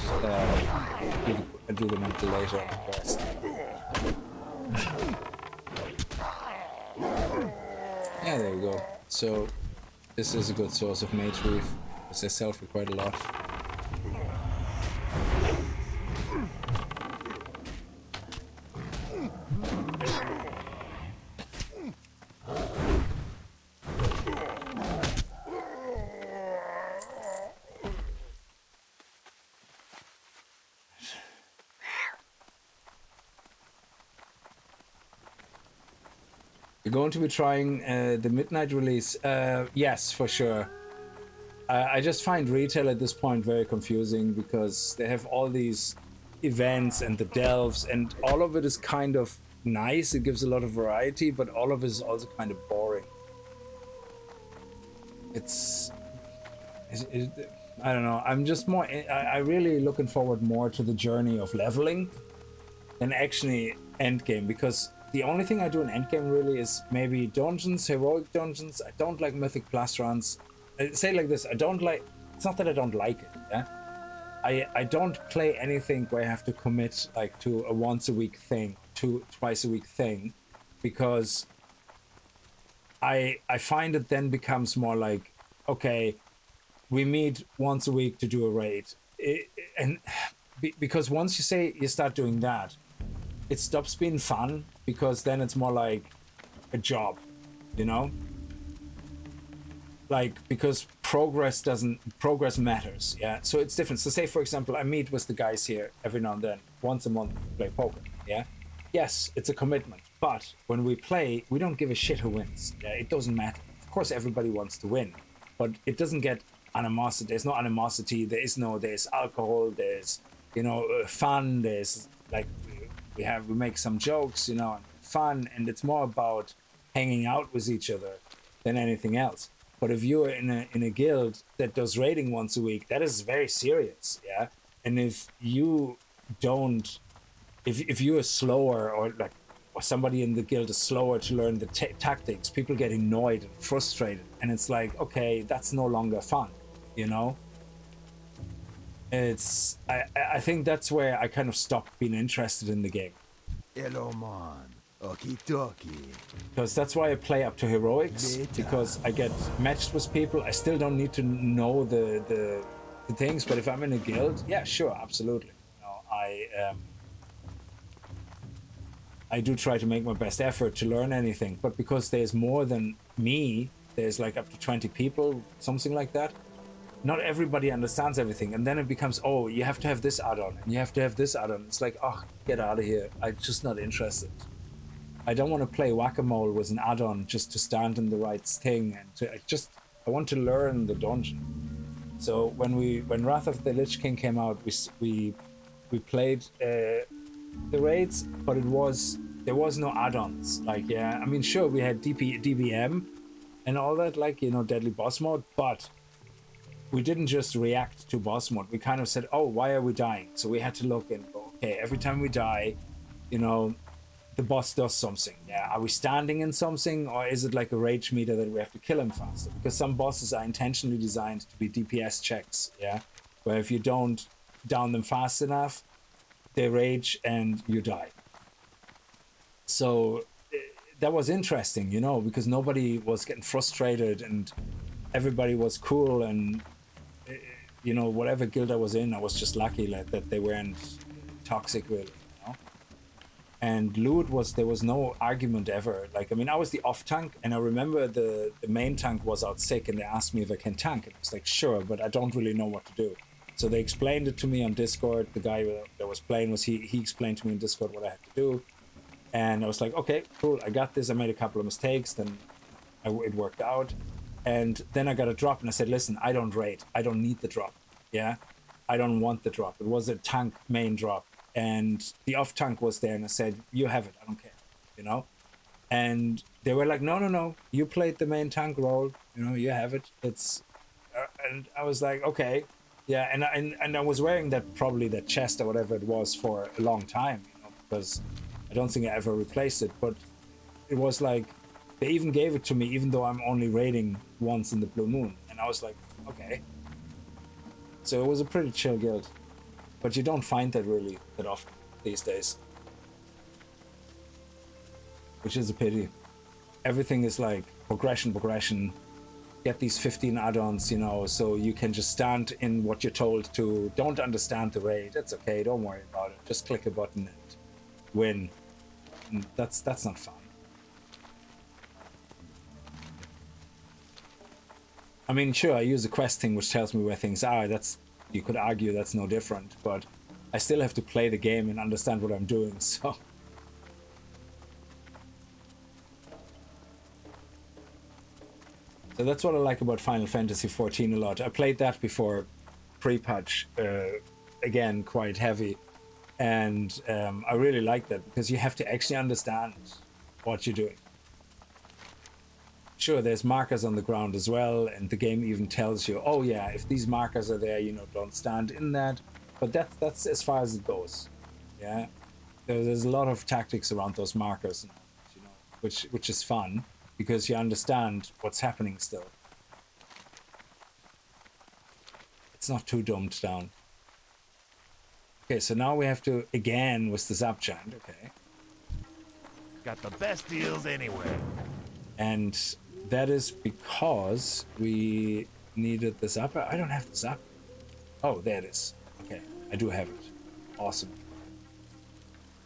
do them until later on the quest. Yeah, there we go. So this is a good source of mage weave, because they sell for quite a lot. You're going to be trying the midnight release? Yes, for sure. I just find retail at this point very confusing because they have all these events and the delves, and all of it is kind of nice. It gives a lot of variety, but all of it is also kind of boring. I don't know. I'm just more. I really looking forward more to the journey of leveling than actually endgame, because the only thing I do in endgame really is maybe dungeons, heroic dungeons. I don't like mythic plus runs. I say it like this, I don't like, it's not that I don't like it, yeah? I don't play anything where I have to commit like to a once a week thing, twice a week thing, because I find it then becomes more like, okay, we meet once a week to do a raid. Because once you start doing that, it stops being fun, because then it's more like a job, you know? Like, because progress matters, yeah? So it's different. So say, for example, I meet with the guys here every now and then, once a month, to play poker, yeah? Yes, it's a commitment, But when we play, we don't give a shit who wins. Yeah, it doesn't matter. Of course, everybody wants to win, but it doesn't get animosity. There's no animosity. There's alcohol. There's, fun. There's like, we make some jokes, and fun, and it's more about hanging out with each other than anything else. But if you're in a guild that does raiding once a week, that is very serious, yeah. And if you don't, if you are slower, or somebody in the guild is slower to learn the tactics, people get annoyed and frustrated, and it's like, okay, that's no longer fun, It's I think that's where I kind of stopped being interested in the game. Hello, man. Okie dokie. Because that's why I play up to heroics, because I get matched with people. I still don't need to know the things, but if I'm in a guild, yeah, sure, absolutely. I do try to make my best effort to learn anything, but because there's more than me, there's like up to 20 people, something like that. Not everybody understands everything, and then it becomes, oh, you have to have this add-on, and you have to have this add-on. It's like, oh, get out of here. I'm just not interested. I don't want to play whack-a-mole with an add-on just to stand in the right thing, and I want to learn the dungeon. So when Wrath of the Lich King came out, we played the raids, but there was no add-ons. Like, yeah, I mean, sure, we had DBM and all that, like, deadly boss mode, but we didn't just react to boss mode. We kind of said, oh, why are we dying? So we had to look and go, okay, every time we die, the boss does something. Yeah, are we standing in something, or is it like a rage meter that we have to kill him faster? Because some bosses are intentionally designed to be DPS checks, yeah, where if you don't down them fast enough, they rage and you die. So that was interesting, because nobody was getting frustrated and everybody was cool, and whatever guild I was in, I was just lucky that they weren't toxic, really. And loot there was no argument ever. Like, I mean, I was the off tank, and I remember the main tank was out sick, and they asked me if I can tank. And I was like, sure, but I don't really know what to do. So they explained it to me on Discord. The guy that was playing he explained to me on Discord what I had to do, and I was like, okay, cool, I got this. I made a couple of mistakes, then it worked out. And then I got a drop, and I said, listen, I don't raid. I don't need the drop. Yeah, I don't want the drop. It was a tank main drop. And the off tank was there, and I said, you have it, I don't care, And they were like, no, you played the main tank role, you have it. It's and I was like, okay, yeah. And I was wearing that chest or whatever it was for a long time, because I don't think I ever replaced it. But it was like, they even gave it to me, even though I'm only raiding once in the blue moon. And I was like, okay. So it was a pretty chill guild. But you don't find that really that often these days. Which is a pity. Everything is like progression. Get these 15 add-ons, so you can just stand in what you're told to. Don't understand the raid. That's okay, don't worry about it. Just click a button and win. And that's not fun. I mean, sure, I use a quest thing which tells me where things are. You could argue that's no different, but I still have to play the game and understand what I'm doing, so. So that's what I like about Final Fantasy XIV a lot. I played that before pre-patch, again, quite heavy. And I really like that, because you have to actually understand what you're doing. Sure, there's markers on the ground as well, and the game even tells you, oh yeah, if these markers are there, don't stand in that. But that's as far as it goes. Yeah, there's a lot of tactics around those markers, which is fun, because you understand what's happening still. It's not too dumbed down. Okay, so now we have to, again, with the Zap Giant, okay. Got the best deals anywhere. And that is because we needed the Zapper. I don't have the Zapper. Oh, there it is. Okay, I do have it. Awesome.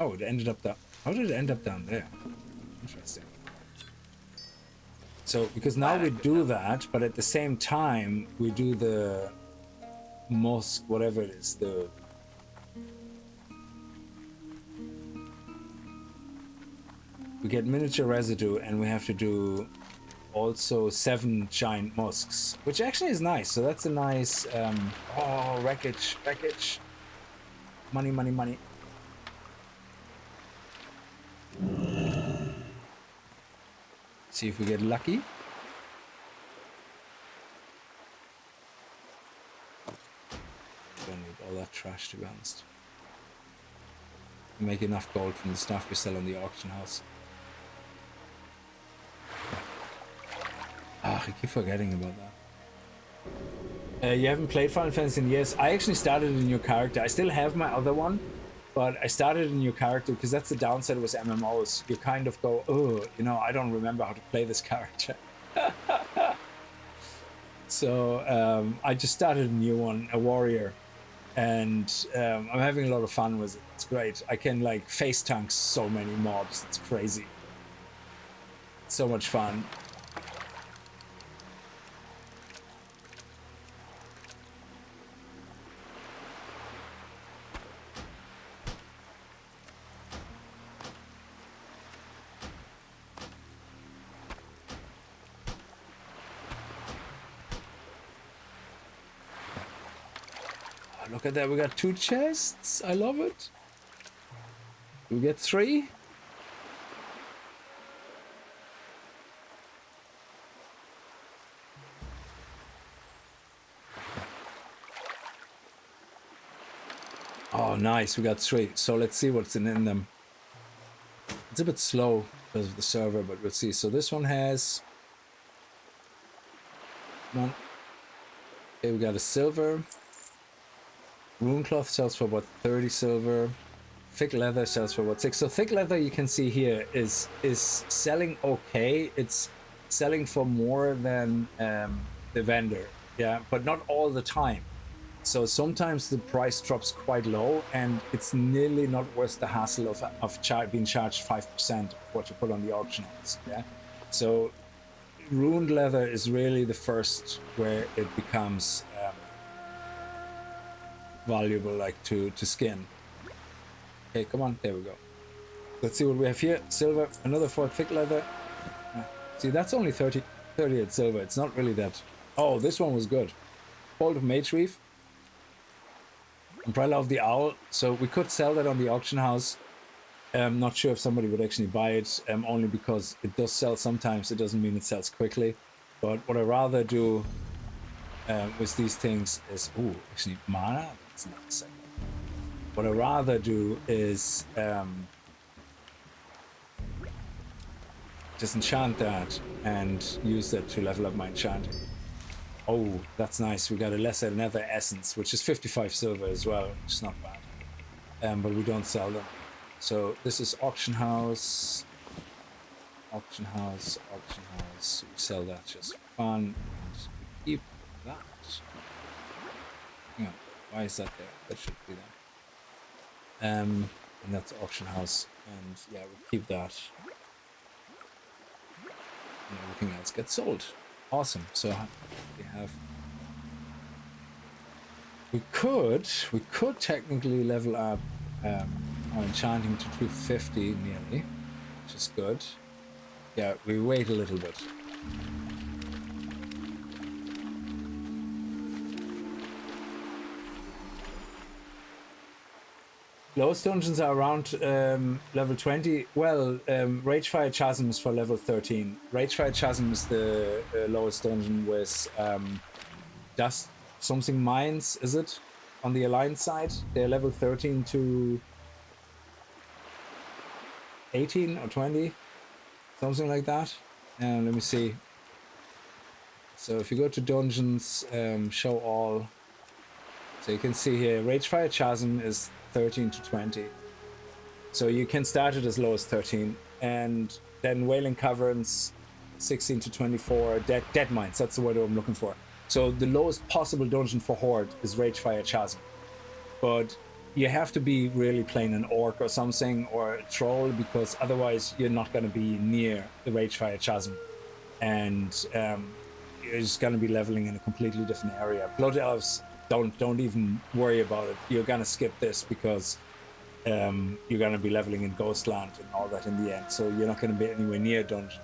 Oh, it ended up down. How did it end up down there? Interesting. So, because now we do that, but at the same time, we do the mosque, whatever it is, the... We get miniature residue, and we have to do also 7 giant musks, which actually is nice. So that's a nice oh, wreckage. Money. See if we get lucky. Don't need all that trash, to be honest. We make enough gold from the stuff we sell on the auction house. Ah, I keep forgetting about that. You haven't played Final Fantasy in years. I actually started a new character. I still have my other one, but I started a new character because that's the downside with MMOs. You kind of go, oh, you know, I don't remember how to play this character. So I just started a new one, a warrior, and I'm having a lot of fun with it. It's great. I can like face tank so many mobs. It's crazy. It's so much fun. Look at that, we got 2 chests. I love it. We get 3. Oh, nice, we got 3. So let's see what's in them. It's a bit slow because of the server, but we'll see. So this one has... Come on. Okay, we got a silver. Rune cloth sells for about 30 silver. Thick leather sells for about 6. So thick leather, you can see here, is selling okay. It's selling for more than the vendor, yeah, but not all the time. So sometimes the price drops quite low, and it's nearly not worth the hassle of being charged 5% of what you put on the auction house. Yeah, so ruined leather is really the first where it becomes valuable, like to skin. Okay, come on, there we go. Let's see what we have here. Silver, another 4 thick leather. See, that's only 38 silver. It's not really that. Oh, this one was good. Bolt of Mage Reef. Umbrella of the Owl. So we could sell that on the auction house. I'm not sure if somebody would actually buy it, only because it does sell sometimes. It doesn't mean it sells quickly. But what I rather do with these things is... Ooh, actually, mana? That's not the same. What I rather do is just enchant that and use that to level up my enchanting. Oh, that's nice. We got a lesser nether essence, which is 55 silver as well, which is not bad. But we don't sell them. So this is auction house. Auction house. We sell that just for fun. And keep that. Hang on. Why is that there? That should be there. And that's auction house. And yeah, we keep that. And everything else gets sold. Awesome. So we could technically level up our enchanting to 250 nearly, which is good. Yeah, we wait a little bit. Lowest dungeons are around level 20. Well, Ragefire Chasm is for level 13. Ragefire Chasm is the lowest dungeon with Dust something mines, is it? On the Alliance side, they're level 13 to 18 or 20, something like that. Let me see. So if you go to dungeons, show all. So you can see here, Ragefire Chasm is 13 to 20. So you can start it as low as 13. And then Wailing Caverns, 16 to 24. Dead Mines, that's the word I'm looking for. So the lowest possible dungeon for Horde is Ragefire Chasm. But you have to be really playing an Orc or something, or a Troll, because otherwise you're not going to be near the Ragefire Chasm. And you're just going to be leveling in a completely different area. Blood Elves, don't even worry about it. You're gonna skip this because you're gonna be leveling in Ghostland and all that in the end, so you're not gonna be anywhere near dungeon.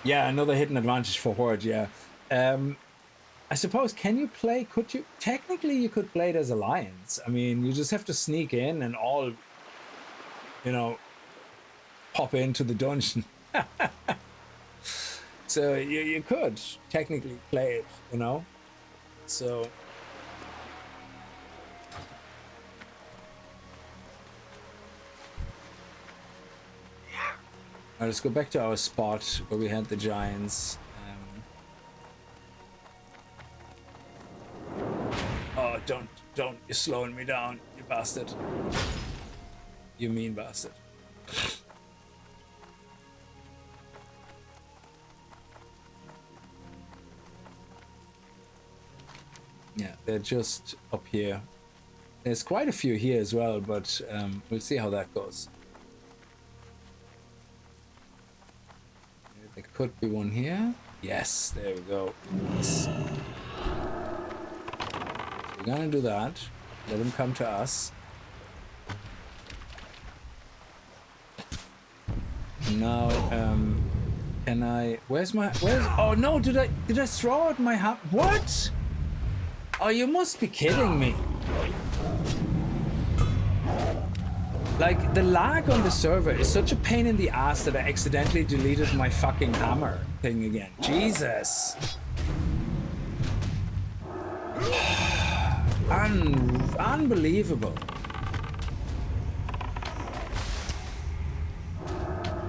Yeah, another hidden advantage for Horde, yeah. I suppose, could you, technically you could play it as Alliance. I mean, you just have to sneak in and all, you know, pop into the dungeon. So you could technically play it, you know? So... Now let's go back to our spot where we had the giants. Oh, don't, you're slowing me down, you bastard. You mean bastard. Yeah, they're just up here. There's quite a few here as well, but we'll see how that goes. There could be one here. Yes, there we go. Nice. So we're gonna do that. Let him come to us. Now, can I? Where's? Oh no! Did I throw out my What? Oh, you must be kidding me. Like, the lag on the server is such a pain in the ass that I accidentally deleted my fucking hammer thing again. Jesus. Unbelievable.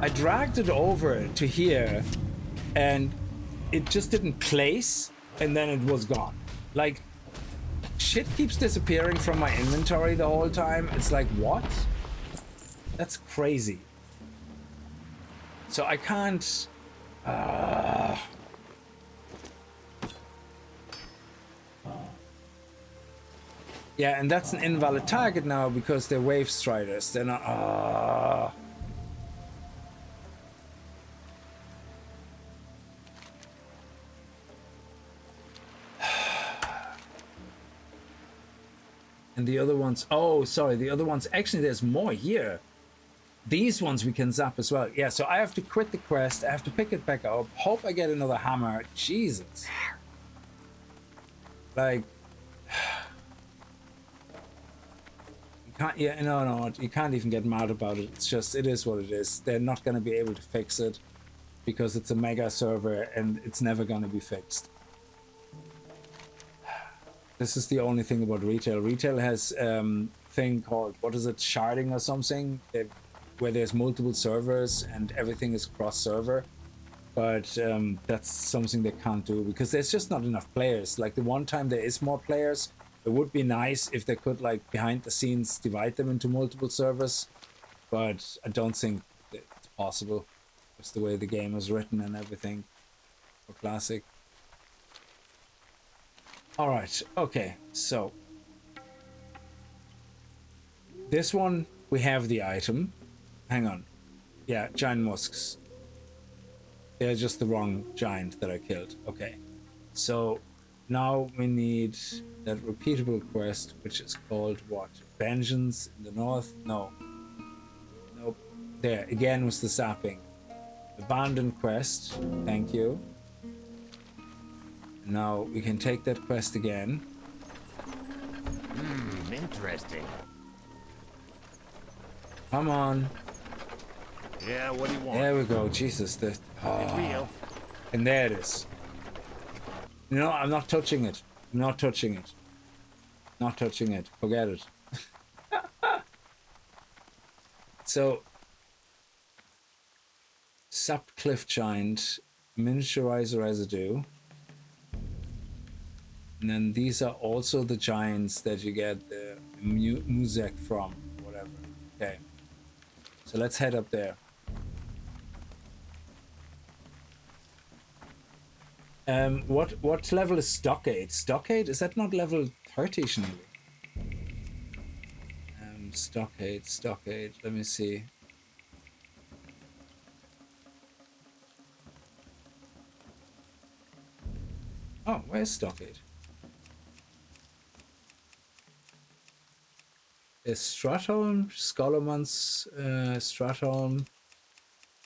I dragged it over to here and it just didn't place and then it was gone. Like, shit keeps disappearing from my inventory the whole time. It's like, what? That's crazy. So I can't... Yeah, and that's an invalid target now because they're wave striders. They're not... And the other ones... Oh, sorry, the other ones... Actually, there's more here. These ones we can zap as well. Yeah, so I have to quit the quest. I have to pick it back up. Hope I get another hammer. Jesus. Like... You can't... Yeah, no, you can't even get mad about it. It's just... It is what it is. They're not going to be able to fix it because it's a mega server and it's never going to be fixed. This is the only thing about retail. Retail has thing called, what is it, sharding or something, where there's multiple servers and everything is cross-server. But that's something they can't do because there's just not enough players. Like, the one time there is more players, it would be nice if they could, like, behind the scenes divide them into multiple servers. But I don't think it's possible. Just the way the game is written and everything for Classic. Alright, okay, so this one, we have the item. Hang on. Yeah, giant musks. They're just the wrong giant that I killed. Okay, so now we need that repeatable quest, which is called what? Vengeance in the north? No. Nope. There, again was the sapping. Abandoned quest, thank you. Now we can take that quest again. Interesting. Come on. Yeah, what do you want? There we go. Jesus. Real. And there it is. No, I'm not touching it. I'm not touching it. Not touching it. Forget it. So, Sapped Cliff Giant, Miniaturizer Residue. And then these are also the giants that you get the Muzek from, whatever. Okay. So let's head up there. What level is Stockade? Stockade? Is that not level 30 nearly? Stockade. Let me see. Oh, where's Stockade? is Stratholm, Skullman's Stratholm,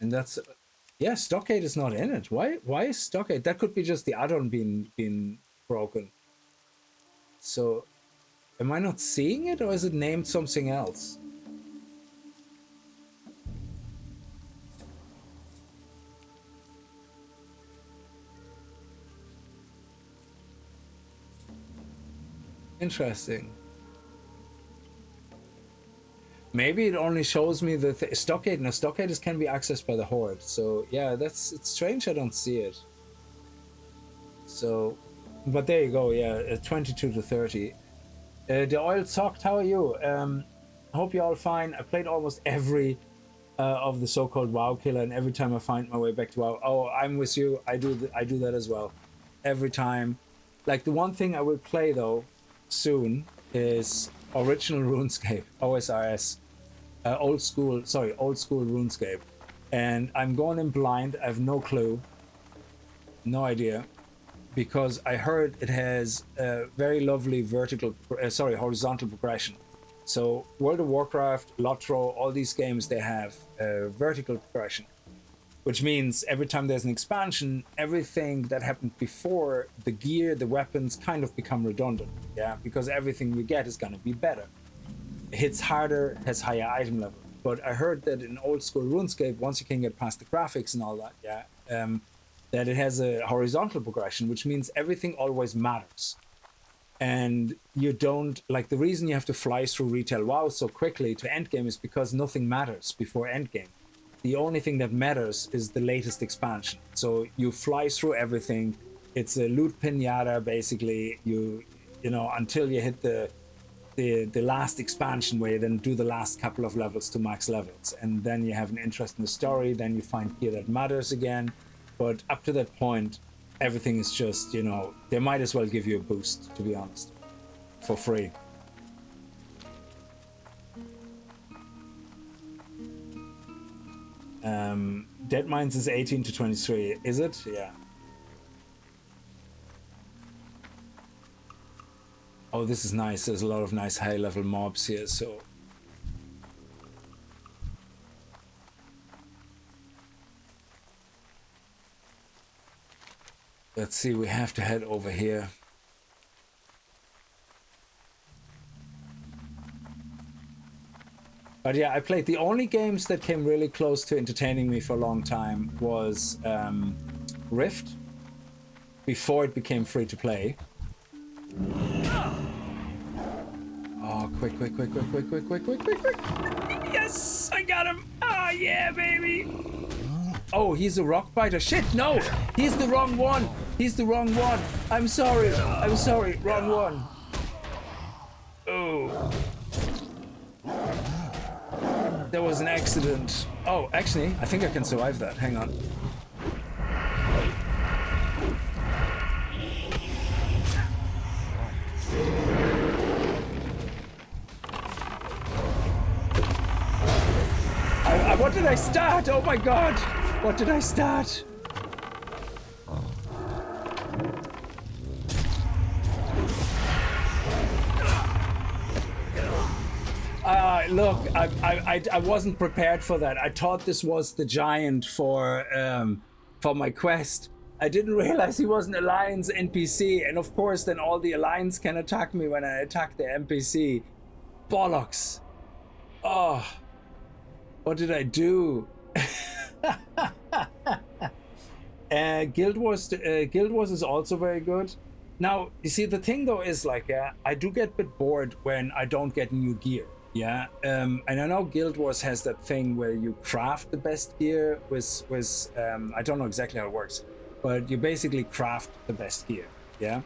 and that's yeah. Stockade is not in it. Why is Stockade? That could be just the add-on being broken. So, am I not seeing it, or is it named something else? Interesting. Maybe it only shows me the Stockade. No, Stockade can be accessed by the Horde. So yeah, it's strange I don't see it. So, but there you go. Yeah, 22 to 30. The Oiled Socked, how are you? Hope you're all fine. I played almost every of the so-called WoW killer, and every time I find my way back to WoW, oh, I'm with you. I do that as well. Every time. Like the one thing I will play though soon is original RuneScape, OSRS, old school RuneScape, and I'm going in blind. I have no clue, no idea, because I heard it has a very lovely horizontal progression. So World of Warcraft, Lotro, all these games, they have vertical progression, which means every time there's an expansion, everything that happened before, the gear, the weapons kind of become redundant, yeah, because everything we get is going to be better. It hits harder, has higher item level. But I heard that in old school RuneScape, once you can get past the graphics and all that, yeah, that it has a horizontal progression, which means everything always matters. And you don't, like, the reason you have to fly through retail WoW so quickly to Endgame is because nothing matters before Endgame. The only thing that matters is the latest expansion. So you fly through everything. It's a loot pinata, basically. You know, until you hit the last expansion where you then do the last couple of levels to max levels. And then you have an interest in the story. Then you find gear that matters again. But up to that point, everything is just, you know, they might as well give you a boost, to be honest, for free. Dead Mines is 18 to 23, is it? Yeah. Oh, this is nice. There's a lot of nice high-level mobs here, so... Let's see, we have to head over here. But yeah, I played the only games that came really close to entertaining me for a long time was Rift, before it became free to play. Oh, quick. Yes, I got him. Oh, yeah, baby. Oh, he's a rock biter. Shit, no, he's the wrong one. He's the wrong one. I'm sorry, wrong one. Oh. There was an accident. Oh, actually, I think I can survive that. Hang on. What did I start? Oh my god! What did I start? Look, I wasn't prepared for that. I thought this was the giant for my quest. I didn't realize he was an Alliance NPC, and of course then all the Alliance can attack me when I attack the NPC. Bollocks. Oh, what did I do? Guild Wars is also very good. Now, you see, the thing though is like, I do get a bit bored when I don't get new gear. Yeah, and I know Guild Wars has that thing where you craft the best gear with I don't know exactly how it works, but you basically craft the best gear. Yeah.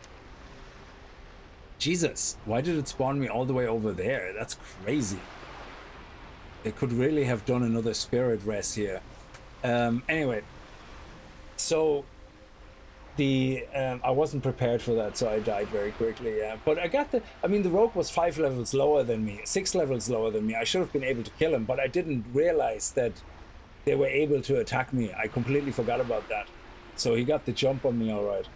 Jesus, why did it spawn me all the way over there? That's crazy. They could really have done another spirit res here. Anyway, so the I wasn't prepared for that, so I died very quickly. Yeah, but I mean, the rogue was 5 levels lower than me, 6 levels lower than me. I should have been able to kill him, but I didn't realize that they were able to attack me. I completely forgot about that. So he got the jump on me, all right.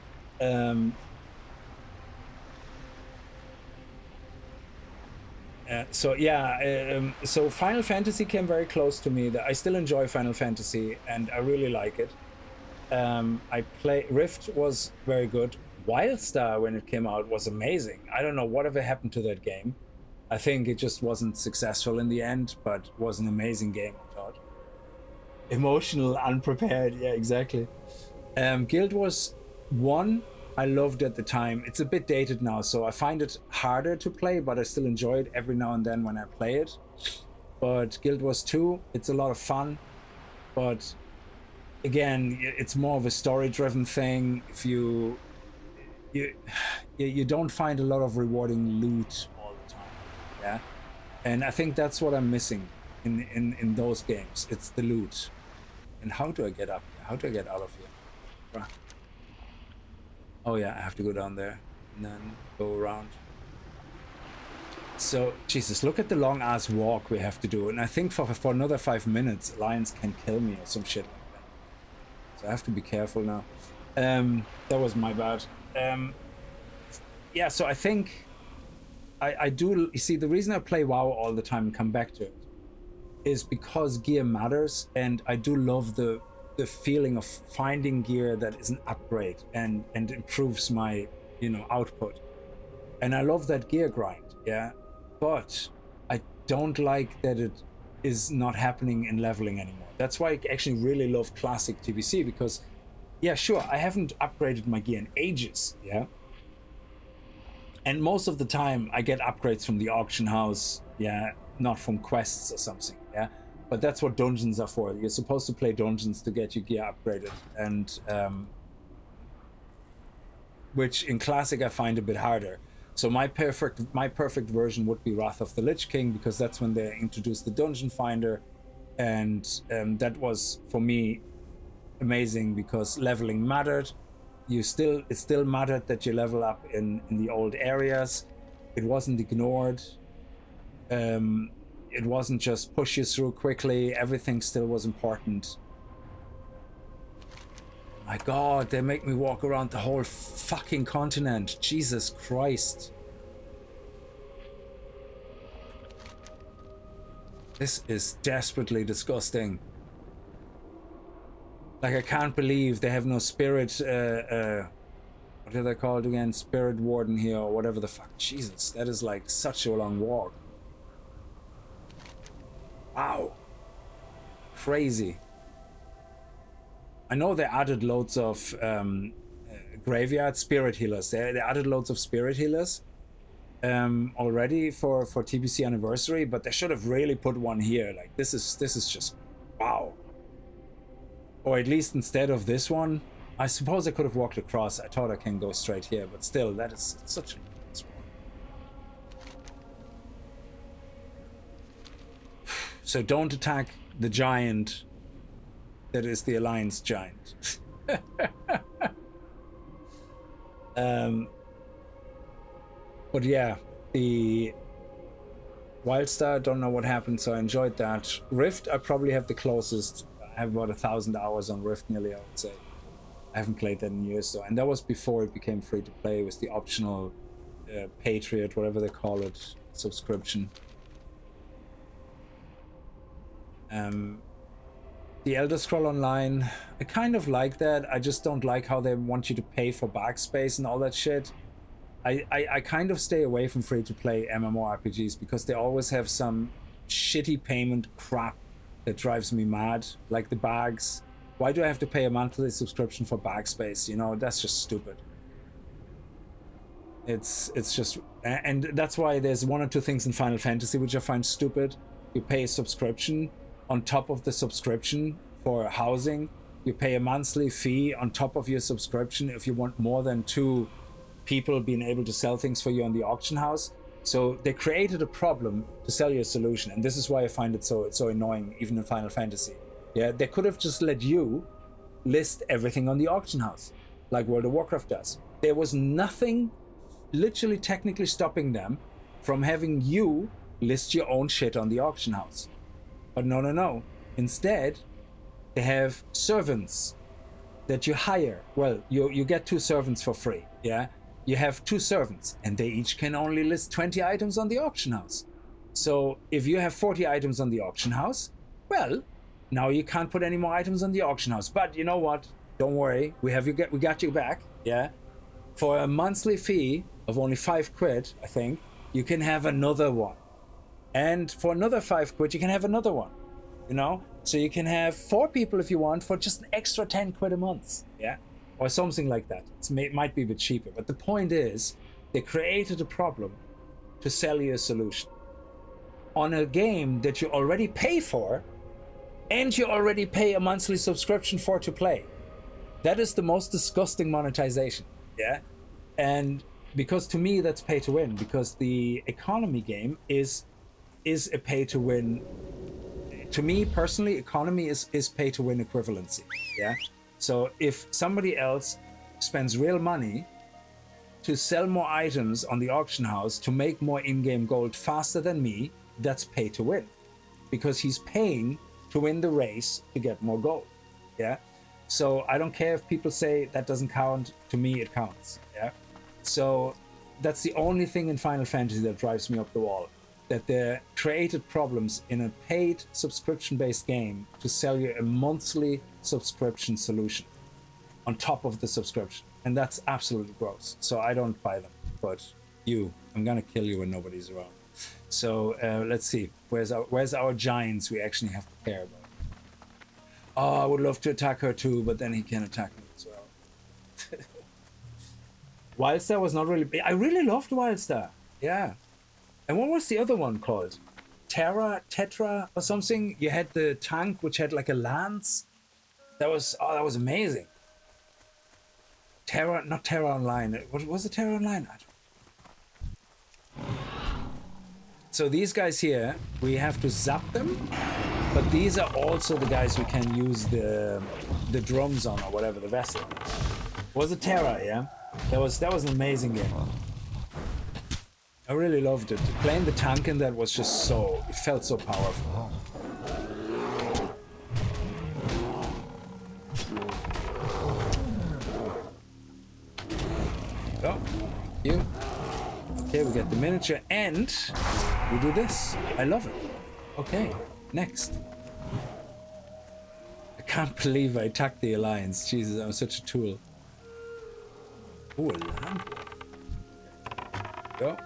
So yeah, so Final Fantasy came very close to me. I still enjoy Final Fantasy, and I really like it. I play Rift was very good. Wildstar when it came out was amazing. I don't know whatever happened to that game. I think it just wasn't successful in the end, but was an amazing game, I thought. Emotional, unprepared. Yeah, exactly. Guild Wars 1, I loved at the time. It's a bit dated now, so I find it harder to play, but I still enjoy it every now and then when I play it. But Guild Wars 2, it's a lot of fun, but again, it's more of a story-driven thing. If you don't find a lot of rewarding loot all the time, yeah. And I think that's what I'm missing in those games. It's the loot. And how do I get up here? How do I get out of here? Oh yeah, I have to go down there and then go around. So, Jesus, look at the long ass walk we have to do. And I think for another 5 minutes, Alliance can kill me or some shit like that. So I have to be careful now. That was my bad. Yeah, so I think I do. You see, the reason I play WoW all the time and come back to it is because gear matters, and I do love the feeling of finding gear that is an upgrade and improves my output, and I love that gear grind. Yeah, but I don't like that it is not happening in leveling anymore. That's why I actually really love classic TBC, because yeah, sure, I haven't upgraded my gear in ages, yeah, and most of the time I get upgrades from the auction house, yeah, not from quests or something, yeah. But that's what dungeons are for. You're supposed to play dungeons to get your gear upgraded, and which in classic I find a bit harder. So my perfect version would be Wrath of the Lich King, because that's when they introduced the dungeon finder, and that was for me amazing because leveling mattered. It still mattered that you level up in the old areas. It wasn't ignored. It wasn't just push you through quickly. Everything still was important. Oh my God, they make me walk around the whole fucking continent. Jesus Christ. This is desperately disgusting. Like, I can't believe they have no spirit, what are they called again? Spirit warden here, or whatever the fuck. Jesus, that is like such a long walk. Wow. Crazy. I know they added loads of graveyard spirit healers. They added loads of spirit healers already for TBC anniversary, but they should have really put one here. Like, this is just wow. Or at least instead of this one, I suppose I could have walked across. I thought I can go straight here, but still, that is such a So don't attack the giant that is the Alliance giant. But yeah, the Wildstar, don't know what happened, so I enjoyed that. Rift, I probably have the closest. I have about 1,000 hours on Rift nearly, I would say. I haven't played that in years though, and that was before it became free to play with the optional Patriot, whatever they call it, subscription. The Elder Scroll Online, I kind of like that. I just don't like how they want you to pay for backspace and all that shit. I kind of stay away from free-to-play MMORPGs because they always have some shitty payment crap that drives me mad, like the bags. Why do I have to pay a monthly subscription for backspace? You know, that's just stupid. It's just, and that's why there's one or two things in Final Fantasy which I find stupid. You pay a subscription. On top of the subscription for housing, you pay a monthly fee on top of your subscription if you want more than 2 people being able to sell things for you on the auction house. So they created a problem to sell you a solution, and this is why I find it so annoying, even in Final Fantasy. Yeah, they could have just let you list everything on the auction house, like World of Warcraft does. There was nothing literally technically stopping them from having you list your own shit on the auction house. But no. Instead, they have servants that you hire. Well, you get 2 servants for free, yeah? You have 2 servants, and they each can only list 20 items on the auction house. So if you have 40 items on the auction house, well, now you can't put any more items on the auction house. But you know what? Don't worry, we got you back. Yeah, for a monthly fee of only £5, I think, you can have another one, and for another £5, you can have another one. You know, so you can have 4 people if you want for just an extra £10 a month. Yeah, or something like that. It might be a bit cheaper, but the point is, they created a problem to sell you a solution on a game that you already pay for, and you already pay a monthly subscription for to play. That is the most disgusting monetization. Yeah, and because to me that's pay to win, because the economy game is a pay to win. To me personally, economy is pay to win equivalency. Yeah, so if somebody else spends real money to sell more items on the auction house to make more in-game gold faster than me, that's pay to win, because he's paying to win the race to get more gold. Yeah, so I don't care if people say that doesn't count. To me it counts. Yeah, so that's the only thing in Final Fantasy that drives me up the wall, that they created problems in a paid subscription-based game to sell you a monthly subscription solution on top of the subscription, and that's absolutely gross. So I don't buy them. But I'm gonna kill you when nobody's around. So let's see, where's our giants we actually have to care about. Oh, I would love to attack her too, but then he can attack me as well. Wildstar was not really. I really loved Wildstar. Yeah. And what was the other one called? Tetra or something? You had the tank which had like a lance. That was amazing. Not Terra Online. What was it, Terra Online? So these guys here, we have to zap them, but these are also the guys we can use the drums on, or whatever, the vessel. Was it Terra? Yeah, that was an amazing game. I really loved it. Playing the tank in that was just it felt so powerful. Oh, you. Okay, we get the miniature and we do this. I love it. Okay, next. I can't believe I attacked the Alliance. Jesus, I'm such a tool. Ooh, a land. Go.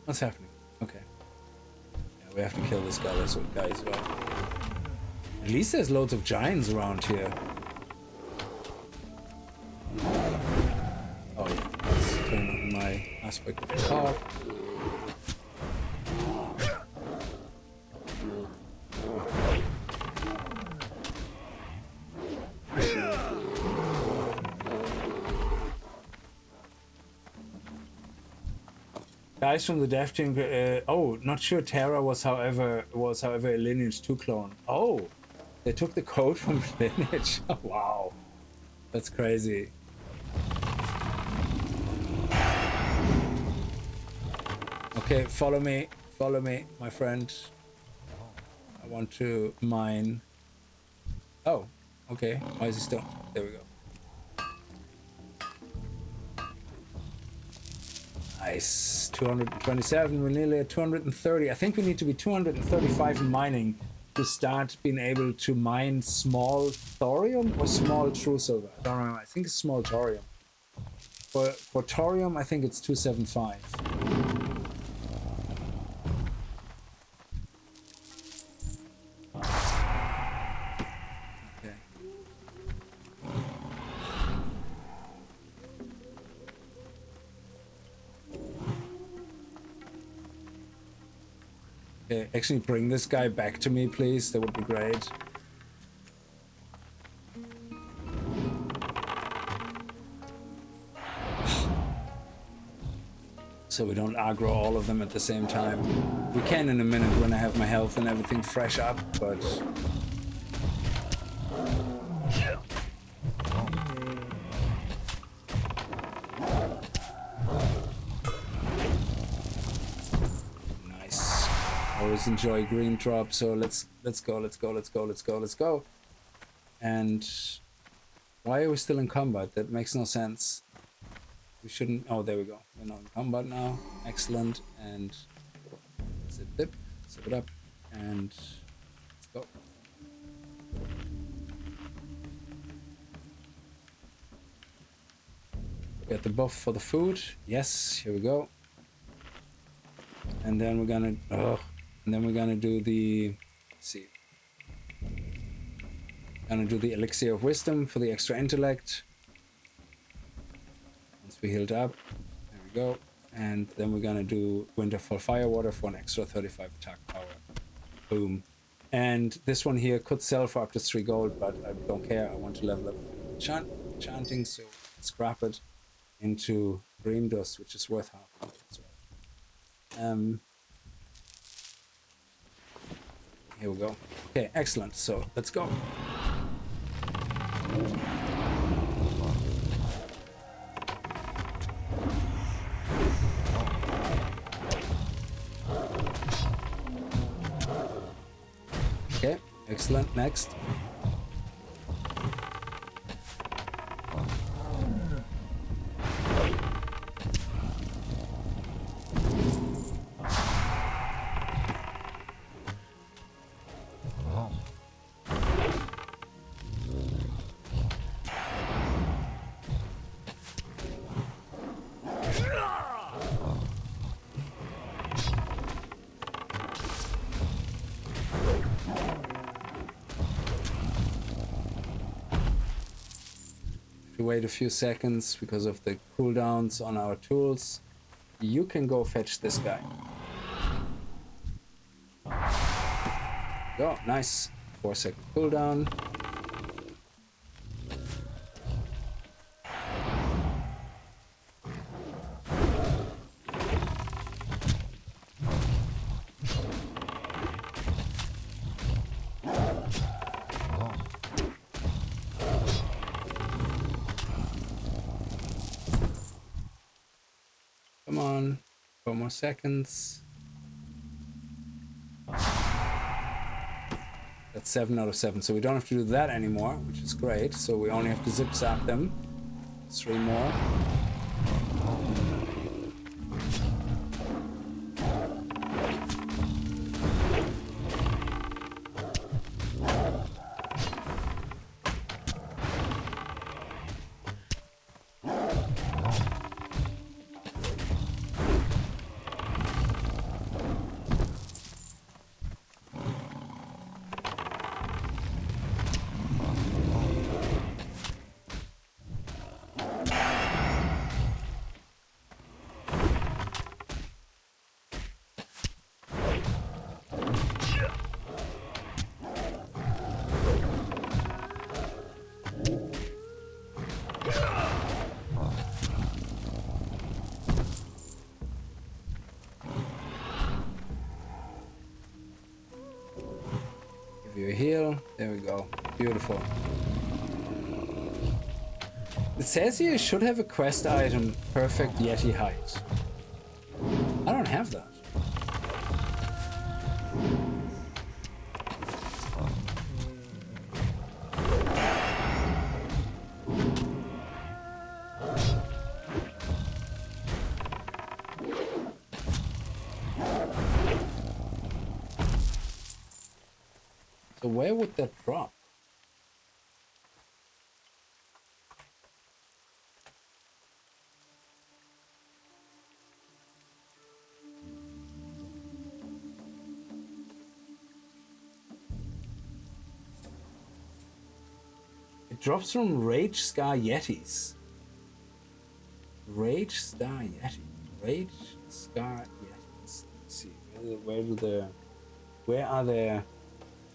What's happening? Okay. Yeah, we have to kill this guy as well. At least there's loads of giants around here. Oh yeah, let's turn on my aspect of the card. Guys from the dev team. Not sure. Terra was, however, a Lineage 2 clone. Oh, they took the code from Lineage. Wow, that's crazy. Okay, follow me, my friend. I want to mine. Oh, okay. Why is he still? There we go. Nice. 227. We're nearly at 230. I think we need to be 235 in mining to start being able to mine small thorium or small true silver. I don't remember. I think it's small thorium. For thorium, I think it's 275. Okay, actually bring this guy back to me, please. That would be great. So we don't aggro all of them at the same time. We can in a minute when I have my health and everything fresh up, but... Nice. Always enjoy green drop, so let's go. And why are we still in combat? That makes no sense. We shouldn't. Oh, there we go. We're not in combat now. Excellent. And zip dip, zip it up, and let's go. Get the buff for the food. Yes, here we go. And then we're gonna. Oh, and then we're gonna do the. Let's see. Gonna do the elixir of wisdom for the extra intellect. We healed up, there we go, and then we're gonna do Winterfall Firewater for an extra 35 attack power. Boom. And this one here could sell for up to 3 gold, but I don't care. I want to level up Enchanting, so scrap it into Green Dust, which is worth half. That's right. Here we go. Okay, excellent. So let's go. Okay, excellent. Next. Wait a few seconds because of the cooldowns on our tools. You can go fetch this guy. Go, nice. 4-second cooldown. Come on, 4 more seconds. That's 7 out of 7, so we don't have to do that anymore, which is great. So we only have to zip zap them. 3 more. Give you a heal. There we go. Beautiful. It says here you should have a quest item, perfect Yeti height. I don't have that. So where would that drop? It drops from Rage Scar Yetis. Rage Scar Yeti. Rage Scar Yetis. Let's see. Where do the Where are they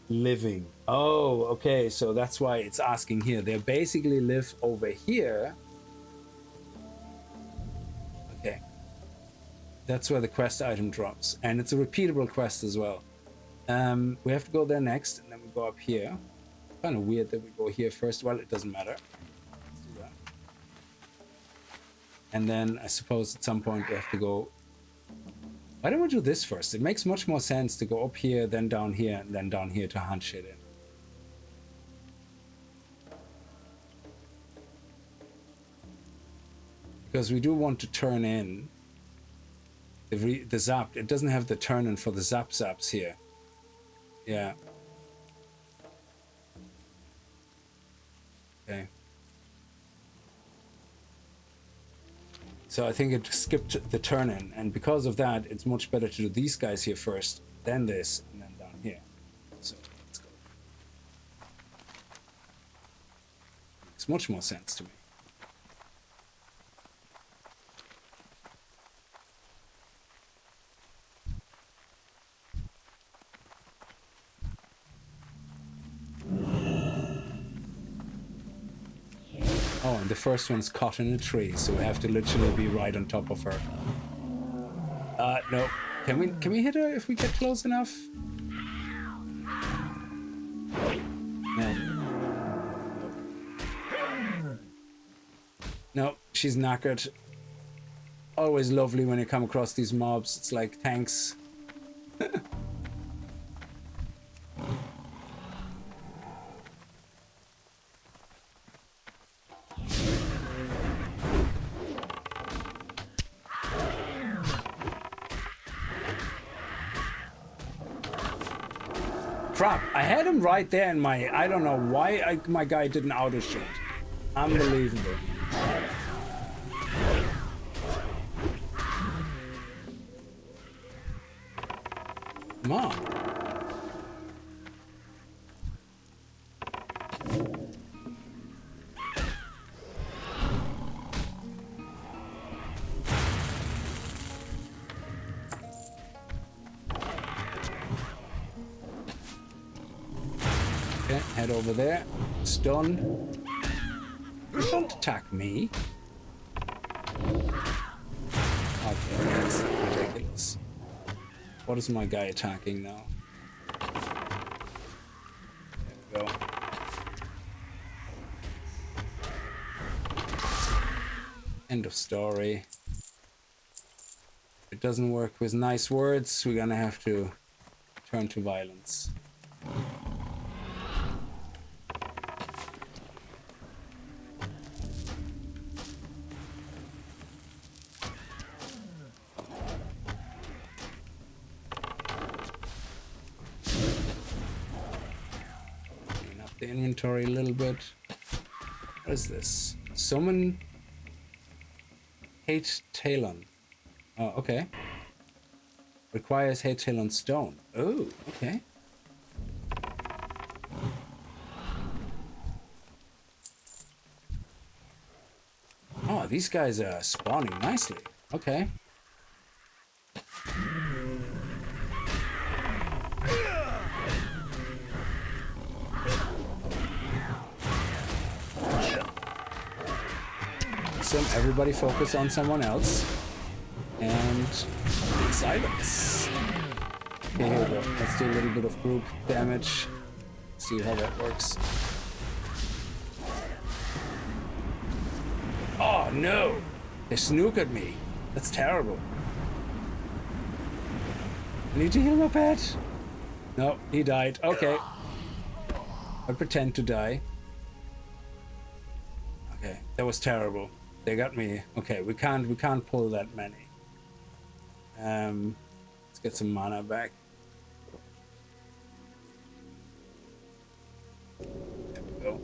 living? Oh, okay, so that's why it's asking here. They basically live over here. Okay. That's where the quest item drops. And it's a repeatable quest as well. We have to go there next, and then we go up here. Kind of weird that we go here first. Well, it doesn't matter. Let's do that. And then I suppose at some point we have to go... Why don't we do this first? It makes much more sense to go up here, then down here, and then down here to hunt shit in. Because we do want to turn in the zap. It doesn't have the turn in for the zaps here. Yeah. Okay. So I think it skipped the turn in, and because of that, it's much better to do these guys here first, then this, and then down here. So let's go. Makes much more sense to me. Oh, and the first one's caught in a tree, so we have to literally be right on top of her. No. Can we hit her if we get close enough? No. No, she's knackered. Always lovely when you come across these mobs. It's like tanks. Crap, I had him right there in my... I don't know why my guy didn't auto shoot. Unbelievable. Come on. Okay, head over there. Stun. Don't attack me. Okay, that's ridiculous. What is my guy attacking now? There we go. End of story. If it doesn't work with nice words, we're gonna have to turn to violence. The inventory a little bit. What is this? Summon Hate Talon. Oh, okay. Requires Hate Talon stone. Oh, okay. Oh, these guys are spawning nicely. Okay. Everybody focus on someone else. And silence. Okay, here we go. Let's do a little bit of group damage. See how that works. Oh no! They snook at me. That's terrible. I need to heal my pet. No, he died. Okay. I pretend to die. Okay, that was terrible. They got me. Okay, we can't pull that many. Let's get some mana back. There we go.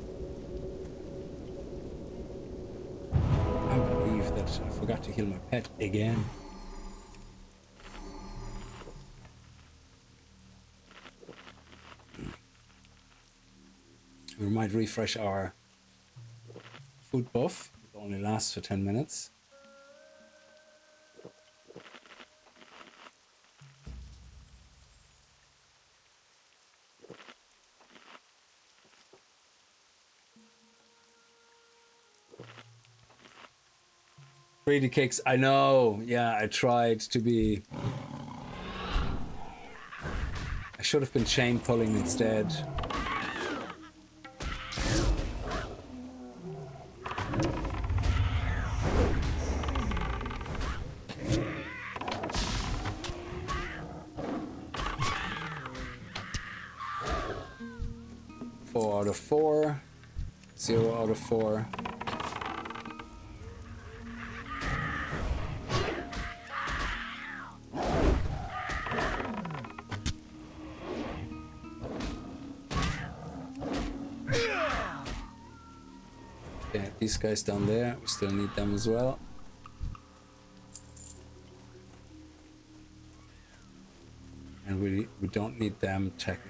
I believe that I forgot to heal my pet again. We might refresh our food buff. Only lasts for 10 minutes. Greedy kicks. I know. Yeah, I tried to be. I should have been chain pulling instead. Four out of 4. 0 out of 4. Okay, these guys down there, we still need them as well. And we don't need them technically.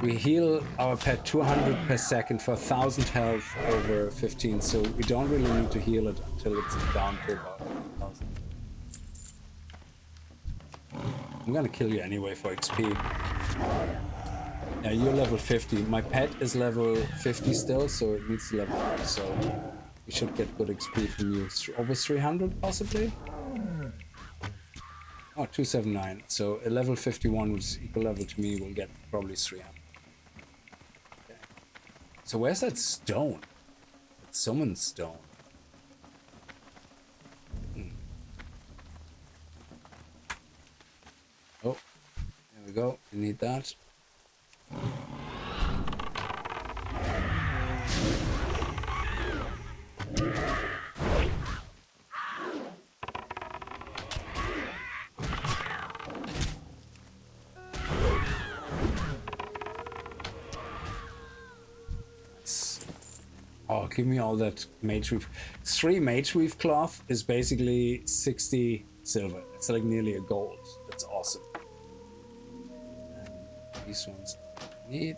We heal our pet 200 per second for 1000 health over 15, so we don't really need to heal it until it's down to about 1000. I'm gonna kill you anyway for XP. Yeah, you're level 50. My pet is level 50 still, so it needs to level up, so we should get good XP from you. Over 300 possibly? Oh, 279. So a level 51, which is equal level to me, will get probably 300. Okay. So where's that stone? That summoned stone. Oh, there we go. We need that. Oh, give me all that mage weave. 3 mage weave cloth is basically 60 silver. It's like nearly a gold. That's awesome. And these ones need.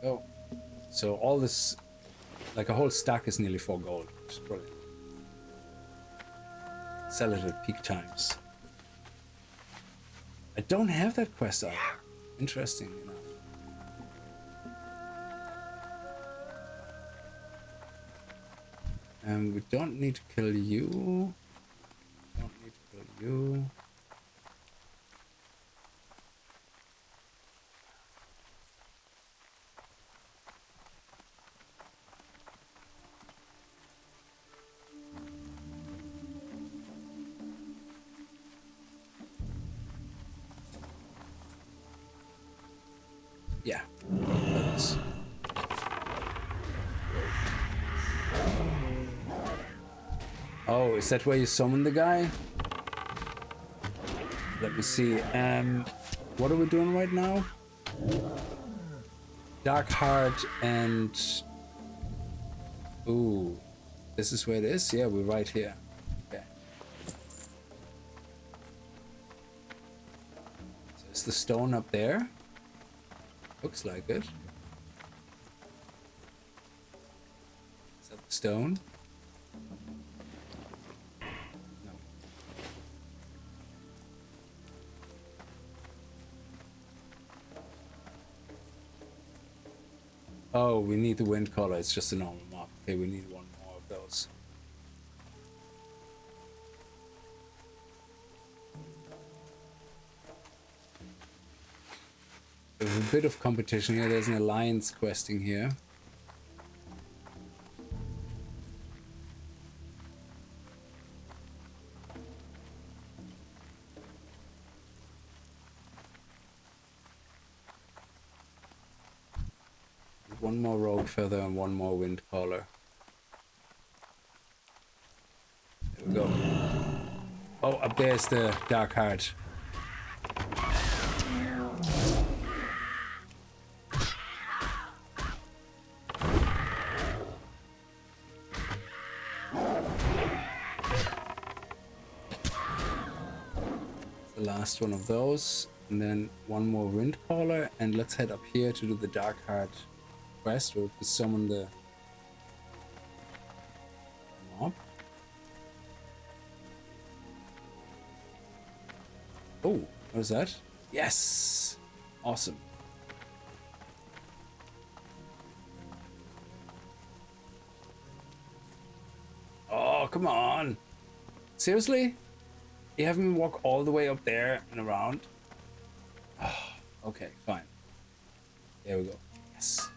Oh, so all this, like a whole stack, is nearly 4 gold, which is brilliant. Sell it at peak times. I don't have that quest item. Interesting enough. And we don't need to kill you. Don't need to kill you. Yeah. That's... Oh, is that where you summon the guy? Let me see. What are we doing right now? Dark Heart and... Ooh. This is where it is? Yeah, we're right here. Okay. So is the stone up there? Looks like it. Is that the stone? No. Oh, we need the wind collar. It's just a normal mob. Okay, we need one more of those. There's a bit of competition here. There's an alliance questing here. One more rogue feather and one more wind collar. There we go. Oh, up there's the Dark Heart. The last one of those, and then one more wind caller, and let's head up here to do the Dark Heart quest where we can summon the mob. Oh, what is that? Yes! Awesome. Oh, come on. Seriously? You have me walk all the way up there and around? Oh, okay, fine. There we go. Yes.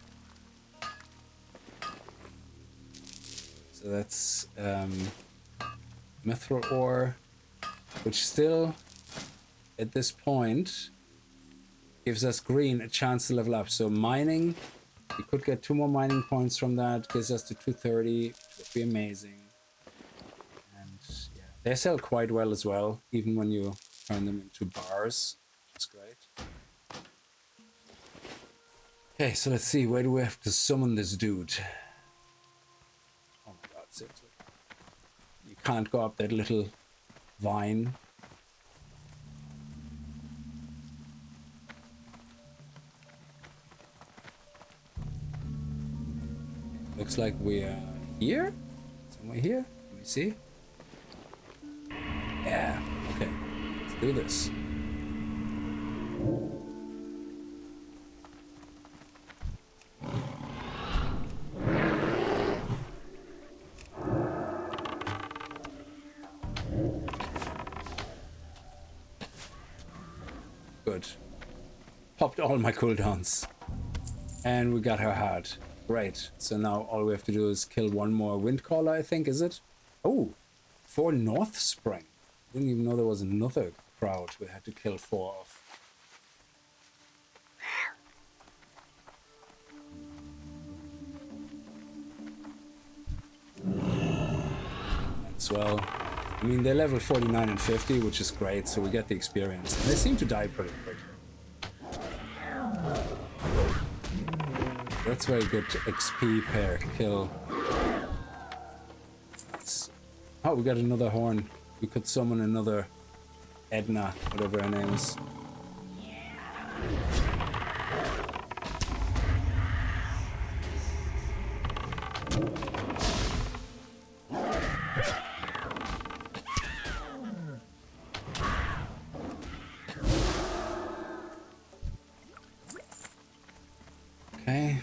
So that's mithril ore, which still, at this point, gives us green a chance to level up. So mining, we could get 2 more mining points from that. Gives us to 230, which would be amazing. And yeah, they sell quite well as well, even when you turn them into bars. That's great. Okay, so let's see. Where do we have to summon this dude? Oh my god, seriously. You can't go up that little vine. Looks like we are here. Somewhere here. Let me see. Yeah. Okay. Let's do this. Good. Popped all my cooldowns. And we got her heart. Great. So now all we have to do is kill 1 more windcaller, I think, is it? Oh, 4 North Spring. Didn't even know there was another crowd we had to kill 4 of. As well. I mean, they're level 49 and 50, which is great, so we get the experience. And they seem to die pretty quick. That's very good XP per kill. Oh, we got another horn. We could summon another Edna, whatever her name is. Okay.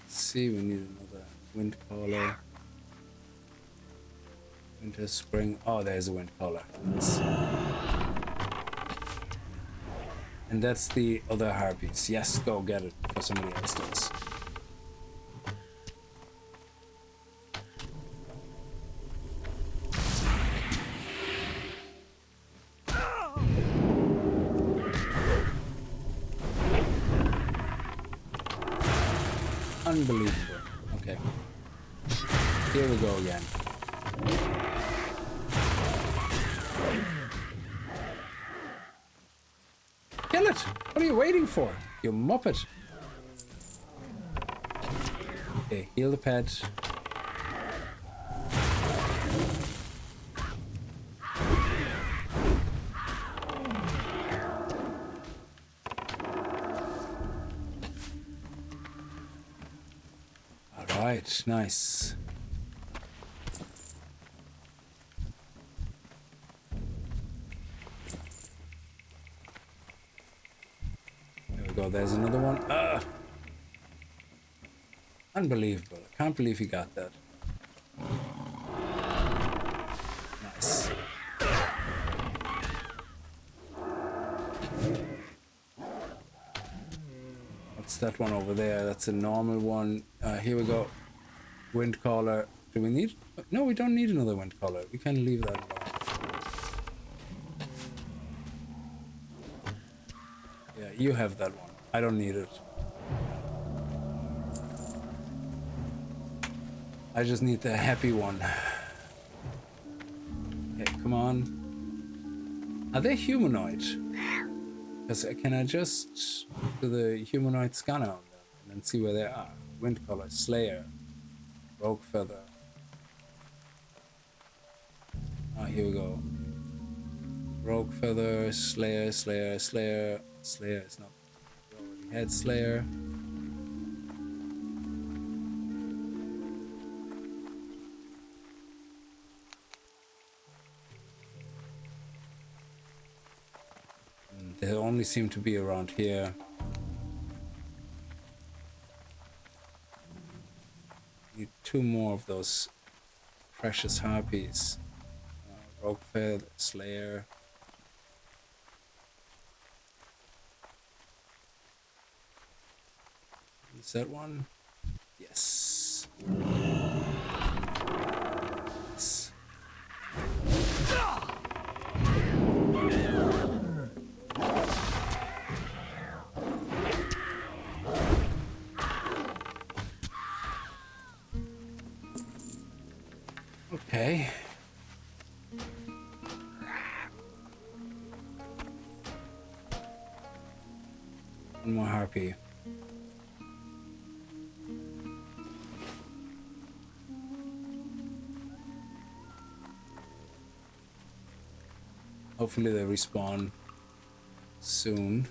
Let's see, we need another wind caller. Winter, spring. Oh, there's a wind caller. Nice. And that's the other harpies. Yes, go get it before somebody else does. Unbelievable. Okay. Here we go again. Kill it! What are you waiting for? You muppet. Okay, heal the pet. Alright, nice. There we go, there's another one. Unbelievable. I can't believe he got that. Nice. What's that one over there? That's a normal one. Here we go. Wind caller. Do we need? No, we don't need another wind caller. We can leave that alone. Yeah, you have that one. I don't need it. I just need the happy one. Okay, come on. Are they humanoid? Because can I just do the humanoid scanner on them and then see where they are? Wind caller, Slayer, Rogue Feather. Ah, here we go. Rogue Feather, Slayer, Slayer, Slayer. Slayer is not. We already had Slayer. They only seem to be around here. Need 2 more of those Precious harpies. Rogue Feather, Slayer. Is that one? Yes. Yes. Okay. One more harpy. Hopefully they respawn soon.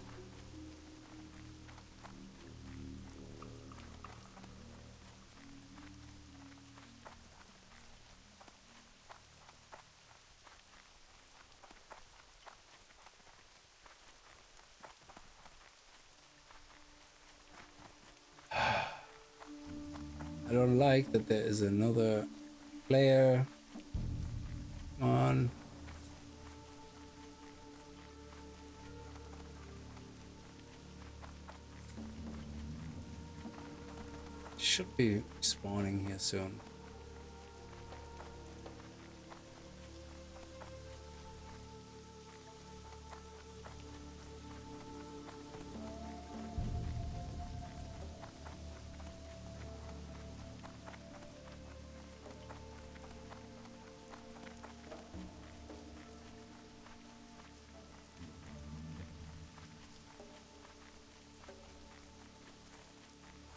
I don't like that there is another player. Come on. Should be spawning here soon.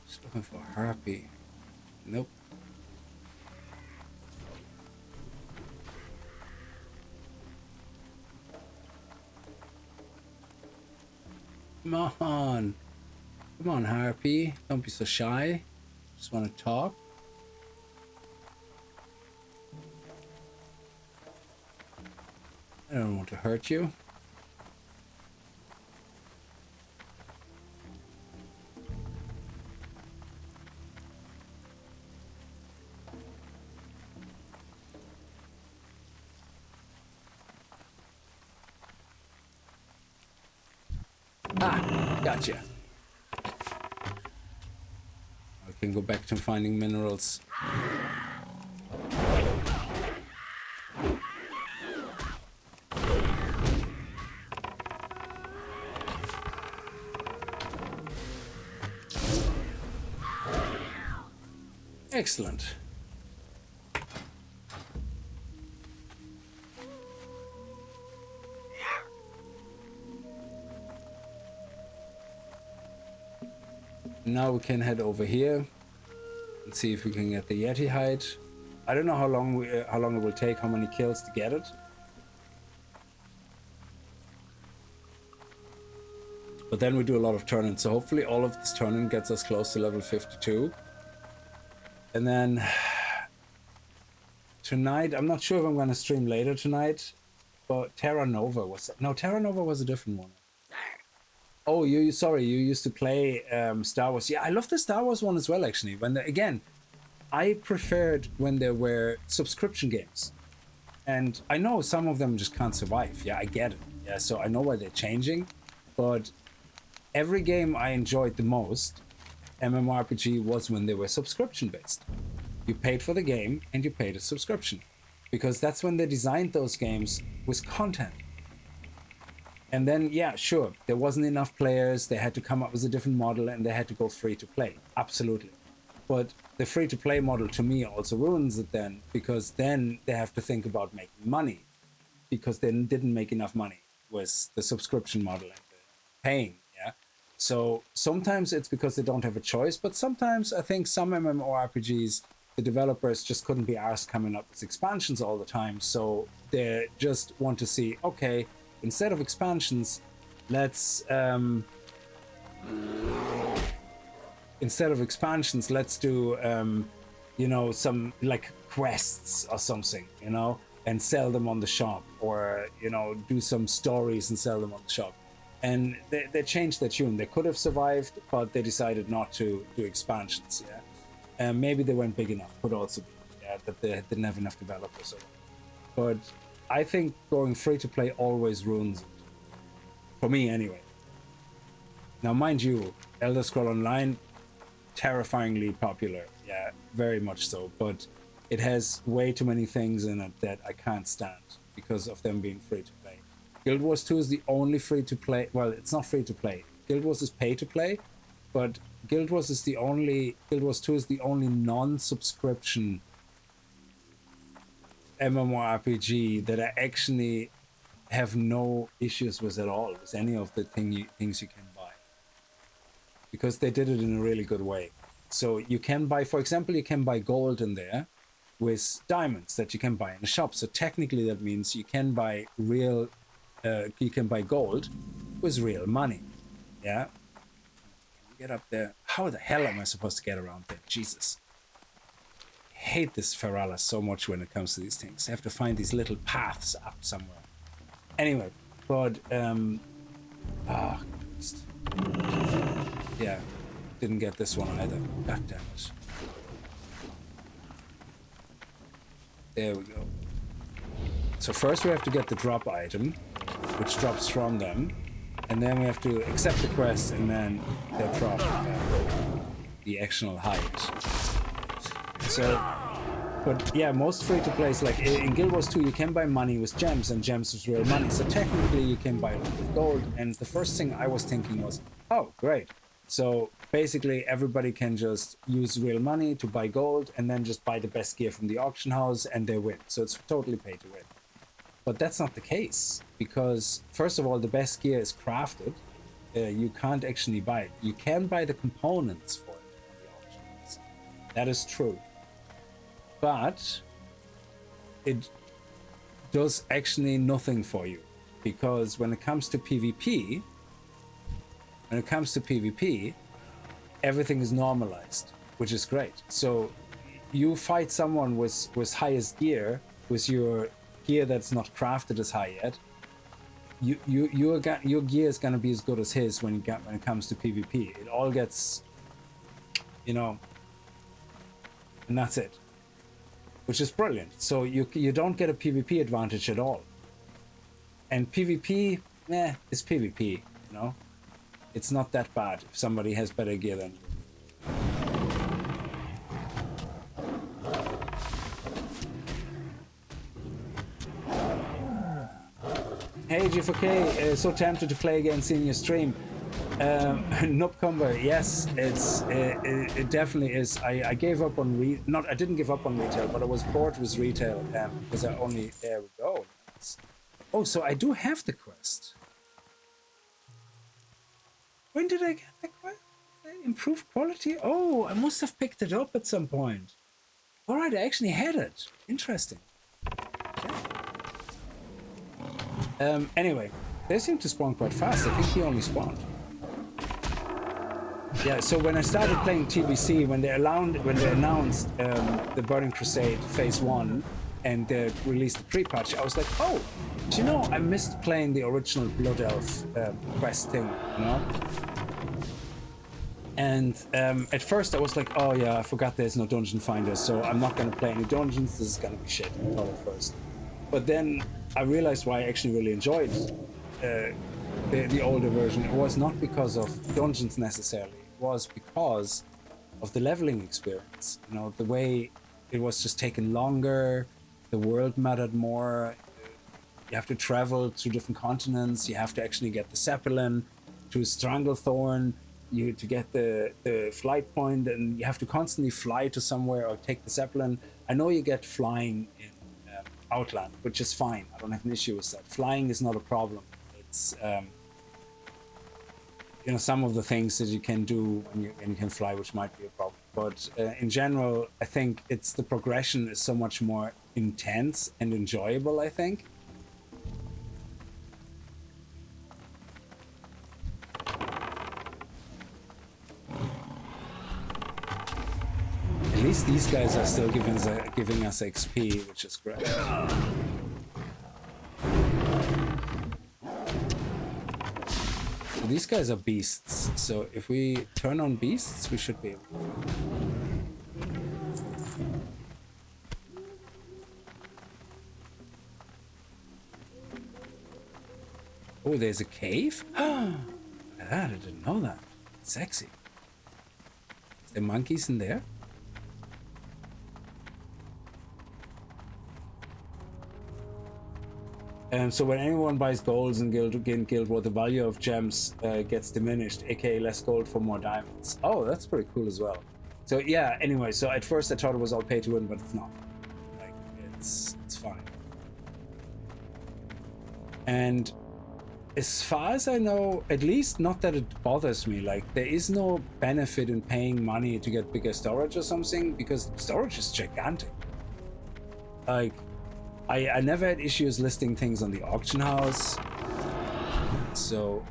Just looking for a harpy. Nope. Come on. Come on, harpy. Don't be so shy. Just want to talk. I don't want to hurt you. Ah, gotcha. I can go back to finding minerals. Excellent. Now we can head over here and see if we can get the Yeti hide. I don't know how long it will take, how many kills to get it. But then we do a lot of turning, so hopefully all of this turning gets us close to level 52. And then tonight, I'm not sure if I'm going to stream later tonight, but Terra Nova was... No, Terra Nova was a different one. Oh, sorry, you used to play Star Wars. Yeah, I love the Star Wars one as well, actually. Again, I preferred when there were subscription games. And I know some of them just can't survive. Yeah, I get it. Yeah, so I know why they're changing. But every game I enjoyed the most, MMORPG, was when they were subscription-based. You paid for the game and you paid a subscription. Because that's when they designed those games with content. And then, yeah, sure, there wasn't enough players, they had to come up with a different model, and they had to go free to play. Absolutely. But the free to play model to me also ruins it then, because then they have to think about making money, because they didn't make enough money with the subscription model and the paying. Yeah. So sometimes it's because they don't have a choice, but sometimes I think some MMORPGs, the developers just couldn't be asked coming up with expansions all the time. So they just want to see, okay, instead of expansions, let's do you know, some like quests or something, you know, and sell them on the shop, or, you know, do some stories and sell them on the shop. And they changed their tune. They could have survived, but they decided not to do expansions. Yeah, and maybe they weren't big enough. Could also be. that they didn't have enough developers. But I think going free to play always ruins it. For me, anyway. Now, mind you, Elder Scroll Online, terrifyingly popular. Yeah, very much so. But it has way too many things in it that I can't stand because of them being free to play. Guild Wars 2 is the only free to play. Well, it's not free to play. Guild Wars is pay to play, but Guild Wars 2 is the only non-subscription MMORPG that I actually have no issues with at all, with any of the things you can buy. Because they did it in a really good way. So you can buy, for example, you can buy gold in there with diamonds that you can buy in the shop. So technically that means you can buy real, you can buy gold with real money. Yeah. Get up there. How the hell am I supposed to get around there? Jesus. I hate this Feralas so much when it comes to these things. I have to find these little paths up somewhere. Anyway, but yeah, didn't get this one either. God damn it. There we go. So first we have to get the drop item, which drops from them. And then we have to accept the quest, and then they'll drop the actual height. So, but yeah, most free-to-plays, like in Guild Wars 2, you can buy money with gems, and gems with real money. So technically, you can buy a lot of gold. And the first thing I was thinking was, oh, great. So basically, everybody can just use real money to buy gold, and then just buy the best gear from the auction house, and they win. So it's totally pay to win. But that's not the case, because first of all, the best gear is crafted. You can't actually buy it. You can buy the components for it on the auctions. That is true. But it does actually nothing for you, because when it comes to PvP, everything is normalized, which is great. So you fight someone with highest gear, with your gear that's not crafted as high yet, your gear is gonna be as good as his when it comes to PvP. It all gets, you know, and that's it, which is brilliant. So you don't get a PvP advantage at all. And PvP, it's PvP, you know. It's not that bad if somebody has better gear than you. Hey G4K, so tempted to play again seeing your stream. Noobcomber, yes, it definitely is. I gave up on I didn't give up on retail, but I was bored with retail because I only, there we go. Oh, so I do have the quest. When did I get the quest? Improved quality? Oh, I must have picked it up at some point. All right, I actually had it. Interesting. Anyway, they seem to spawn quite fast. I think he only spawned. Yeah, so when I started playing TBC, when they announced the Burning Crusade Phase 1 and they released the pre-patch, I was like, oh, do you know, I missed playing the original Blood Elf quest thing, you know? And at first I was like, oh yeah, I forgot there's no dungeon finder, so I'm not gonna play any dungeons, this is gonna be shit, I thought at first. But then I realized why I actually really enjoyed the older version. It was not because of dungeons necessarily, it was because of the leveling experience. You know, the way it was just taking longer, the world mattered more, you have to travel to different continents, you have to actually get the Zeppelin to Stranglethorn, to get the flight point, and you have to constantly fly to somewhere or take the Zeppelin. I know you get flying in Outland, which is fine. I don't have an issue with that. Flying is not a problem. It's you know, some of the things that you can do when you can fly, which might be a problem. But in general, I think it's the progression is so much more intense and enjoyable, I think. At least these guys are still giving us XP, which is great. So these guys are beasts, so if we turn on beasts, we should be able to. Oh, there's a cave? That, I didn't know that. Sexy. Is there monkeys in there? So when anyone buys golds in Guild War, the value of gems gets diminished, aka less gold for more diamonds. Oh, that's pretty cool as well. So yeah, anyway, so at first I thought it was all pay to win, but it's not. Like, it's fine. And as far as I know, at least not that it bothers me, like there is no benefit in paying money to get bigger storage or something, because storage is gigantic. Like, I never had issues listing things on the auction house, so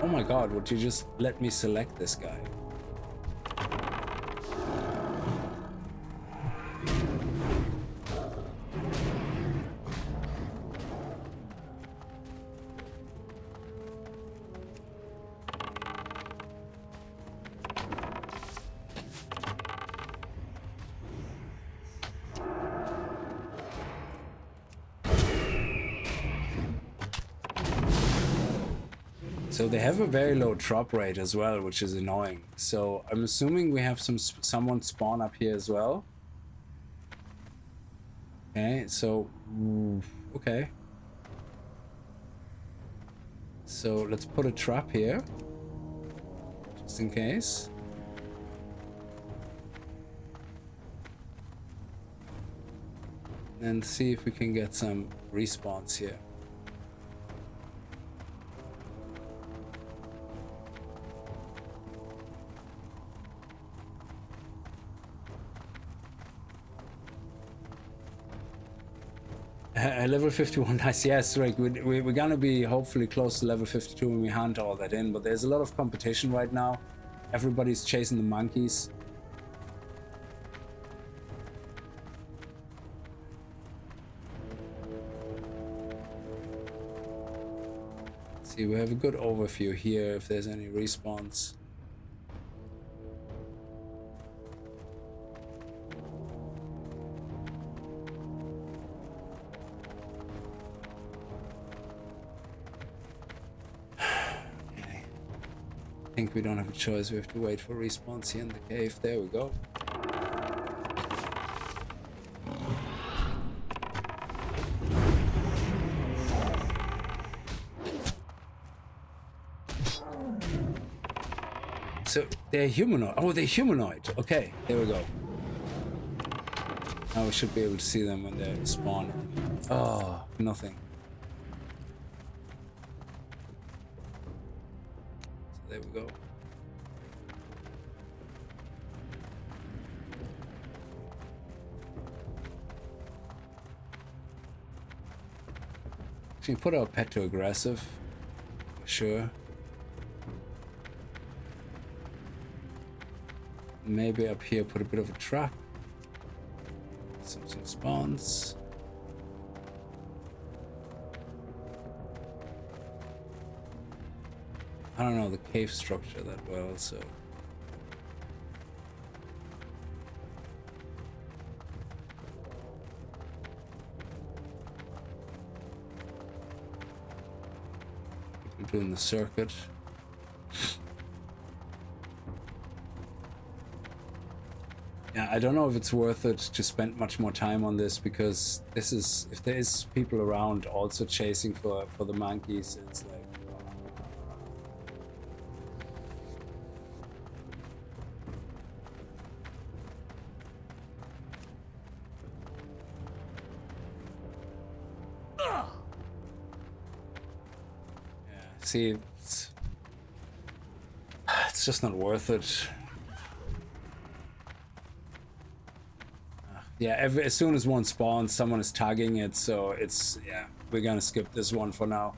oh my god, would you just let me select this guy? So they have a very low drop rate as well, which is annoying. So I'm assuming we have someone spawn up here as well. Okay, so okay. So let's put a trap here, just in case. And see if we can get some respawns here. Level 51, nice. Yes, right. We're gonna be hopefully close to level 52 when we hunt all that in, but there's a lot of competition right now. Everybody's chasing the monkeys. Let's see, we have a good overview here if there's any respawns. I think we don't have a choice. We have to wait for respawns here in the cave. There we go. So they're humanoid. Oh, they're humanoid. Okay, there we go. Now we should be able to see them when they spawn. Oh, nothing. There we go. Actually, put our pet to aggressive. For sure. Maybe up here put a bit of a trap. Something spawns. I don't know the cave structure that well, so we're doing the circuit. Yeah, I don't know if it's worth it to spend much more time on this, because this is, if there is people around also chasing for the monkeys, it's like, see, it's just not worth it. Yeah, as soon as one spawns, someone is tagging it, so it's, yeah, we're gonna skip this one for now.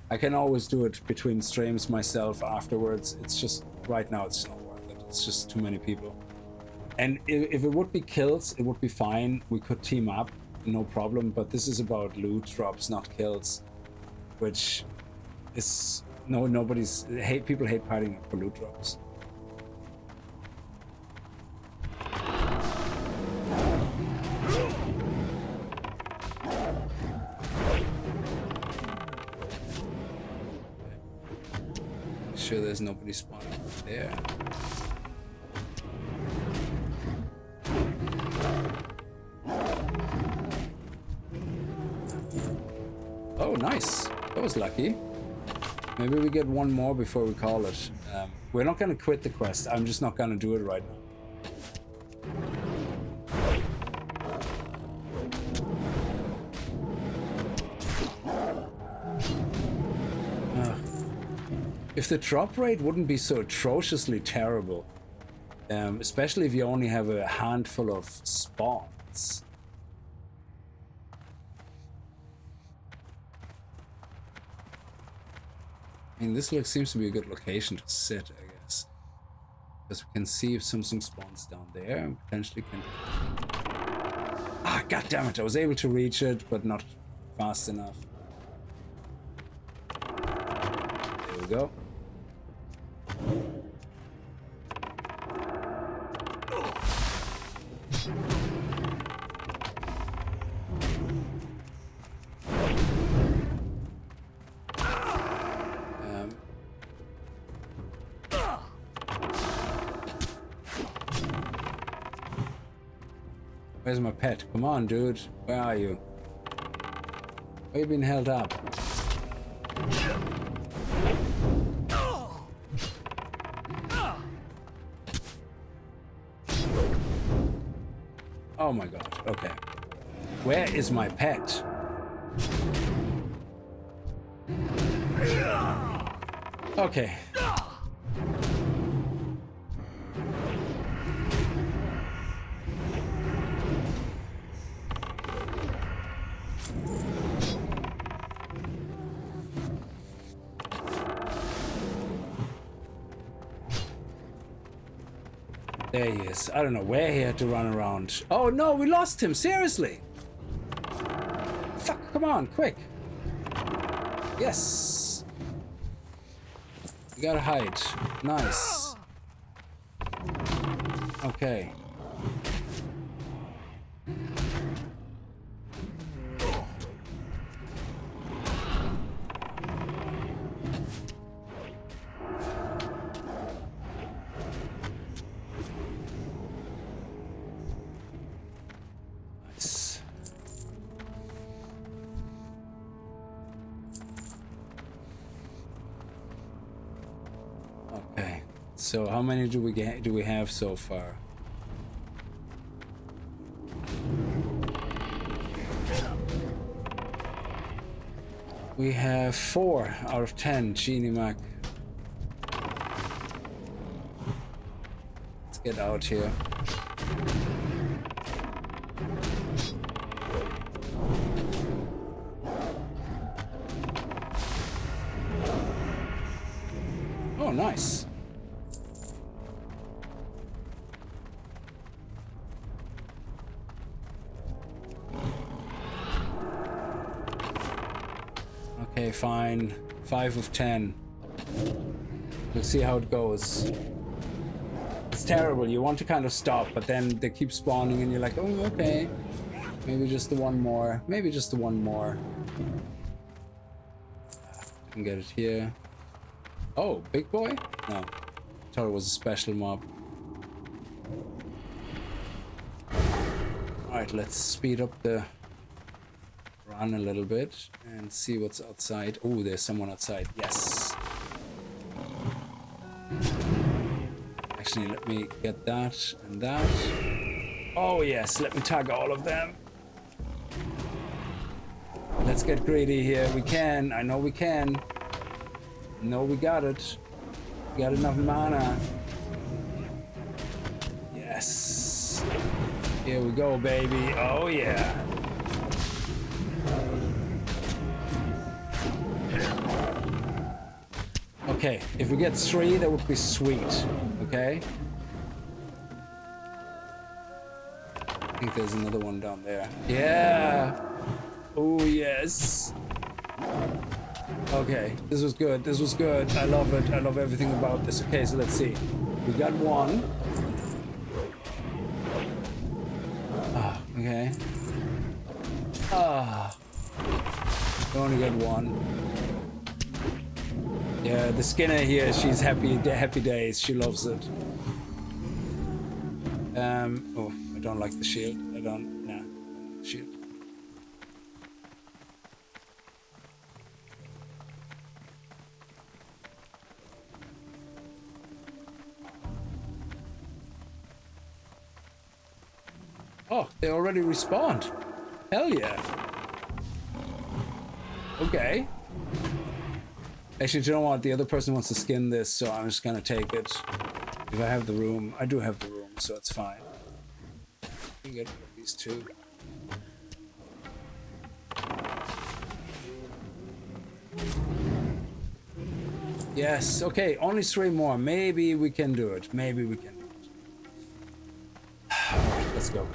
I can always do it between streams myself afterwards. It's just, right now it's not worth it. It's just too many people. And if it would be kills, it would be fine. We could team up, no problem, but this is about loot drops, not kills, which is people hate partying up for loot drops. Sure there's nobody spawning there. Oh, nice. That was lucky. Maybe we get one more before we call it. We're not going to quit the quest. I'm just not going to do it right now. If the drop rate wouldn't be so atrociously terrible, especially if you only have a handful of spawns. I mean, this seems to be a good location to sit, I guess. Because we can see if something spawns down there and potentially can... Ah, goddammit, I was able to reach it, but not fast enough. There we go. Where's my pet? Come on, dude. Where are you? Where you been held up? Oh my god. Okay. Where is my pet? Okay. There he is. I don't know where he had to run around. Oh no, we lost him. Seriously. Fuck, come on, quick. Yes. You gotta hide. Nice. Okay. So how many do we have so far? We have 4 out of 10. Genie Mac. Let's get out here. Oh, nice. Okay, fine. 5 of 10. We'll see how it goes. It's terrible. You want to kind of stop, but then they keep spawning and you're like, oh, okay. Maybe just the one more. Maybe just the one more. Can get it here. Oh, big boy? No. Thought it was a special mob. Alright, let's speed up the run a little bit and see what's outside. Oh, there's someone outside. Yes. Actually, let me get that and that. Oh yes, let me tag all of them. Let's get greedy here. We can. I know we can. No, we got it. We got enough mana. Yes. Here we go, baby. Oh yeah. Okay, if we get 3, that would be sweet. Okay. I think there's another one down there. Yeah. Oh, yes. Okay, this was good. This was good. I love it. I love everything about this. Okay, so let's see. We got one. Ah, okay. Ah. We only got one. Yeah, the Skinner here, she's happy days. She loves it. Oh, I don't like the shield. Shield. Oh, they already respawned. Hell yeah. Okay. Actually, do you know what? The other person wants to skin this, so I'm just gonna take it. If I have the room. I do have the room, so it's fine. You get these two. Yes, okay, only 3 more. Maybe we can do it. Maybe we can do it. Alright, let's go.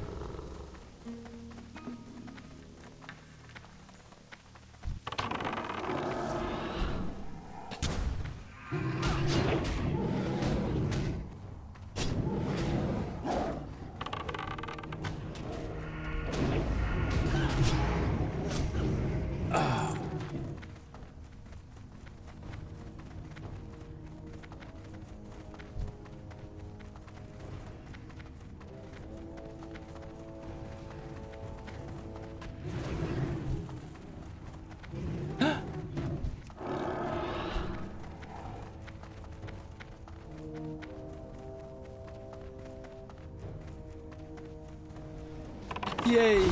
Yay! Is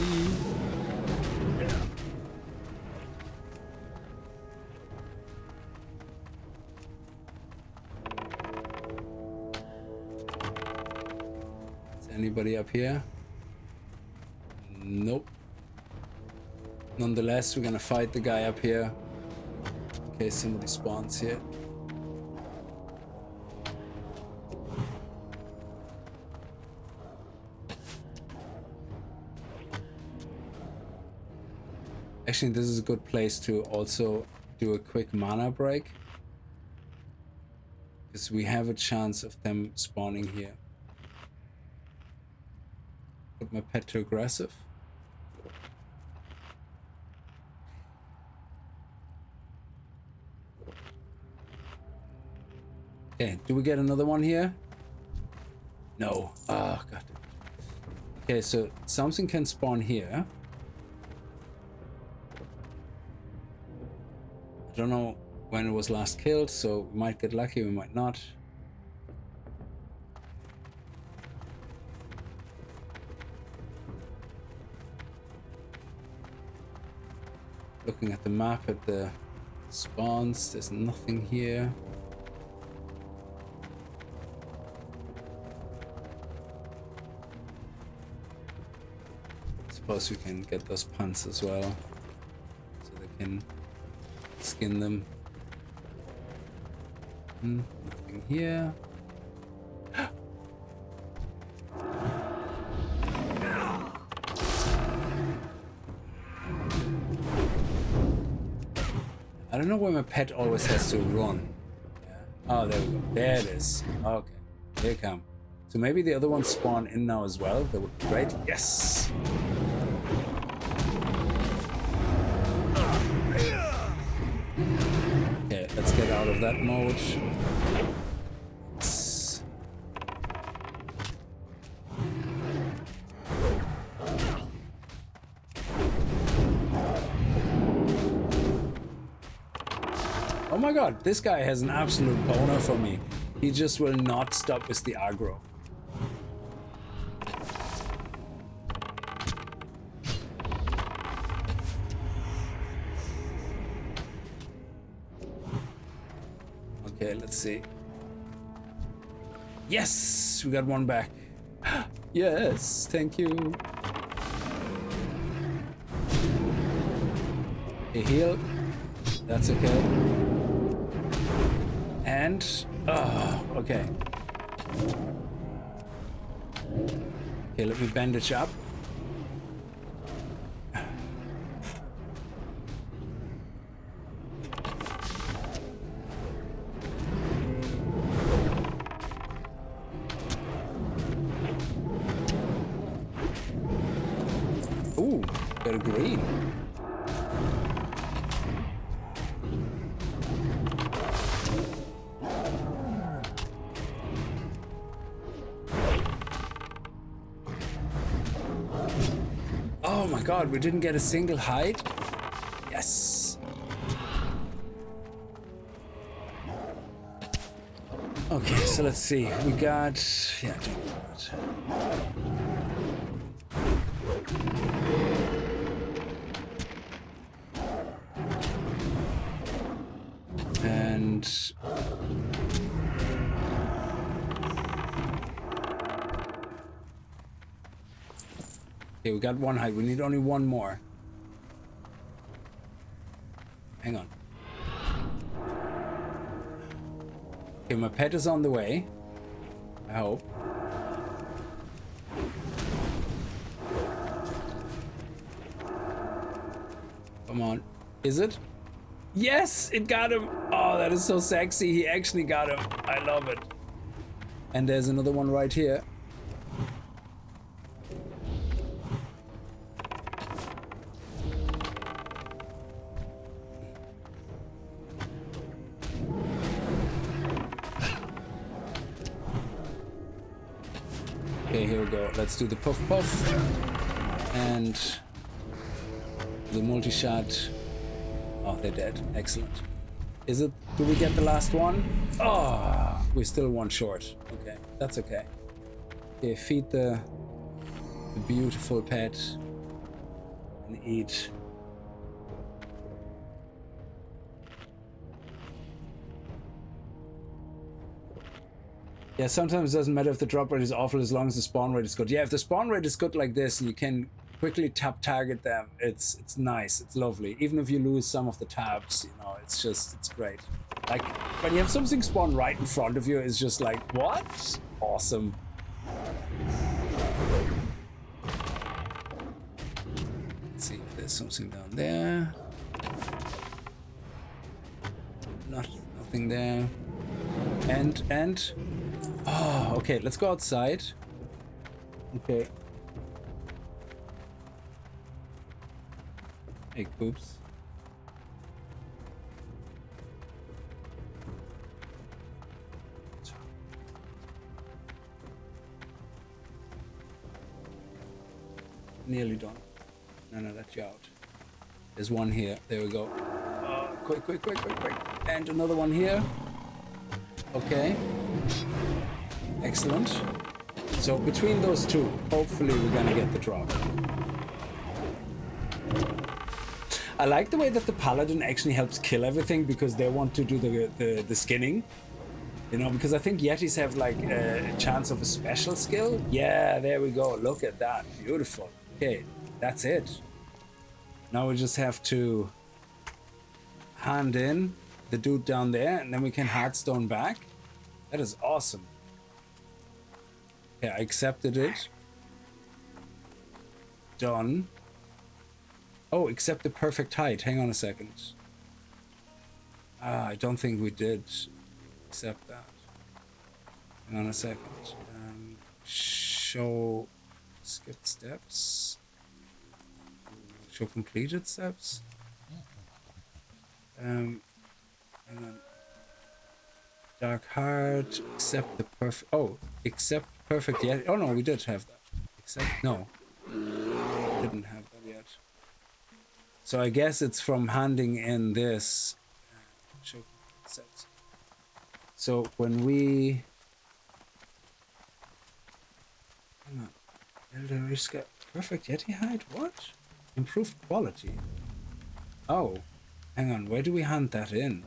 anybody up here? Nope. Nonetheless, we're gonna fight the guy up here in case somebody spawns here. Actually, this is a good place to also do a quick mana break, because we have a chance of them spawning here. Put my pet to aggressive. Okay, do we get another one here? No. Oh, God. Okay, so something can spawn here. I don't know when it was last killed, so we might get lucky, we might not. Looking at the map at the spawns, there's nothing here. Suppose we can get those punts as well, so they can skin them. Nothing here. I don't know why my pet always has to run. Yeah. Oh, there we go. There it is. Okay, here it comes. So maybe the other ones spawn in now as well. That would be great. Yes. Okay, let's get out of that mode. Oh my god, this guy has an absolute boner for me. He just will not stop with the aggro. Okay, let's see. Yes, we got one back. Yes, thank you. A heal. That's okay. And okay. Okay, let me bandage up. Ooh, got a green. Oh my god, we didn't get a single hide? Yes. Okay, so let's see. We got... yeah, don't do that. And... okay, we got one hide. We need only one more. Hang on. Okay, my pet is on the way. I hope. Come on. Is it? Yes, it got him. Oh, that is so sexy. He actually got him. I love it. And there's another one right here. Okay, here we go. Let's do the puff puff and the multi-shot. Oh, they're dead. Excellent. Is it? Do we get the last one? Oh, we're still one short. Okay, that's okay. Okay, feed the beautiful pet and eat. Yeah, sometimes it doesn't matter if the drop rate is awful as long as the spawn rate is good. Yeah, if the spawn rate is good like this and you can quickly tap target them, it's nice, it's lovely. Even if you lose some of the tabs, you know, it's great. Like, when you have something spawn right in front of you, it's just like, what? Awesome. Let's see if there's something down there. Nothing there. And... oh, okay, let's go outside. Okay. Hey, Coops. Nearly done. No, that's you out. There's one here. There we go. Quick. And another one here. Okay. Excellent. So between those two, hopefully we're gonna get the drop. I like the way that the paladin actually helps kill everything because they want to do the skinning. You know, because I think Yetis have like a chance of a special skill. Yeah, there we go. Look at that. Beautiful. Okay, that's it. Now we just have to hand in the dude down there and then we can hardstone back. That is awesome. Okay, I accepted it. Done. Oh, accept the perfect height. Hang on a second. I don't think we did accept that. Hang on a second. Show skipped steps. Show completed steps. Hang on. Dark heart. Accept the perfect. Oh, accept perfect yet. Oh no, we did have that. Accept. No, didn't have that yet. So I guess it's from handing in this. Show sets. So when we. Hang on. Elder risk perfect Yeti hide. What? Improved quality. Oh, hang on. Where do we hand that in?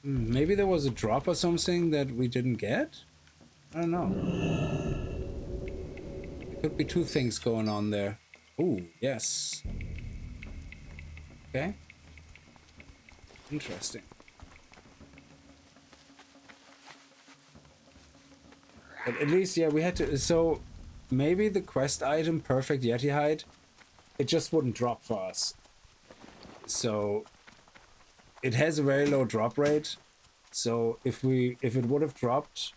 Maybe there was a drop or something that we didn't get? I don't know. There could be two things going on there. Ooh, yes. Okay. Interesting. But at least, yeah, we had to... so, maybe the quest item, Perfect Yeti Hide, it just wouldn't drop for us. So... it has a very low drop rate, so if it would have dropped,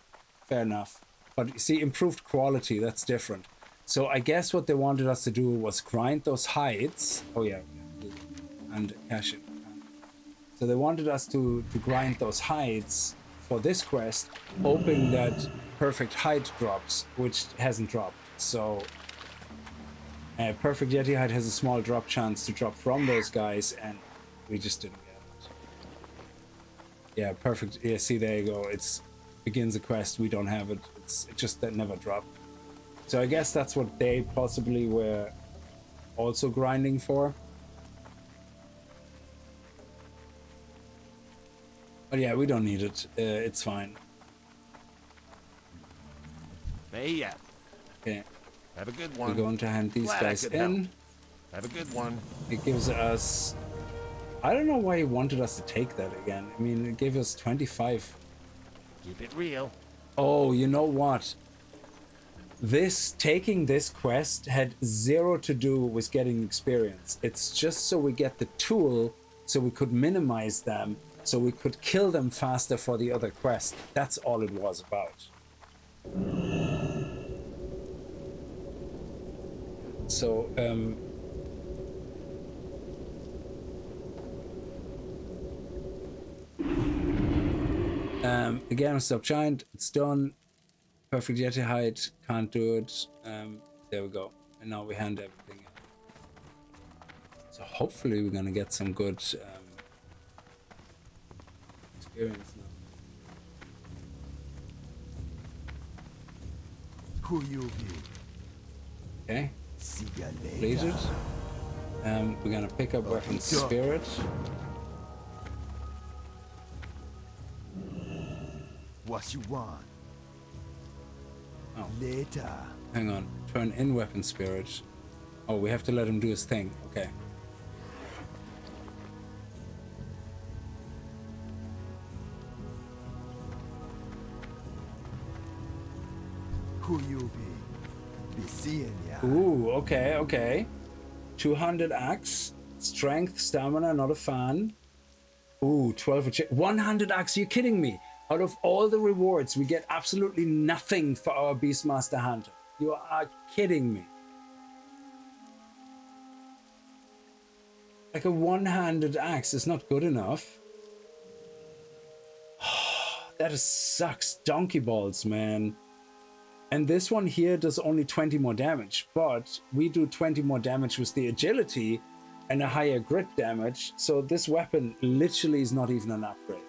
fair enough. But you see, improved quality, that's different. So I guess what they wanted us to do was grind those hides. Oh yeah, and cash it. So they wanted us to grind those hides for this quest, hoping that perfect hide drops, which hasn't dropped. So perfect Yeti hide has a small drop chance to drop from those guys, and we just didn't get it. Yeah, perfect. Yeah, see, there you go. It's begins a quest. We don't have it. It's just that never dropped. So I guess that's what they possibly were also grinding for. But yeah, we don't need it. It's fine. Hey, yeah. Okay. Have a good one. We're going to hand these Glad I guys could in. help. Have a good one. It gives us... I don't know why he wanted us to take that again. I mean, it gave us 25. Keep it real. Oh, you know what? Taking this quest had zero to do with getting experience. It's just so we get the tool so we could minimize them, so we could kill them faster for the other quest. That's all it was about. So, again, stop giant, it's done. Perfect Yeti hide, can't do it. There we go. And now we hand everything in. So hopefully we're gonna get some good experience now. Who you be? Okay, See ya later. completed. We're gonna pick up weapon spirit. What you want? Oh. Later. Hang on, turn in weapon spirit. Oh, we have to let him do his thing. Okay. Who you be? Be seeing ya. Ooh, okay, okay. 200 axe, strength, stamina, not a fan. Ooh, 12 100 axe, are you kidding me? Out of all the rewards, we get absolutely nothing for our Beastmaster Hunter. You are kidding me. Like a one-handed axe is not good enough. That sucks. Donkey balls, man. And this one here does only 20 more damage, but we do 20 more damage with the agility and a higher grit damage. So this weapon literally is not even an upgrade.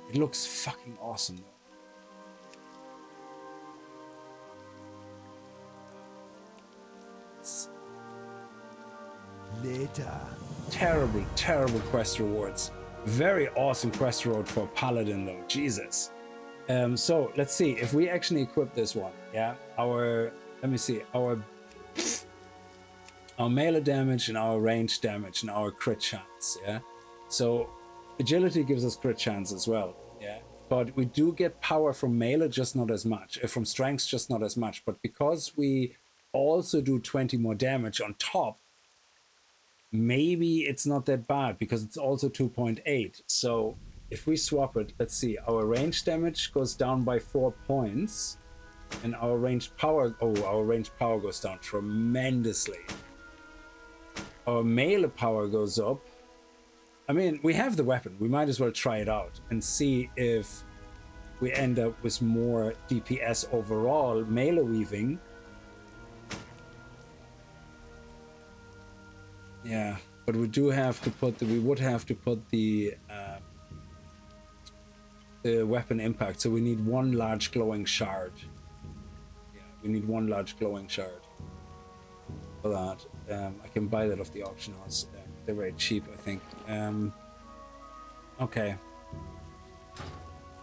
It looks fucking awesome though. Later. Terrible, terrible quest rewards. Very awesome quest reward for a paladin though. Jesus. So let's see if we actually equip this one. Yeah, let me see, our melee damage and our range damage and our crit chance. Yeah, so agility gives us crit chance as well. Yeah, but we do get power from melee, just not as much. From strength, just not as much. But because we also do 20 more damage on top, maybe it's not that bad because it's also 2.8. So if we swap it, let's see, our range damage goes down by 4 points, and our ranged power goes down tremendously. Our melee power goes up. I mean, we have the weapon. We might as well try it out and see if we end up with more DPS overall melee weaving. Yeah, but we do have to put we would have to put the weapon impact. So we need one large glowing shard. Yeah, we need one large glowing shard for that. I can buy that off the auction house. They're very cheap, I think. Okay.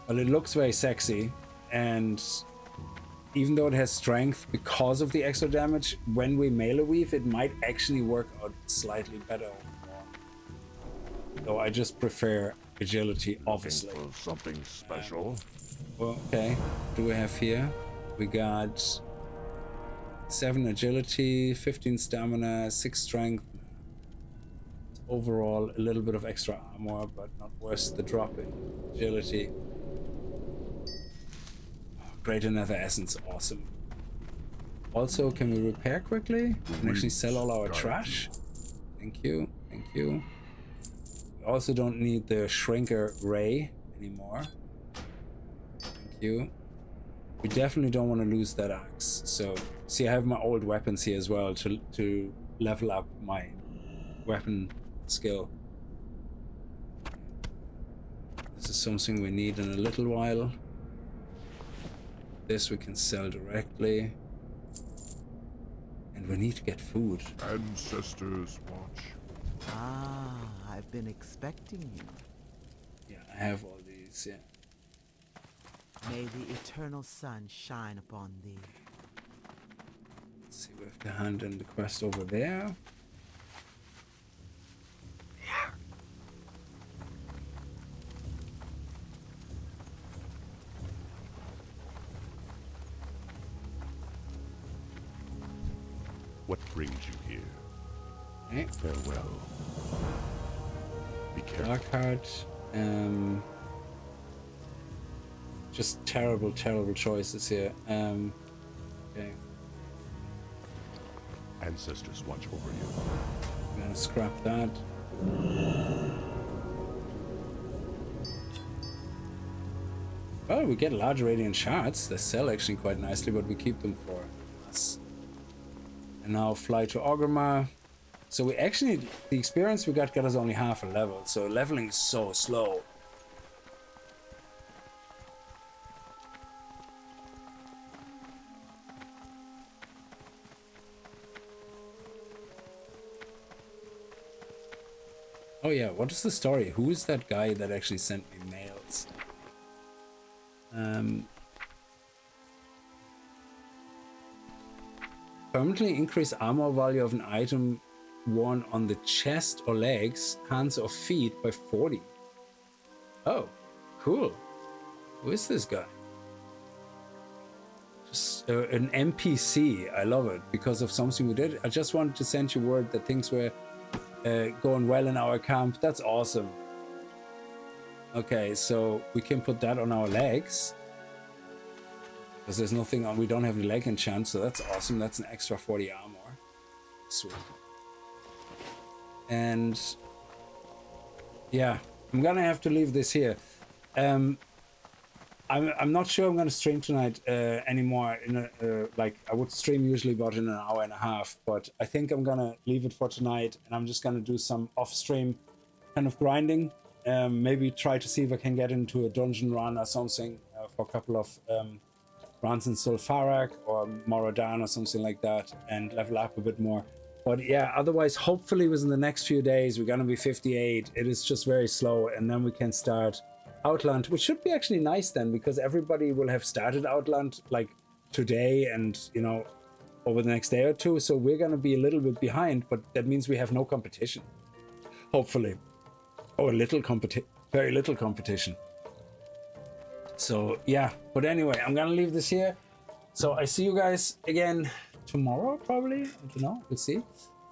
Well, it looks very sexy, and even though it has strength, because of the extra damage, when we melee weave, it might actually work out slightly better overall. Though I just prefer agility, obviously. For something special. Well, okay, what do we have here? We got 7 agility, 15 stamina, 6 strength. Overall, a little bit of extra armor, but not worth the drop in agility. Oh Greater Nether Essence, awesome. Also, can we repair quickly? And actually sell all our trash? Thank you, thank you. We also don't need the Shrinker Ray anymore. Thank you. We definitely don't want to lose that axe. So, see, I have my old weapons here as well to level up my weapon skill. This is something we need in a little while. This we can sell directly. And we need to get food. Ancestors watch. Ah, I've been expecting you. Yeah, I have all these, yeah. May the eternal sun shine upon thee. Let's see, we have to hand in the quest over there. What brings you here? Okay. Farewell. Be careful. Dark Heart. Just terrible, terrible choices here. Okay. Ancestors watch over you. I'm gonna scrap that. Well, we get large radiant shards. They sell actually quite nicely, but we keep them for us. And now fly to Orgrimmar. So we actually, the experience we got us only half a level, so leveling is so slow. Oh yeah, what is the story? Who is that guy that actually sent me mails? Permanently increase armor value of an item worn on the chest or legs, hands or feet by 40. Oh, cool. Who is this guy? Just an NPC. I love it because of something we did. I just wanted to send you word that things were going well in our camp. That's awesome. Okay, so we can put that on our legs. Because there's nothing on, we don't have the leg enchant, so that's awesome. That's an extra 40 armor. Sweet. And yeah, I'm gonna have to leave this here. I'm not sure I'm gonna stream tonight anymore. Like I would stream usually about in an hour and a half, but I think I'm gonna leave it for tonight, and I'm just gonna do some off-stream kind of grinding. Maybe try to see if I can get into a dungeon run or something for a couple of runs in Sulfarak or Moradin or something like that, and level up a bit more. But yeah, otherwise, hopefully within the next few days, we're gonna be 58. It is just very slow, and then we can start Outland, which should be actually nice then, because everybody will have started Outland like today and, you know, over the next day or two. So we're gonna be a little bit behind, but that means we have no competition, hopefully, or very little competition. So yeah, but anyway, I'm gonna leave this here. So I see you guys again tomorrow, probably. I don't know, we'll see.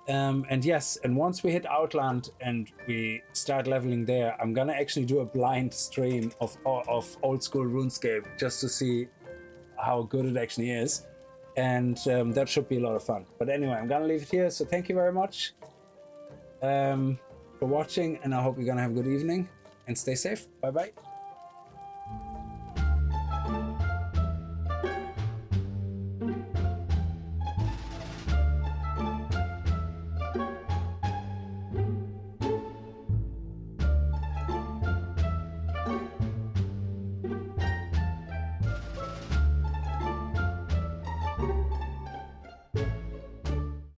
And yes, and once we hit Outland and we start leveling there, I'm gonna actually do a blind stream of old school RuneScape just to see how good it actually is. And that should be a lot of fun. But anyway, I'm gonna leave it here. So thank you very much for watching, and I hope you're gonna have a good evening and stay safe. Bye bye.